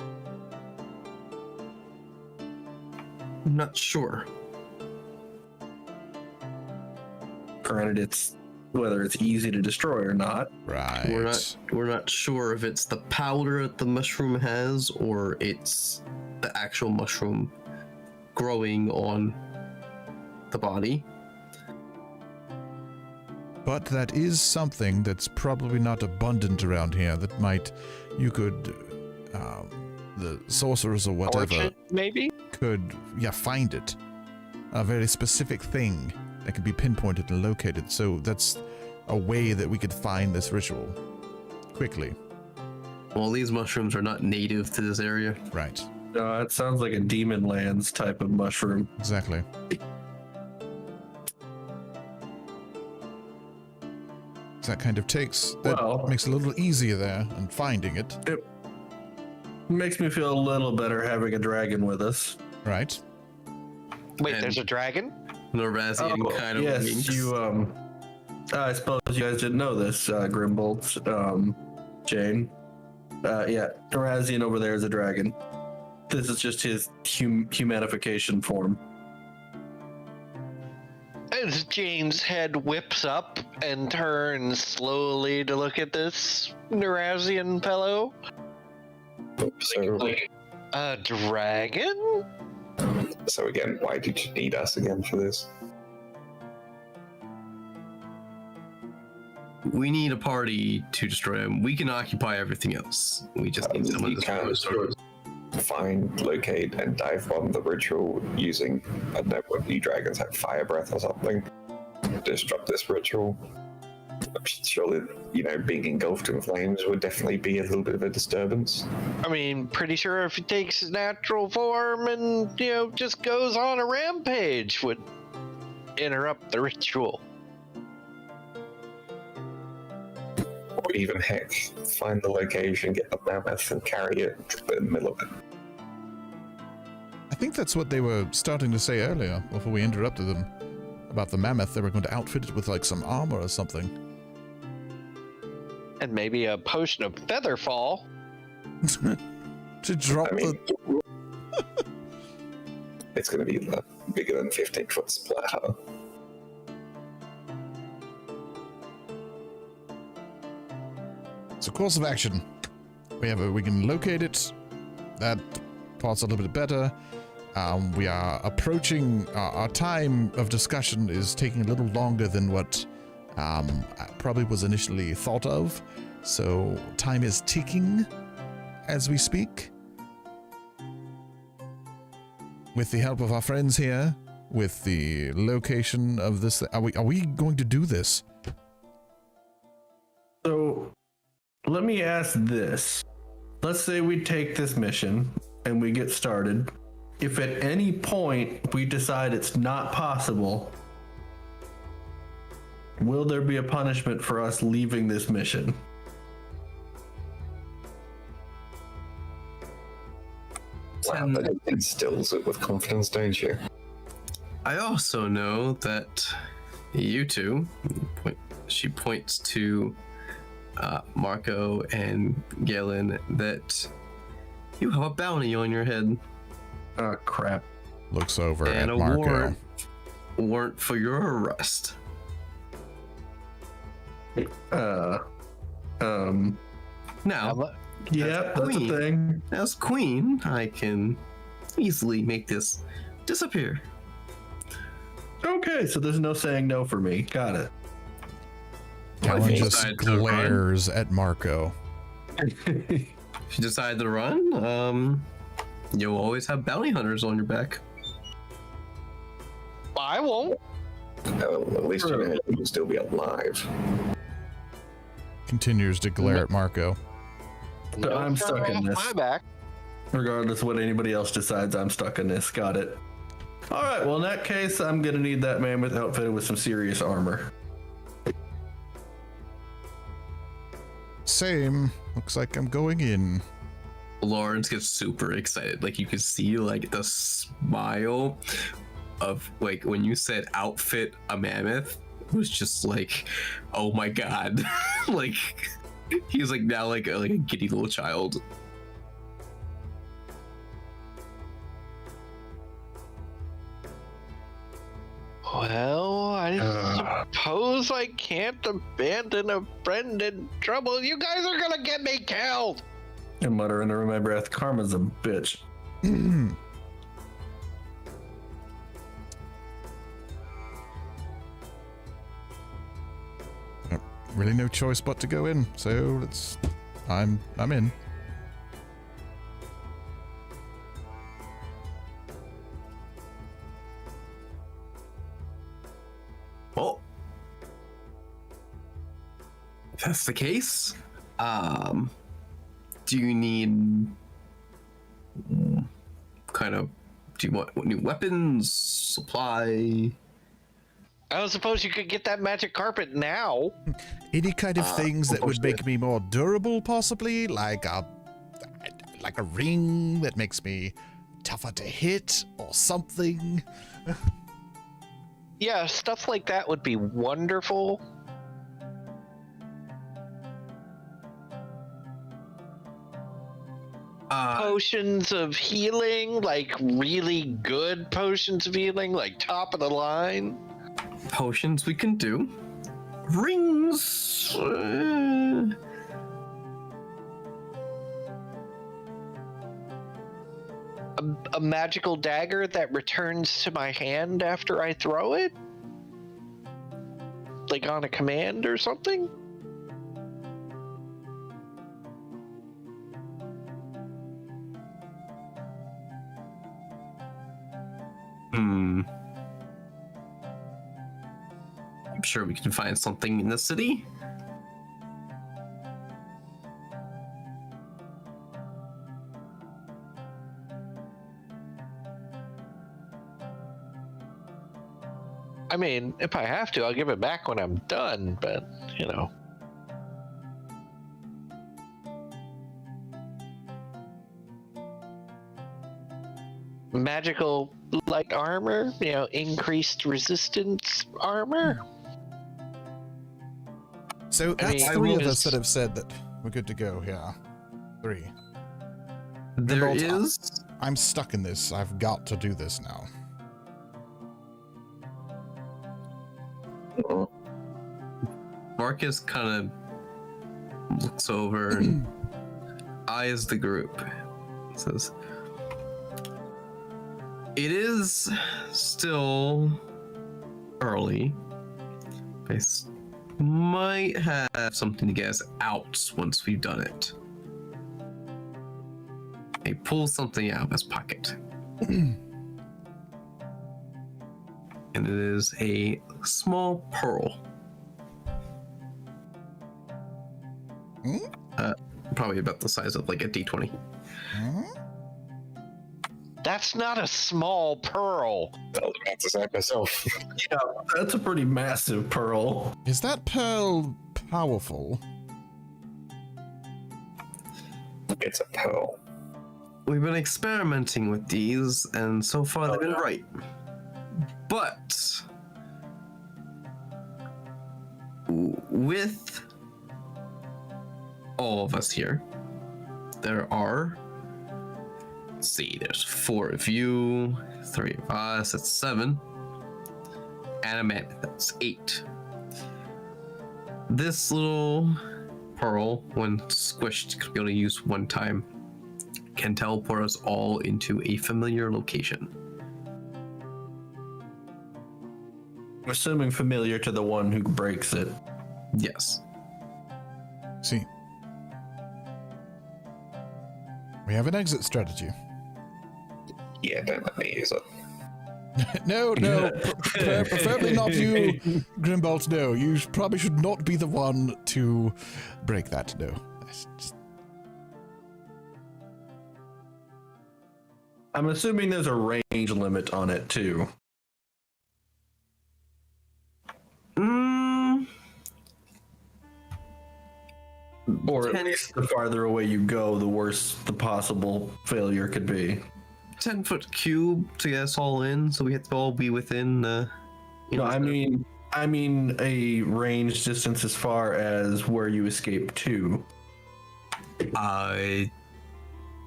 I'm not sure. Granted, it's whether it's easy to destroy or not. Right. We're not sure if it's the powder that the mushroom has or it's the actual mushroom growing on the body. But that is something that's probably not abundant around here. That you could, the sorcerers or whatever, Orchid, maybe? could, find it. A very specific thing that can be pinpointed and located. So that's a way that we could find this ritual quickly. Well, these mushrooms are not native to this area. Right. It sounds like a demon lands type of mushroom. Exactly. That kind of makes it a little easier there in finding it. It makes me feel a little better having a dragon with us. Right. Wait, And- there's a dragon? Norazian kind of yes, wings. you I suppose you guys didn't know this, Grimbolt, Jane. Norazian over there is a dragon. This is just his humanification form. As Jane's head whips up and turns slowly to look at this Neurazian fellow. So, A dragon? so again, why did you need us again for this? We need a party to destroy him. We can occupy everything else. We just need someone You to can't destroy him. find, locate, and dive bomb the ritual using, I don't know, what you dragons have, fire breath or something. Disrupt this ritual. I'm sure that, being engulfed in flames would definitely be a little bit of a disturbance. I mean, pretty sure if he takes his natural form and, just goes on a rampage, would interrupt the ritual. Or even heck, find the location, get the mammoth, and carry it, drop it in the middle of it. I think that's what they were starting to say earlier before we interrupted them about the mammoth. They were going to outfit it with like some armor or something. And maybe a potion of feather fall. To drop It's going to be bigger than 15-foot splatter. So course of action. We can locate it. That part's a little bit better. We are approaching our time of discussion is taking a little longer than what probably was initially thought of. So time is ticking as we speak. With the help of our friends here, with the location of this, are we going to do this? So, let me ask this. Let's say we take this mission and we get started. If at any point we decide it's not possible, will there be a punishment for us leaving this mission? Wow, that instills it with confidence, don't you? I also know that you two, she points to Marco and Galen, that you have a bounty on your head. Oh, crap. Looks over And at a Marco. warrant for your arrest. Now, Yeah, that's a thing. as queen, I can easily make this disappear. Okay, so there's no saying no for me. Got it. Talon If you just decide to run- glares at Marco. If you decide to run, you'll always have bounty hunters on your back. I won't. Well, at least you know you'll still be alive. Continues to glare at Marco. So No I'm fur stuck in off this. My back. Regardless of what anybody else decides, I'm stuck in this. Got it. All right, well, in that case, I'm going to need that mammoth outfitted with some serious armor. Same. Looks like I'm going in. Lawrence gets super excited. Like, you can see like the smile of like when you said outfit a mammoth, it was just like, oh my god. Like he's like now like a giddy little child. Well, I suppose I can't abandon a friend in trouble. You guys are gonna get me killed. And mutter under my breath, Karma's a bitch. Really no choice but to go in, so let's... I'm in. Well, if that's the case, do you need do you want new weapons, supply? I don't suppose you could get that magic carpet now. Any kind of things that would make unfortunately. me more durable, possibly? Like a ring that makes me tougher to hit, or something? Yeah, stuff like that would be wonderful. Potions of healing, like really good potions of healing, like top of the line. Potions we can do. Rings. A magical dagger that returns to my hand after I throw it? Like on a command or something? I'm sure we can find something in the city. I mean, if I have to, I'll give it back when I'm done, but, you know. magical light armor, increased resistance armor. So I that's mean, three of us just- that have said that we're good to go. Yeah, 3. There Grimbold, is. I'm stuck in this. I've got to do this now. Marcus kind of looks over and eyes the group. Says, "It is still early. I might have something to get us out once we've done it." He pulls something out of his pocket. And it is a small pearl. Probably about the size of like a D20. That's not a small pearl. I was about to say it myself. Yeah, that's a pretty massive pearl. Is that pearl powerful? It's a pearl. We've been experimenting with these, and so far they've been right. But with all of us here, there are, let's see, there's 4 of you, 3 of us, that's 7, and a man, that's 8. This little pearl, when squished, could be able to use one time, can teleport us all into a familiar location. I'm assuming familiar to the one who breaks it. Yes. See, we have an exit strategy. Yeah, don't let me use it. No, preferably not you, Grimbolt. No, you probably should not be the one to break that. No. That's just- I'm assuming there's a range limit on it too. Or at 10 least the farther away you go, the worse the possible failure could be. 10-foot cube to get us all in, so we have to all be within No, I mean a range distance as far as where you escape to. I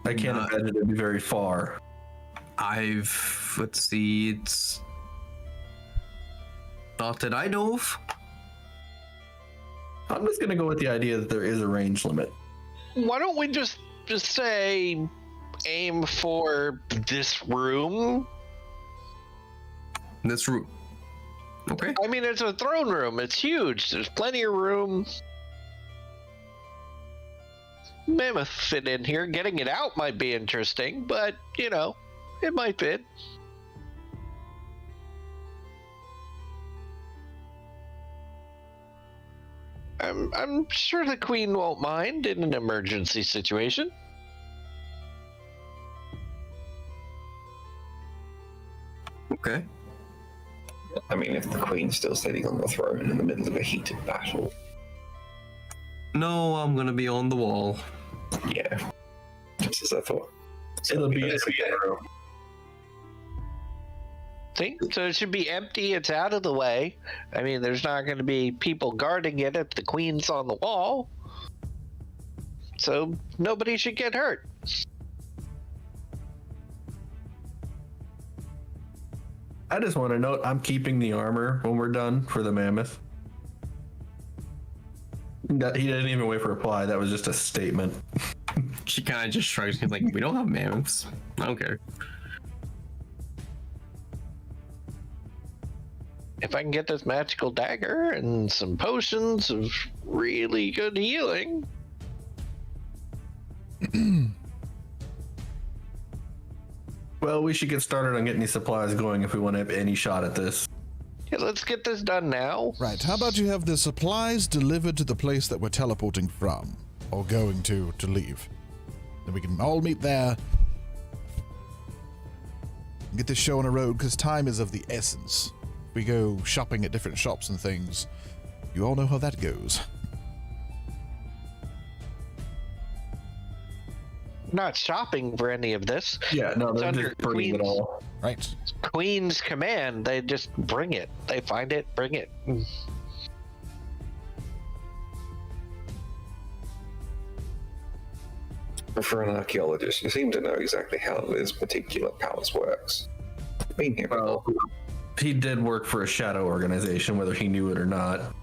can't imagine it'd be very far. let's see, it's not that I know of. I'm just gonna go with the idea that there is a range limit. Why don't we just say aim for this room? This room. Okay. I mean, it's a throne room. It's huge. There's plenty of room. Mammoth fit in here. Getting it out might be interesting, but it might fit. I'm sure the queen won't mind in an emergency situation. Okay. I mean, if the queen's still sitting on the throne in the middle of a heated battle, No, I'm gonna be on the wall. yeah, just as I thought. It'll be in Let's get the room. See? So it should be empty. It's out of the way. I mean, there's not going to be people guarding it if the queen's on the wall. So nobody should get hurt. I just want to note I'm keeping the armor when we're done for the mammoth. He didn't even wait for a reply. That was just a statement. She kind of just shrugs. She's like, "We don't have mammoths. I don't care." If I can get this magical dagger and some potions of really good healing. Well, we should get started on getting these supplies going if we want to have any shot at this. Yeah, let's get this done now. Right, how about you have the supplies delivered to the place that we're teleporting from, or going to leave. Then we can all meet there. Get this show on a road, because time is of the essence. We go shopping at different shops and things. You all know how that goes. not shopping for any of this. Yeah, no, It's they're under just bringing it Queen's- all. Right. Queen's command. They just bring it. They find it, bring it. For an archaeologist, you seem to know exactly how this particular palace works. Been here before. Well, he did work for a shadow organization, whether he knew it or not.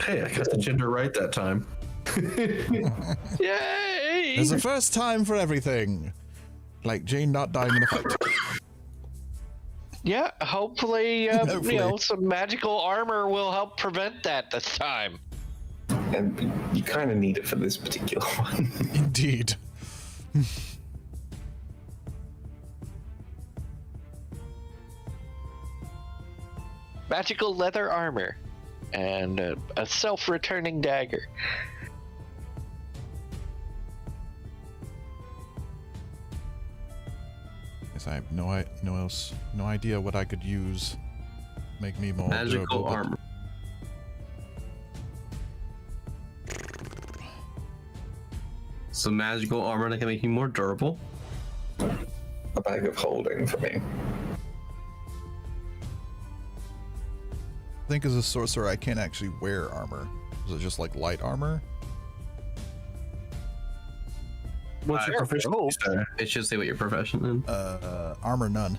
Hey, I got the gender right that time. Yay! There's a first time for everything. Like Jane not dying in a fight. Yeah, hopefully, Hopefully. you know, some magical armor will help prevent that this time. And you kind of need it for this particular one. Indeed. Magical leather armor and a self-returning dagger. Yes, I have no idea what I could use. Make me more Magical durable, but- armor. So magical armor that can make you more durable. A bag of holding for me. I think as a sorcerer, I can't actually wear armor. Is it just like light armor? What's your proficiency? Sir? It should say what your profession is. Armor none.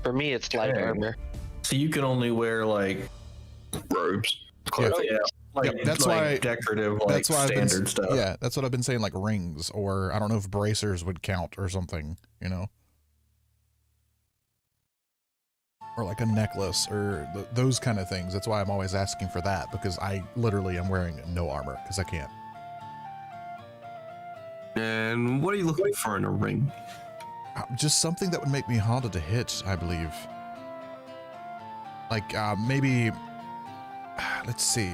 For me, it's light Okay. armor. So you can only wear like Robes. Yeah. yeah, like, Yep, that's like why- decorative, like That's why I've been, standard stuff. yeah, that's what I've been saying, like rings, or I don't know if bracers would count or something, you know? Or like a necklace, or those kind of things. That's why I'm always asking for that, because I literally am wearing no armor, because I can't. And what are you looking for in a ring? Just something that would make me harder to hit, I believe. Like, maybe, let's see.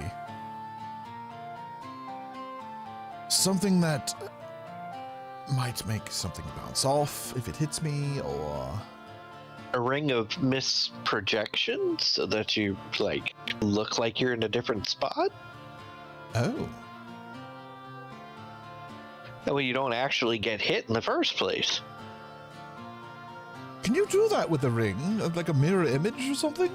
Something that might make something bounce off if it hits me, or... A ring of misprojection so that you, like, look like you're in a different spot? Oh. That way you don't actually get hit in the first place. Can you do that with a ring? Like a mirror image or something?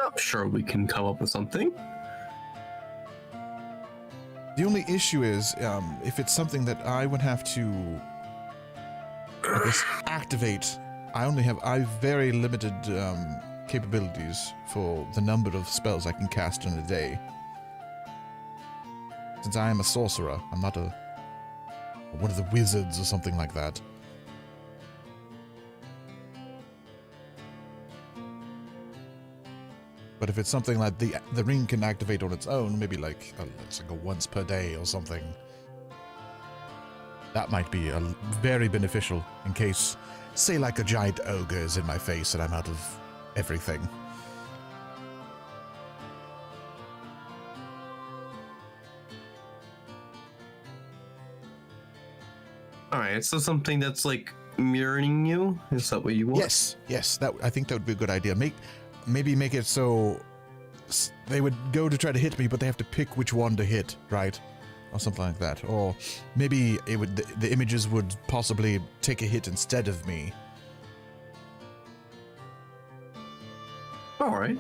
I'm sure we can come up with something. The only issue is, if it's something that I would have to, I guess, activate, I have very limited capabilities for the number of spells I can cast in a day. Since I am a sorcerer, I'm not one of the wizards or something like that. But if it's something like the ring can activate on its own, maybe like it's like a once per day or something, that might be very beneficial in case, say, like a giant ogre is in my face and I'm out of everything. All right, so something that's like mirroring you. Is that what you want? Yes, I think that would be a good idea. Maybe make it so they would go to try to hit me, but they have to pick which one to hit, right? Or something like that. Or maybe the images would possibly take a hit instead of me. All right.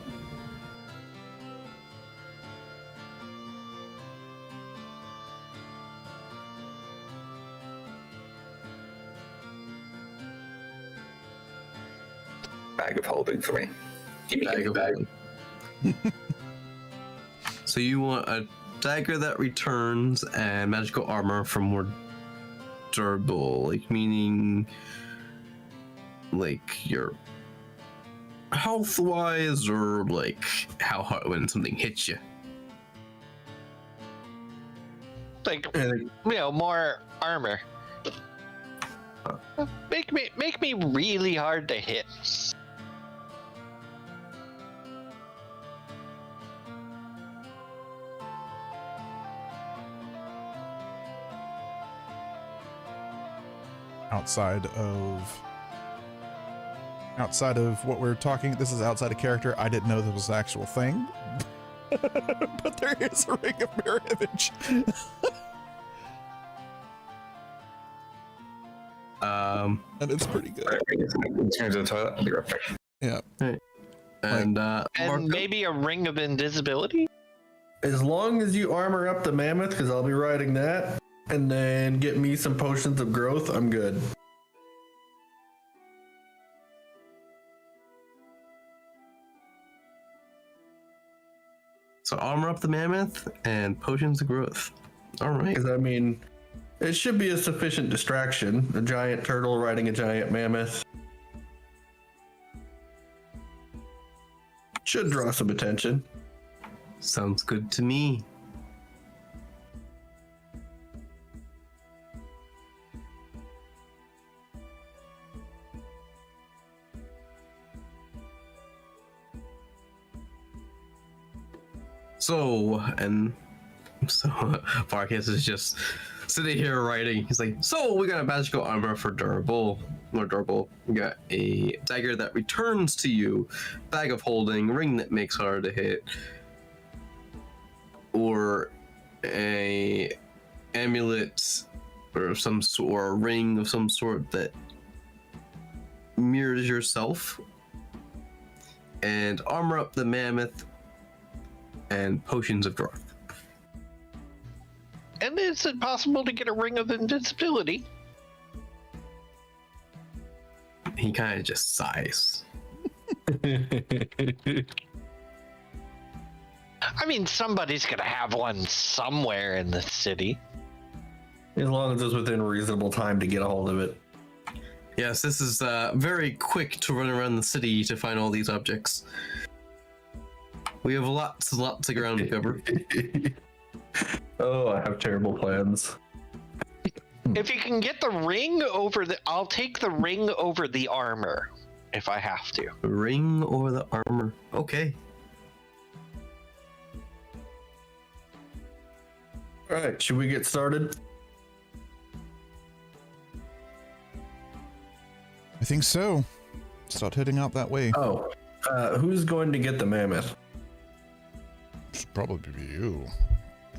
Bag of holding for me. Bag of holding. So you want a dagger that returns and magical armor for more durable, like meaning like your health wise, or like how hard when something hits you. Like, you know, more armor. Make me really hard to hit. outside of what we're talking, this is outside of character. I didn't know this was an actual thing. But there is a ring of mirror image. And it's pretty good. In terms of the toilet, I'll be right back. Yeah. And And maybe a ring of invisibility? As long as you armor up the mammoth, because I'll be riding that, and then get me some potions of growth, I'm good. So armor up the mammoth and potions of growth. All right. Because, I mean, it should be a sufficient distraction. A giant turtle riding a giant mammoth should draw some attention. Sounds good to me. So Vargas is just sitting here writing. He's like, so we got a magical armor for durable. More durable. We got a dagger that returns to you, bag of holding, ring that makes hard to hit, or a amulet or some sort, or a ring of some sort that mirrors yourself, and armor up the mammoth and potions of growth. And is it possible to get a ring of invincibility? He kind of just sighs. I mean, somebody's gonna have one somewhere in the city. As long as it's within reasonable time to get a hold of it. Yes, this is very quick to run around the city to find all these objects. We have lots and lots of ground to cover. Oh, I have terrible plans. If you can get the ring over I'll take the ring over the armor, if I have to. Ring over the armor. Okay. All right, should we get started? I think so. Start heading out that way. Oh, who's going to get the mammoth? Should probably be you.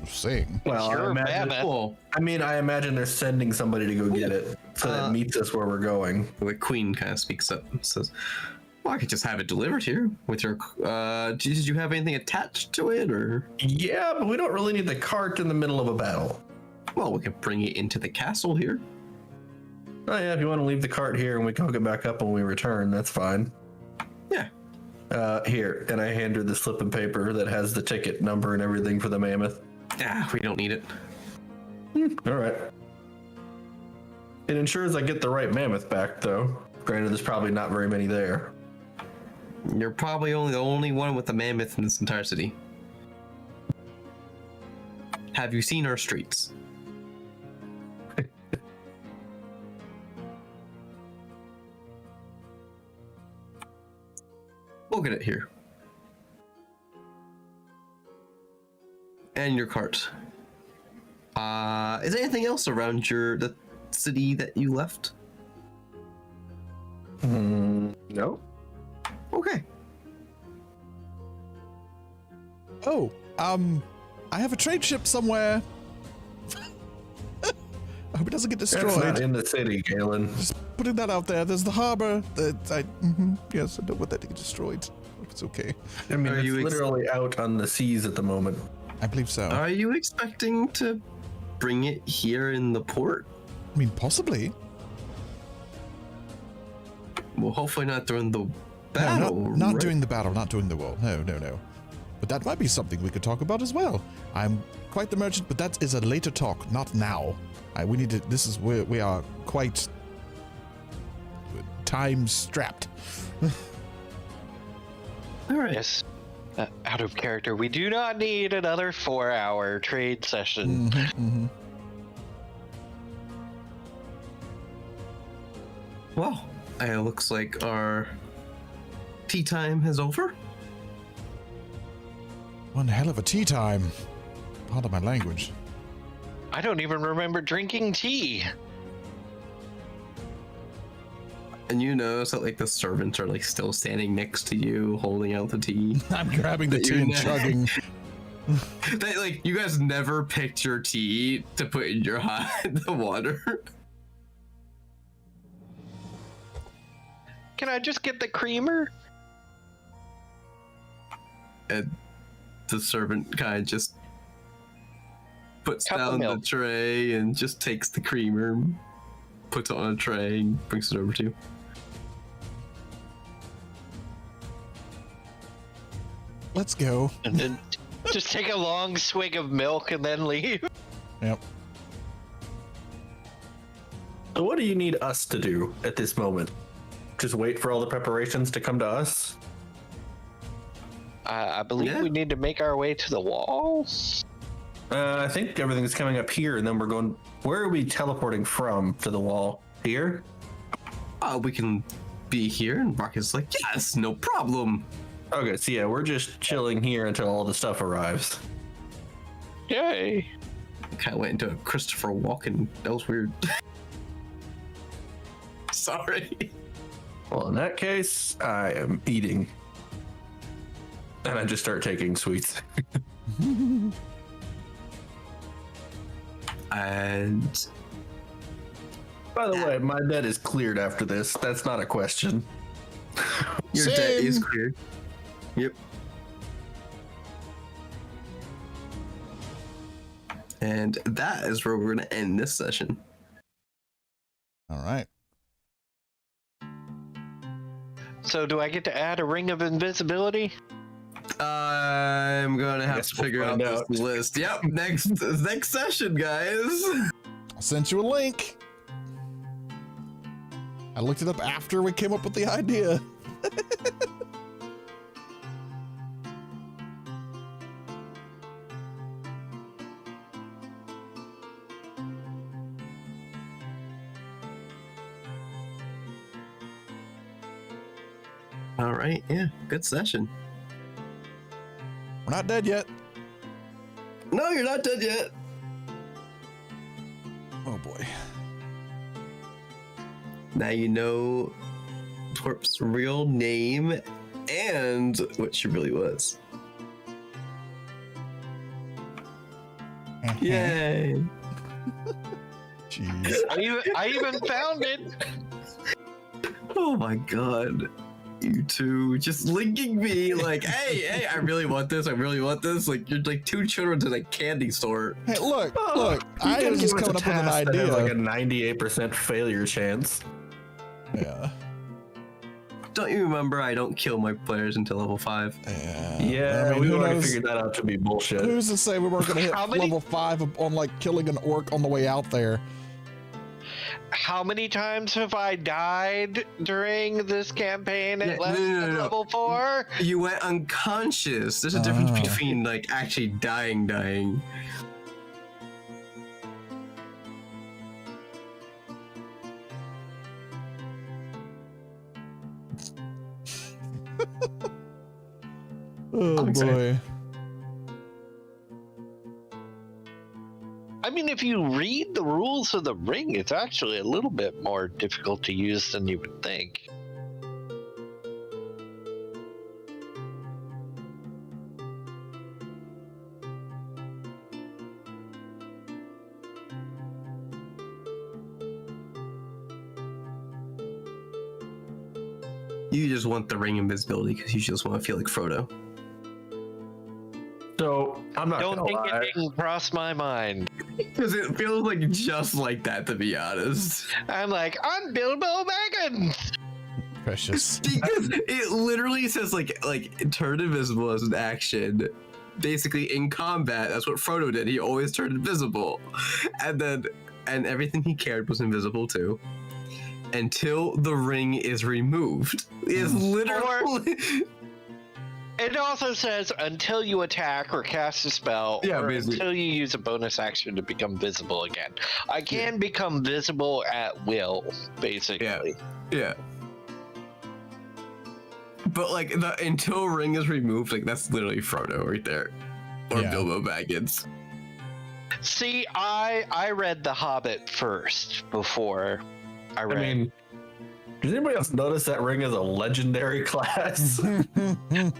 Just saying. Well, You're I a imagine, mammoth. Well, I imagine they're sending somebody to go get it, so that meets us where we're going. the queen kind of speaks up and says, well, I could just have it delivered here with your, did you have anything attached to it, or? Yeah, but we don't really need the cart in the middle of a battle. Well, we could bring it into the castle here. Oh yeah, if you want to leave the cart here and we can hook it back up when we return, that's fine. Yeah. Here, and I hand her the slip of paper that has the ticket number and everything for the mammoth. Ah, we don't need it. All right. It ensures I get the right mammoth back, though. Granted, there's probably not very many there. You're probably the only one with a mammoth in this entire city. Have you seen our streets? We'll get it here. And your cart. Is there anything else around the city that you left? No. Okay. Oh, I have a trade ship somewhere. I hope it doesn't get That's destroyed. not in the city, Galen. Just putting that out there. There's the harbor. Yes, I don't want that to get destroyed. Hope it's okay. I mean, Are it's you literally out on the seas at the moment. I believe so. Are you expecting to bring it here in the port? I mean, possibly. Well, hopefully not during the battle. No, not right? during the battle, not during the war. No. But that might be something we could talk about as well. I'm quite the merchant, but that is a later talk, not now. We need to. This is where we are quite time strapped. All right. Yes. Out of character. We do not need another 4-hour trade session. Well, it looks like our tea time is over. One hell of a tea time. Pardon my language. I don't even remember drinking tea. And you notice that like the servants are like still standing next to you, holding out the tea. I'm grabbing the That tea you're and not- chugging. That like you guys never picked your tea to put in your the water. Can I just get the creamer? And the servant kind of just puts Cup of down the milk. tray and just takes the creamer, puts it on a tray, and brings it over to you. Let's go. And then just take a long swig of milk and then leave. Yep. So what do you need us to do at this moment? Just wait for all the preparations to come to us? I believe Yeah. we need to make our way to the wall. I think everything's coming up here, and then we're going... Where are we teleporting from to the wall? Here? We can be here, and Marcus is like, yes, no problem. Okay, so yeah, we're just chilling here until all the stuff arrives. Yay. Kind of went into a Christopher Walken. That was weird. Sorry. Well, in that case, I am eating. And I just start taking sweets. And By the way, my debt is cleared after this. That's not a question. your debt Same. is cleared. Yep. And that is where we're going to end this session. All right. So do I get to add a ring of invisibility? I'm going to have Guess to we'll figure out find this list. Yep, next session, guys. I sent you a link. I looked it up after we came up with the idea. All right, yeah, good session. We're not dead yet. No, you're not dead yet. Oh boy. Now you know Twerp's real name and what she really was. Yay! Jeez. I even found it. Oh my god. You two just linking me like, hey, I really want this, Like, you're like two children in a candy store. Hey, look. You I can was just give us coming a up with an task that has, idea. like a 98% failure chance. Yeah. Don't you remember I don't kill my players until level 5? Yeah. Yeah, I mean, we've who already knows? figured that out to be bullshit. Who's to say we weren't going to hit How many- level 5 on like killing an orc on the way out there? How many times have I died during this campaign at Yeah, less no, than level 4? You went unconscious. There's a difference Oh. between like actually dying. Oh I'm excited. boy. I mean, if you read the rules of the ring, it's actually a little bit more difficult to use than you would think. You just want the ring invisibility because you just want to feel like Frodo. So, I'm not Don't gonna think lie. it didn't cross my mind. Because it feels like just like that, to be honest. I'm like, I'm Bilbo Baggins! Precious. Because it literally says like turn invisible as an action. Basically in combat, that's what Frodo did. He always turned invisible. And everything he carried was invisible too. Until the ring is removed. Is literally It also says until you attack or cast a spell, Yeah, or basically. until you use a bonus action to become visible again. I can become visible at will, basically. Yeah. But like the until ring is removed, like that's literally Frodo right there. Or Yeah. Bilbo Baggins. See, I read The Hobbit first before I I read. mean, Does anybody else notice that ring is a legendary class?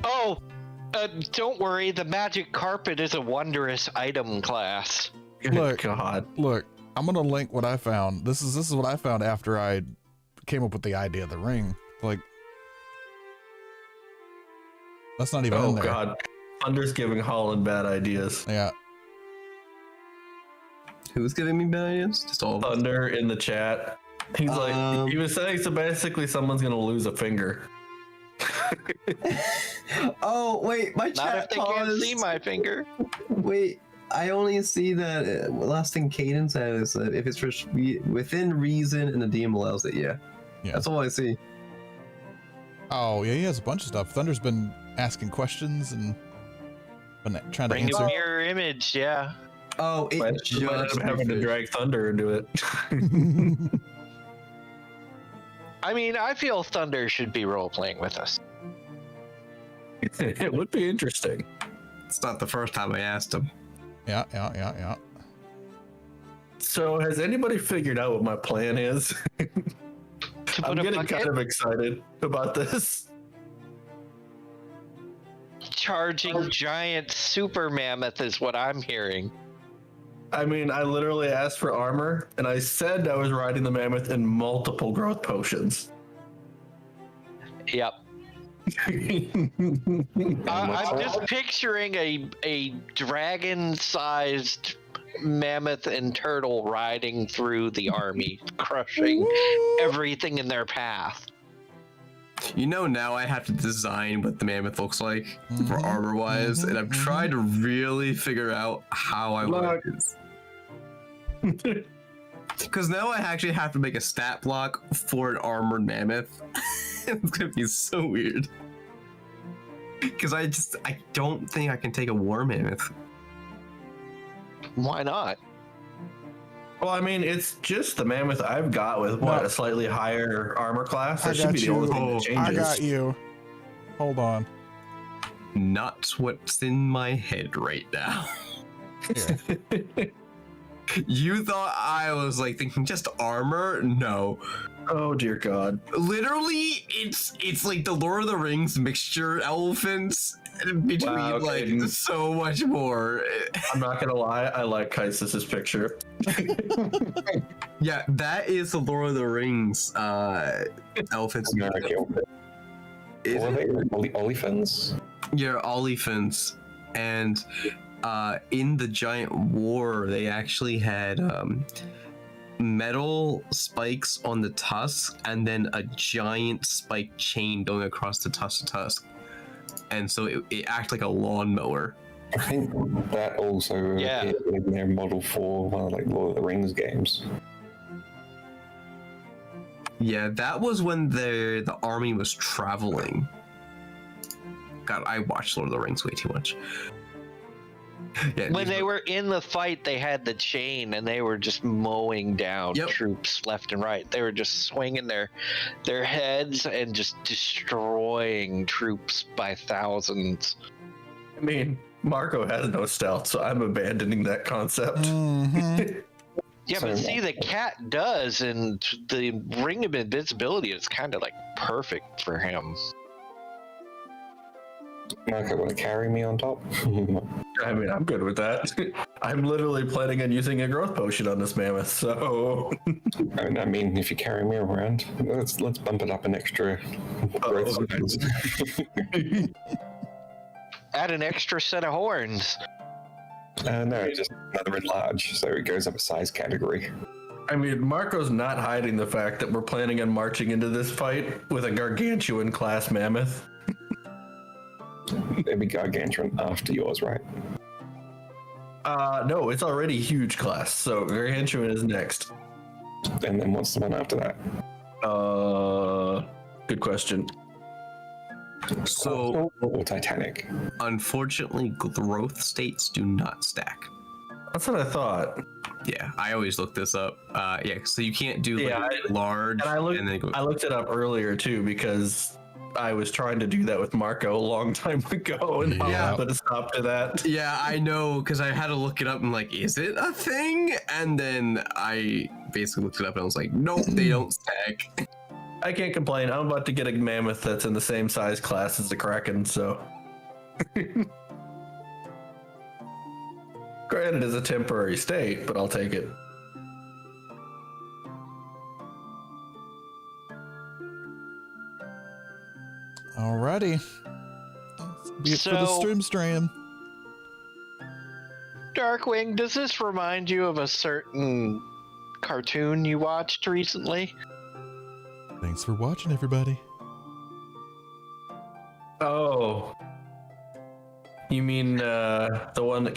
Oh, don't worry. The magic carpet is a wondrous item class. Good Look. God. Look, I'm gonna link what I found. This is what I found after I came up with the idea of the ring. Like, that's not even in Oh there. God. Thunder's giving Holland bad ideas. Yeah. Who's giving me bad ideas? Just all of us. Thunder in the chat. He's like, he was saying, so basically someone's gonna lose a finger. Oh wait, my Not chat if they can't paused. see my finger. Wait, I only see that last thing Caden said is that if it's within reason and the DM allows it, yeah. Yeah. That's all I see. Oh yeah, he has a bunch of stuff. Thunder's been asking questions and been trying to Bring a answer. mirror image, yeah. Oh, it Might just end up having to drag Thunder into it. I mean, I feel Thunder should be role playing with us. It would be interesting. It's not the first time I asked him. Yeah. So has anybody figured out what my plan is? To I'm put a getting bucket, kind of excited about this. charging giant super mammoth is what I'm hearing. I mean, I literally asked for armor, and I said I was riding the mammoth in multiple growth potions. Yep. I'm just picturing a dragon-sized mammoth and turtle riding through the army, crushing everything in their path. You know, now I have to design what the mammoth looks like for Mhm, armor-wise, and I'm mhm. trying to really figure out how I want this. Because now I actually have to make a stat block for an armored mammoth. It's gonna be so weird. Because I don't think I can take a war mammoth. Why not? Well, I mean, it's just the mammoth I've got with a slightly higher armor class. I That should got be the you. only thing that Oh, changes. I got you. Hold on. Not what's in my head right now. Here. You thought I was like thinking just armor? No. Oh dear God. Literally, it's like the Lord of the Rings mixture elephants between Wow, like Caden. so much more. I'm not gonna lie, I like Kaisis's picture. Yeah, that is the Lord of the Rings elephants. No, I killed it. Is What it? are they? Olifants? Yeah, elephants. And in the giant war, they actually had metal spikes on the tusk and then a giant spike chain going across the tusk to tusk. And so it acted like a lawnmower. I think that also Yeah. appeared in their model for one of like Lord of the Rings games. Yeah, that was when the army was traveling. God, I watched Lord of the Rings way too much. Yeah, When these they were in the fight, they had the chain and they were just mowing down Yep. troops left and right. They were just swinging their heads and just destroying troops by thousands. I mean, Marco has no stealth, so I'm abandoning that concept. Mhm. Yeah, So- but see, the cat does, and the ring of invincibility is kind of like perfect for him. Marco, want to carry me on top? I mean, I'm good with that. I'm literally planning on using a growth potion on this mammoth, so I mean, if you carry me around, let's bump it up an extra growth size. Add an extra set of horns. No, just another enlarge, so it goes up a size category. I mean, Marco's not hiding the fact that we're planning on marching into this fight with a gargantuan class mammoth. It'd be gargantuan after yours, right? No, it's already huge class, so gargantuan is next. And then what's the one after that? Good question. So, Or Titanic. unfortunately, growth states do not stack. That's what I thought. Yeah, I always look this up. Yeah, so you can't do like Yeah, large And then go. I looked it up earlier too because I was trying to do that with Marco a long time ago, and Yeah. I put a stop to that. Yeah, I know, because I had to look it up and like, is it a thing? And then I basically looked it up and I was like, nope, they don't stack. I can't complain. I'm about to get a mammoth that's in the same size class as the Kraken, so. Granted, it's a temporary state, but I'll take it. Alrighty. Be it for the stream. Darkwing, does this remind you of a certain cartoon you watched recently? Thanks for watching, everybody. Oh. You mean the one that